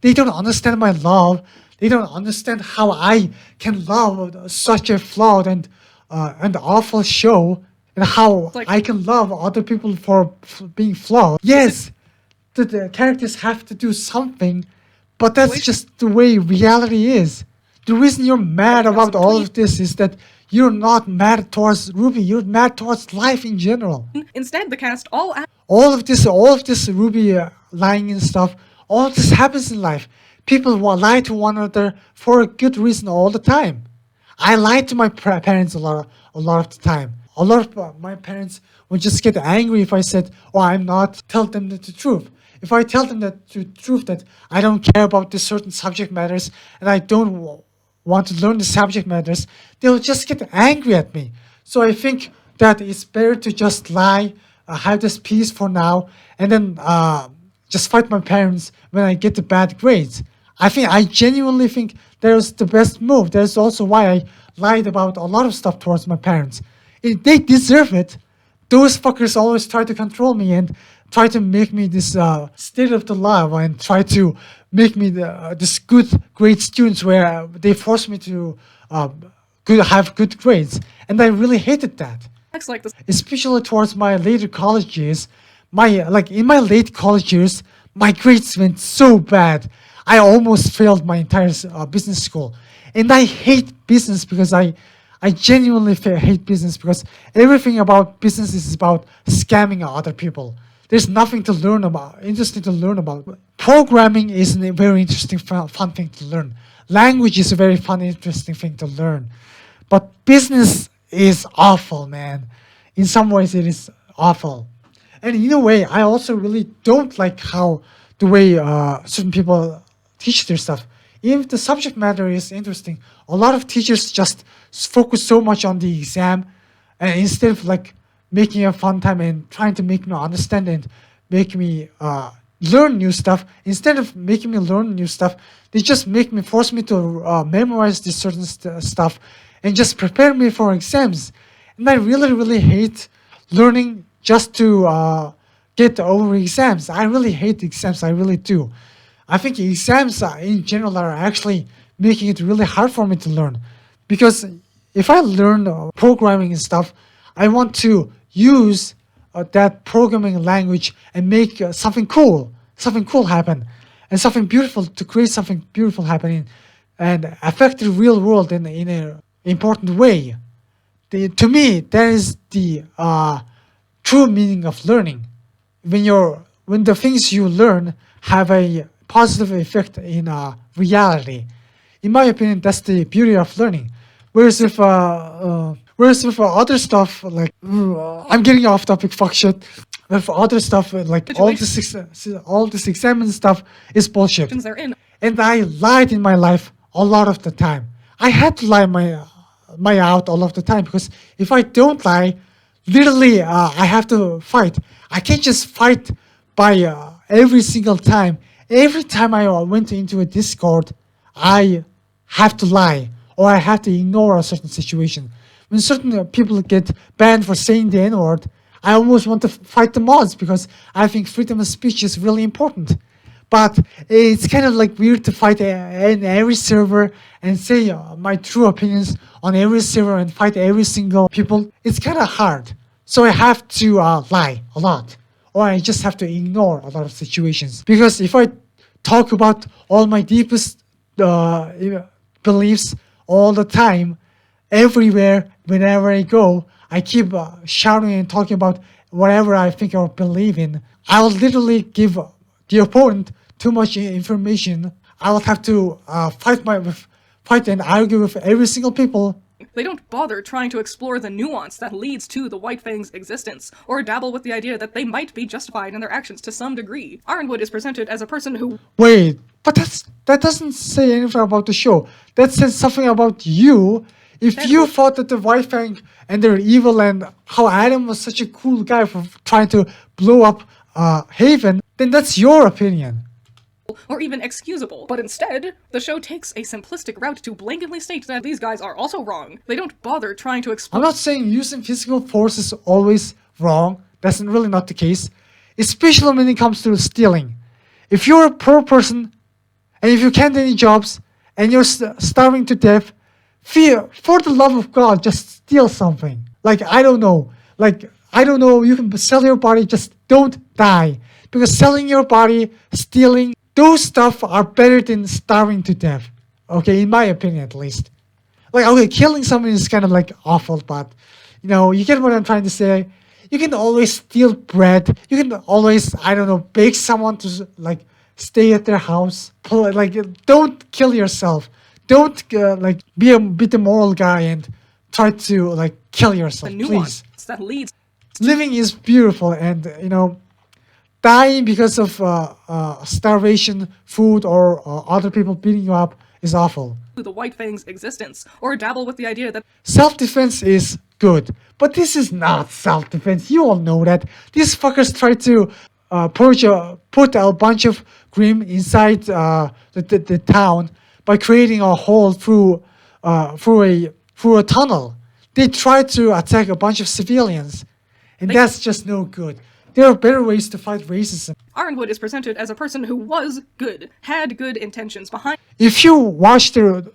S1: They don't understand my love. They don't understand how I can love such a flawed and awful show, and how I can love other people for being flawed. Yes, the characters have to do something, but that's just the way reality is. The reason you're mad about all of this is that you're not mad towards Ruby. You're mad towards life in general.
S2: Instead, the cast all
S1: of this Ruby lying and stuff. All of this happens in life. People lie to one another for a good reason all the time. I lied to my parents a lot of the time. A lot of my parents would just get angry if I said, "Oh, I'm not." Tell them the truth. If I tell them the truth that I don't care about this certain subject matters and I don't want to learn the subject matters, they'll just get angry at me. So I think that it's better to just lie, have this peace for now, and then just fight my parents when I get the bad grades. I genuinely think that was the best move. That's also why I lied about a lot of stuff towards my parents. They deserve it. Those fuckers always try to control me and try to make me this state of the law and try to make me this great students where they force me to have good grades. And I really hated that.
S2: like this.
S1: Especially towards my later college years. In my late college years, my grades went so bad. I almost failed my entire business school. And I hate business because I genuinely hate business because everything about business is about scamming other people. There's nothing to learn about, interesting to learn about. Programming is a very interesting, fun thing to learn. Language is a very fun, interesting thing to learn. But business is awful, man. In some ways, it is awful. And in a way, I also really don't like how the way certain people teach their stuff. Even if the subject matter is interesting, a lot of teachers just focus so much on the exam, and instead of making a fun time and trying to make me understand and make me learn new stuff, instead of making me learn new stuff, they just force me to memorize this certain stuff and just prepare me for exams. And I really, really hate learning just to get over exams. I really hate exams. I really do. I think exams in general are actually making it really hard for me to learn. Because if I learn programming and stuff, I want to use that programming language and make something cool happen. And something beautiful, to create something beautiful happening. and affect the real world in an important way. To me, that is the true meaning of learning. When the things you learn have a positive effect in reality. In my opinion, that's the beauty of learning. Whereas with other stuff like I'm getting off topic, fuck shit. With other stuff like all this exam stuff is bullshit.
S2: They're in.
S1: And I lied in my life a lot of the time. I had to lie my out all of the time because if I don't lie, literally I have to fight. I can't just fight by every single time. Every time I went into a Discord, I have to lie or I have to ignore a certain situation. When certain people get banned for saying the N-word, I almost want to fight the mods because I think freedom of speech is really important. But it's kind of like weird to fight in every server and say my true opinions on every server and fight every single people. It's kind of hard. So I have to lie a lot. Or I just have to ignore a lot of situations. Because if I talk about all my deepest beliefs all the time, everywhere, whenever I go, I keep shouting and talking about whatever I think or believe in. I will literally give the opponent too much information. I will have to fight and argue with every single people.
S2: They don't bother trying to explore the nuance that leads to the White Fang's existence, or dabble with the idea that they might be justified in their actions to some degree. Ironwood is presented as a person who—
S1: Wait, but that doesn't say anything about the show. That says something about you. If you thought that the White Fang and they're evil and how Adam was such a cool guy for trying to blow up Haven, then that's your opinion.
S2: or even excusable. But instead, the show takes a simplistic route to blanketly state that these guys are also wrong. They don't bother trying to explain—
S1: I'm not saying using physical force is always wrong. That's really not the case. Especially when it comes to stealing. If you're a poor person, and if you can't get any jobs, and you're starving to death, for the love of God, just steal something. I don't know, you can sell your body, just don't die. Because selling your body, stealing, those stuff are better than starving to death. Okay, in my opinion at least. Killing someone is kind of awful, but you get what I'm trying to say. You can always steal bread. You can always, beg someone to stay at their house. Don't kill yourself. Don't be the moral guy and try to kill yourself.
S2: the nuance
S1: Please.
S2: that leads
S1: Living is beautiful, and dying because of starvation, food, or other people beating you up is awful.
S2: to the White Fang's existence, or dabble with the idea that
S1: Self-defense is good, but this is not self-defense. You all know that. These fuckers try to put a bunch of Grimm inside the town by creating a hole through a tunnel. They try to attack a bunch of civilians, and that's just no good. There are better ways to fight racism.
S2: Ironwood is presented as a person who was good, had good intentions behind—
S1: If you watch the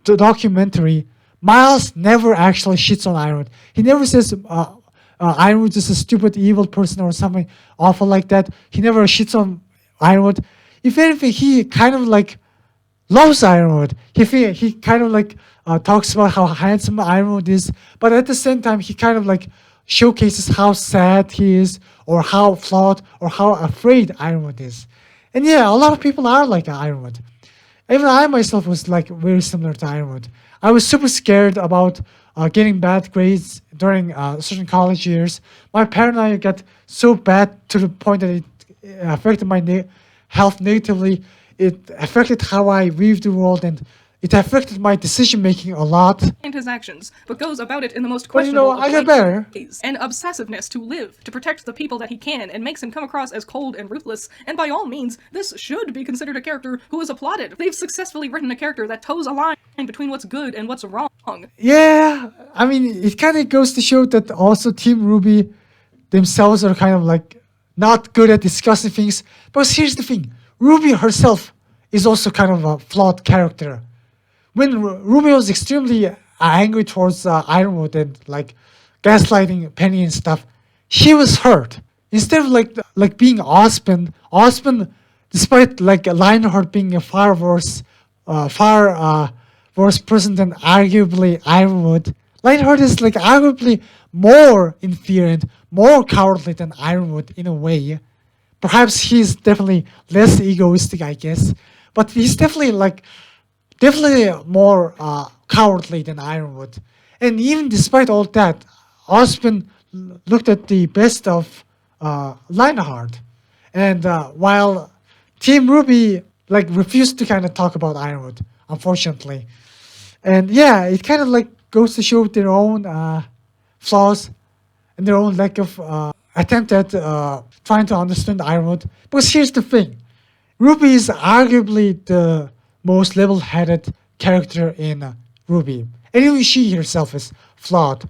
S1: documentary, Miles never actually shits on Ironwood. He never says Ironwood is a stupid, evil person or something awful like that. He never shits on Ironwood. If anything, he kind of loves Ironwood. He kind of talks about how handsome Ironwood is, but at the same time, he kind of showcases how sad he is, or how flawed, or how afraid Ironwood is. And yeah, a lot of people are like Ironwood. Even I myself was very similar to Ironwood. I was super scared about getting bad grades during certain college years. My paranoia got so bad to the point that it affected my health negatively. It affected how I viewed the world, and it affected my decision making a lot.
S2: his actions, but goes about it in the most
S1: But
S2: questionable
S1: I got better.
S2: ways. An obsessiveness to live, to protect the people that he can, and makes him come across as cold and ruthless, and by all means, this should be considered a character who is applauded. They've successfully written a character that toes a line between what's good and what's wrong.
S1: Yeah, I mean, it kind of goes to show that also Team RWBY themselves are kind of not good at discussing things. But here's the thing, RWBY herself is also kind of a flawed character. When RWBY was extremely angry towards Ironwood and gaslighting Penny and stuff, she was hurt. Instead of being Osmond, despite Lionheart being a far worse far worse person than arguably Ironwood. Lionheart is like arguably more inferior and more cowardly than Ironwood in a way. Perhaps he's definitely less egoistic, I guess, but he's definitely more cowardly than Ironwood. And even despite all that, Osmond looked at the best of Lionheart, and while Team RWBY refused to kind of talk about Ironwood, unfortunately. And yeah, it kind of goes to show their own flaws and their own lack of attempt at trying to understand Ironwood. Because here's the thing, RWBY is arguably the most level-headed character in RWBY. And even she herself is flawed.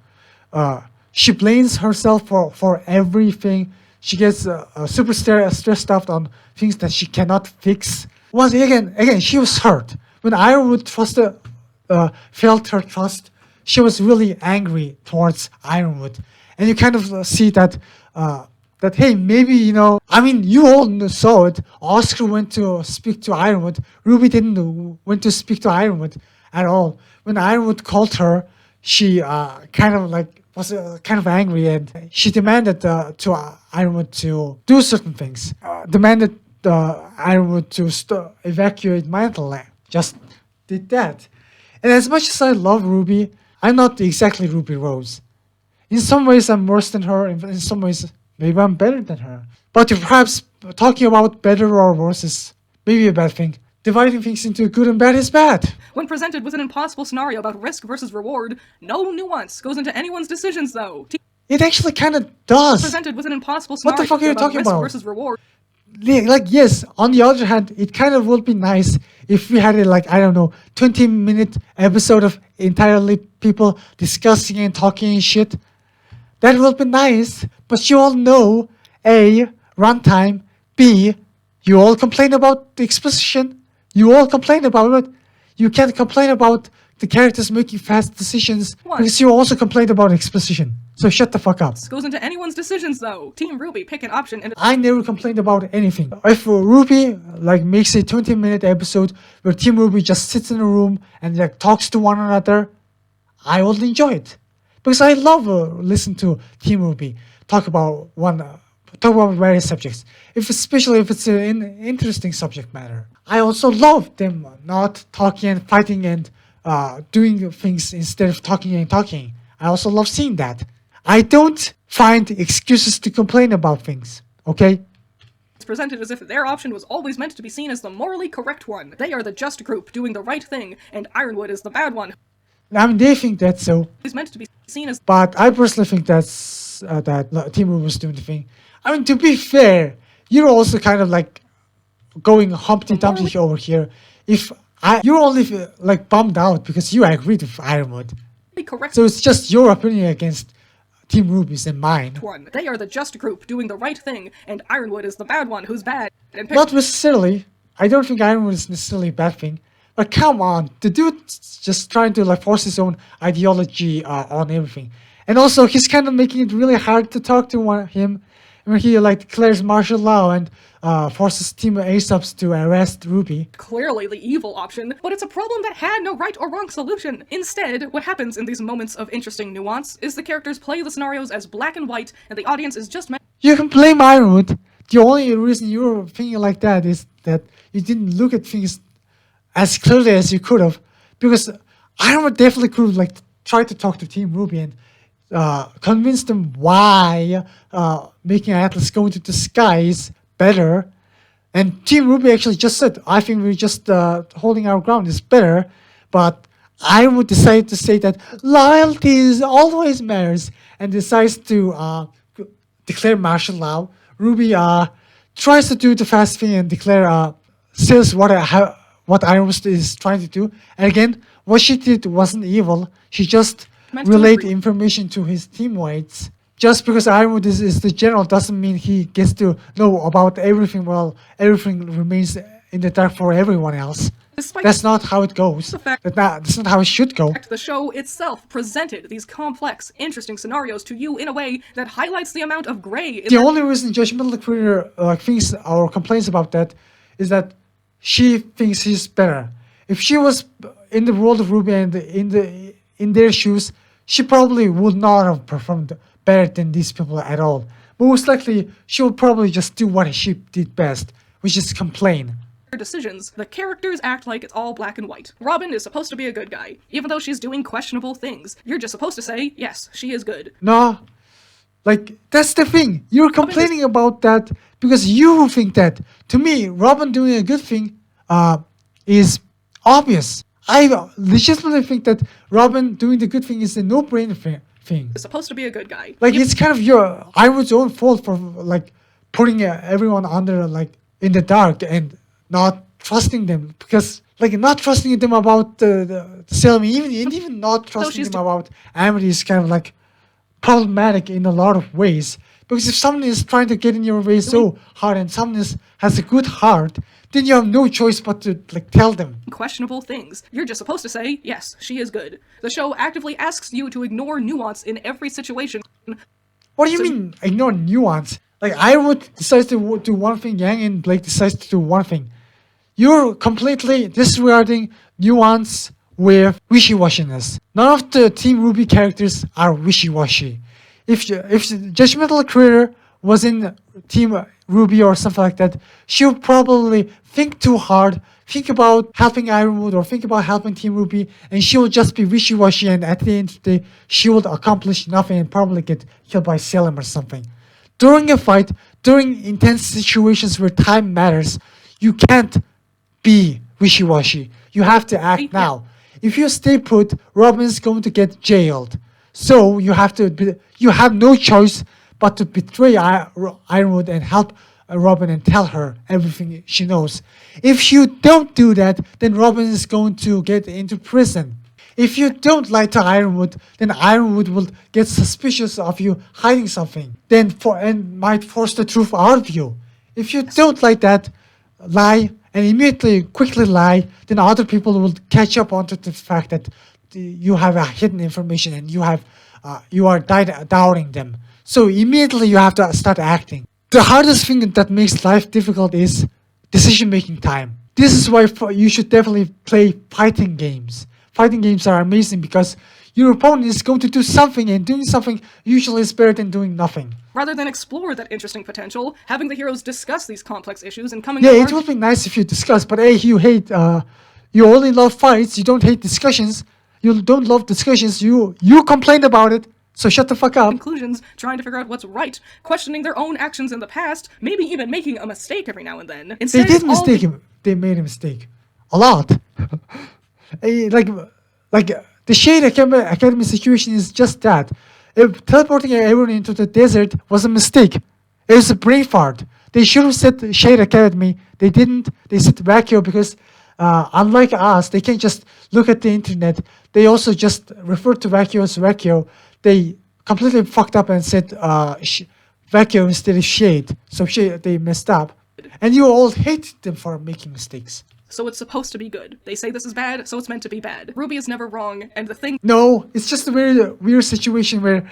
S1: She blames herself for everything. She gets super stressed out on things that she cannot fix. Once again, she was hurt. When Ironwood felt her trust, she was really angry towards Ironwood. And you kind of see that, hey, maybe, you all saw it. Oscar went to speak to Ironwood. RWBY didn't went to speak to Ironwood at all. When Ironwood called her, she was kind of angry, and she demanded to Ironwood to do certain things. Demanded Ironwood to evacuate Mantle. Just did that. And as much as I love RWBY, I'm not exactly Ruby Rose. In some ways, I'm worse than her. In some ways, maybe I'm better than her. But perhaps talking about better or worse is maybe a bad thing. Dividing things into good and bad is bad.
S2: When presented with an impossible scenario about risk versus reward, no nuance goes into anyone's decisions, though.
S1: It actually kind of does.
S2: Presented with an impossible
S1: What
S2: scenario
S1: the fuck are you
S2: about
S1: talking
S2: risk
S1: about?
S2: versus reward.
S1: Yes, on the other hand, it kind of would be nice if we had a 20-minute episode of entirely people discussing and talking and shit. That will be nice, but you all know, A, runtime, B, you all complain about the exposition, you all complain about it, you can't complain about the characters making fast decisions because you also complained about exposition. So shut the fuck up.
S2: Goes into anyone's decisions, though. Team RWBY pick an option and
S1: I never complained about anything. If RWBY makes a 20-minute episode where Team RWBY just sits in a room and talks to one another, I will enjoy it because I love listening to Team RWBY talk about various subjects. Especially if it's an interesting subject matter. I also love them not talking and fighting and doing things instead of talking and talking. I also love seeing that. I don't find excuses to complain about things, okay?
S2: it's presented as if their option was always meant to be seen as the morally correct one. They are the just group doing the right thing, and Ironwood is the bad one.
S1: I mean, they think that's so.
S2: It's meant to be seen as.
S1: But I personally think that's that Team RWBY was doing the thing. I mean, to be fair, you're also kind of going Humpty Dumpty over here. You're only bummed out because you agreed with Ironwood.
S2: Correct.
S1: So it's just your opinion against Team RWBY's and mine.
S2: One. They are the just group doing the right thing, and Ironwood is the bad one who's bad. And
S1: Not necessarily. I don't think Ironwood is necessarily a bad thing. But come on, the dude's just trying to force his own ideology on everything. And also, he's kind of making it really hard to talk to him when he declares martial law and forces Team A-subs to arrest RWBY.
S2: Clearly the evil option, but it's a problem that had no right or wrong solution. Instead, what happens in these moments of interesting nuance is the characters play the scenarios as black and white, and the audience is just meant.
S1: You can blame Ironwood. The only reason you're thinking like that is that you didn't look at things as clearly as you could have, because Ironwood definitely could have tried to talk to Team RWBY and convince them why making Atlas go into the sky is better. And Team RWBY actually just said, I think we're just holding our ground is better. But I would decide to say that loyalty is always matters and decides to declare martial law. RWBY tries to do the fast thing and says what Ironwood is trying to do. And again, what she did wasn't evil. She just relayed information to his teammates. Just because Ironwood is the general doesn't mean he gets to know about everything. Well, everything remains in the dark for everyone else. That's not how it goes. That's not how it should go.
S2: The show itself presented these complex, interesting scenarios to you in a way that highlights the amount of gray.
S1: The only reason Judgemental Critter thinks or complains about that is that she thinks he's better. If she was in the world of RWBY and in their shoes, she probably would not have performed better than these people at all. Most likely, she would probably just do what she did best, which is complain.
S2: decisions, the characters act like it's all black and white. Robin is supposed to be a good guy, even though she's doing questionable things. You're just supposed to say, yes, she is good.
S1: No, like that's the thing. You're complaining about that because you think that. To me, Robin doing a good thing is obvious. I legitimately think that Robin doing the good thing is a no-brainer thing.
S2: Is supposed to be a good guy.
S1: Like it's kind of Ironwood's own fault for like putting everyone under like in the dark and not trusting them, because like not trusting them about the Selmy, even not trusting them about Amity is kind of like problematic in a lot of ways. Because if someone is trying to get in your way so hard and someone has a good heart, then you have no choice but to like tell them
S2: questionable things. You're just supposed to say, yes, she is good. The show actively asks you to ignore nuance in every situation.
S1: What do you mean ignore nuance? Like Ironwood decides to do one thing, Yang and Blake decides to do one thing. You're completely disregarding nuance with wishy-washiness. None of the Team RWBY characters are wishy-washy. If Judgemental Critter was in Team RWBY or something like that, she would probably think too hard, think about helping Ironwood or think about helping Team RWBY, and she would just be wishy-washy, and at the end of the day, she would accomplish nothing and probably get killed by Salem or something. During a fight, during intense situations where time matters, you can't be wishy-washy. You have to act now. If you stay put, Robin's going to get jailed. So you have no choice but to betray Ironwood and help Robin and tell her everything she knows. If you don't do that, then Robin is going to get into prison. If you don't lie to Ironwood, then Ironwood will get suspicious of you hiding something, and might force the truth out of you. If you don't like that, lie and immediately quickly lie, then other people will catch up onto the fact that you have a hidden information and you are doubting them. So immediately you have to start acting. The hardest thing that makes life difficult is decision-making time. This is why you should definitely play fighting games. Fighting games are amazing because your opponent is going to do something, and doing something usually is better than doing nothing.
S2: Rather than explore that interesting potential, having the heroes discuss these complex issues and coming
S1: it would be nice if you discuss, but hey, you only love fights, you don't hate discussions, you don't love discussions, you complain about it, so shut the fuck up.
S2: Conclusions, trying to figure out what's right, questioning their own actions in the past, maybe even making a mistake every now and then. Instead,
S1: they made a mistake. A lot. Like the Shade Academy situation is just that. If teleporting everyone into the desert was a mistake, it was a brain fart. They should have said Shade Academy. They didn't. They said Vacuo because unlike us, they can't just look at the internet. They also just referred to Vacuo as Vacuo. They completely fucked up and said Vacuo instead of Shade. So they messed up. And you all hate them for making mistakes.
S2: So it's supposed to be good. They say this is bad, so it's meant to be bad. RWBY is never wrong, and the thing—
S1: No, it's just a very weird situation where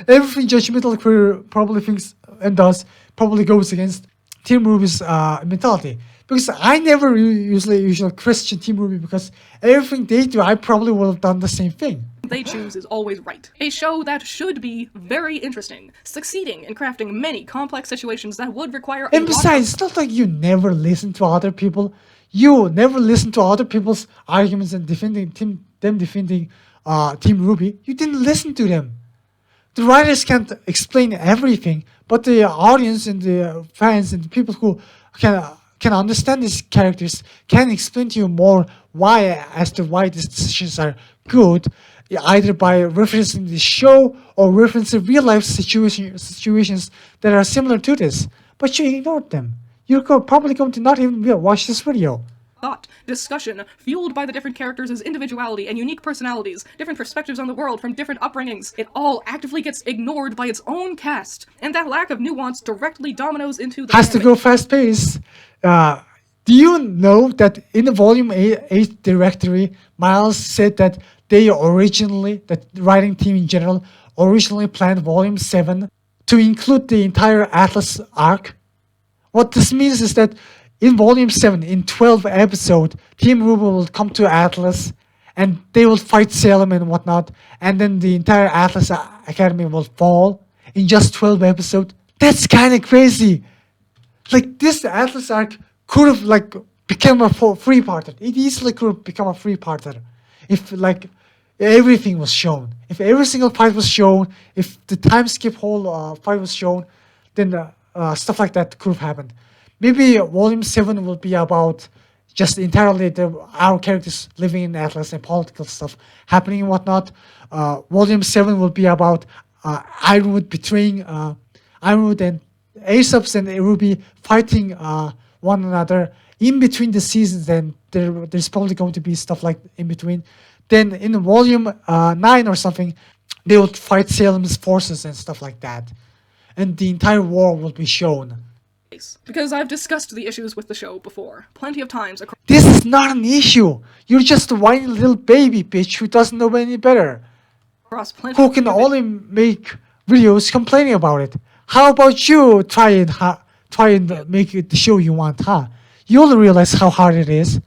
S1: everything Judgemental Critter probably thinks and does probably goes against Team RWBY's mentality. Because I never usually question Team RWBY because everything they do, I probably would have done the same thing.
S2: They choose is always right. A show that should be very interesting, succeeding in crafting many complex situations that would require
S1: And besides, it's not like you never listen to other people. You never listen to other people's arguments and defending Team RWBY. You didn't listen to them. The writers can't explain everything, but the audience and the fans and the people who can understand these characters can explain to you more why these decisions are good, either by referencing the show or referencing real life situations that are similar to this. But you ignored them. You're probably going to not even watch this video.
S2: Thought, discussion, fueled by the different characters' individuality and unique personalities, different perspectives on the world from different upbringings. It all actively gets ignored by its own cast, and that lack of nuance directly dominoes into the—
S1: Has to go fast-paced. Do you know that in the Volume 8 directory, Miles said that that the writing team in general, originally planned Volume 7 to include the entire Atlas arc? What this means is that in Volume 7, in 12 episodes, Team RWBY will come to Atlas and they will fight Salem and whatnot, and then the entire Atlas Academy will fall in just 12 episodes. That's kind of crazy. Like, this Atlas arc could have like become a three-parter. It easily could have become a three-parter if like everything was shown. If every single fight was shown, if the time skip whole fight was shown, then stuff like that could have happened. Maybe Volume 7 will be about just entirely our characters living in Atlas and political stuff happening and whatnot. Volume 7 will be about Ironwood betraying Ironwood, and Aesop's and RWBY fighting one another in between the seasons, and there's probably going to be stuff like in between. Then in Volume 9 or something, they will fight Salem's forces and stuff like that. And the entire war will be shown.
S2: Because I've discussed the issues with the show before, plenty of times across.
S1: This is not an issue. You're just a whiny little baby bitch who doesn't know any better.
S2: Plenty
S1: Who can only make videos complaining about it. How about you try and make the show you want, huh? You'll realize how hard it is.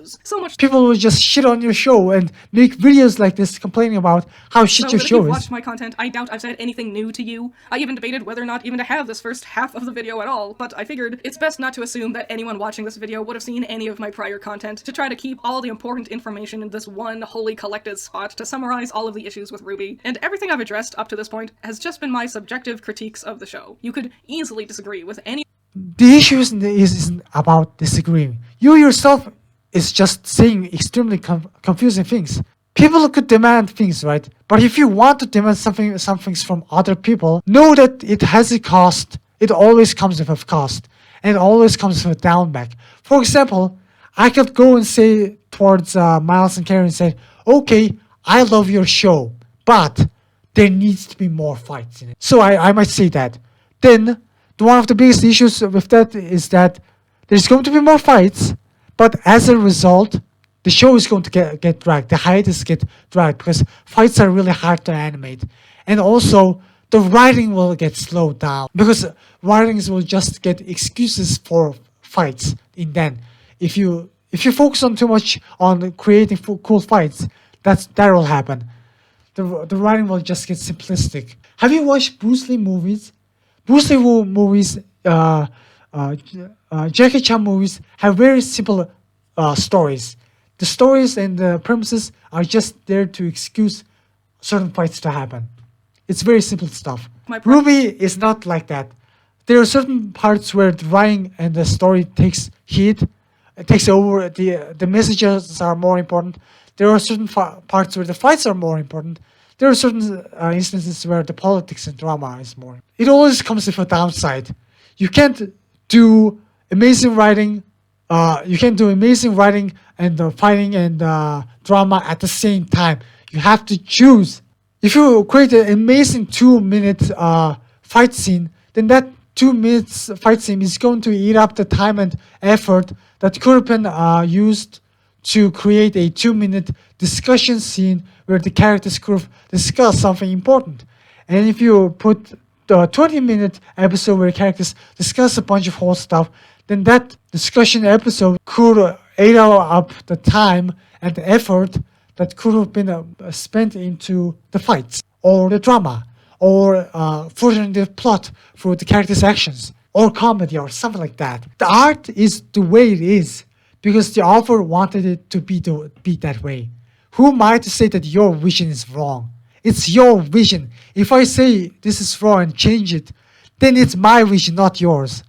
S2: So much
S1: People will just shit on your show and make videos like this complaining about how shit your
S2: that if
S1: show
S2: you've
S1: is.
S2: watched my content, I doubt I've said anything new to you. I even debated whether or not even to have this first half of the video at all, but I figured it's best not to assume that anyone watching this video would have seen any of my prior content, to try to keep all the important information in this one wholly collected spot to summarize all of the issues with RWBY. And everything I've addressed up to this point has just been my subjective critiques of the show. You could easily disagree with any.
S1: The issue isn't about disagreeing. You yourself is just saying extremely confusing things. People could demand things, right? But if you want to demand some things from other people, know that it has a cost. It always comes with a cost. And it always comes with a downback. For example, I could go and say towards Miles and Karen and say, okay, I love your show, but there needs to be more fights in it. So I might say that. Then, one of the biggest issues with that is that there's going to be more fights, but as a result, the show is going to get dragged. The hiatus get dragged because fights are really hard to animate. And also, the writing will get slowed down because writings will just get excuses for fights in then. If you focus on too much on creating cool fights, that will happen. The writing will just get simplistic. Have you watched Bruce Lee movies? Bruce Lee movies, Jackie Chan movies have very simple stories. The stories and the premises are just there to excuse certain fights to happen. It's very simple stuff. RWBY is not like that. There are certain parts where the writing and the story takes heat, it takes over. The messages are more important. There are certain parts where the fights are more important. There are certain instances where the politics and drama is more. It always comes with a downside. You can't do amazing writing. You can't do amazing writing and fighting and drama at the same time. You have to choose. If you create an amazing 2-minute fight scene, then that 2 minutes fight scene is going to eat up the time and effort that could have been used to create a 2-minute discussion scene where the characters could have discussed something important. And if you put the 20-minute episode where characters discuss a bunch of whole stuff, then that discussion episode could eat up the time and the effort that could have been spent into the fights or the drama or furthering the plot for the characters' actions or comedy or something like that. The art is the way it is because the author wanted it to be that way. Who am I to say that your vision is wrong? It's your vision. If I say this is wrong and change it, then it's my vision, not yours.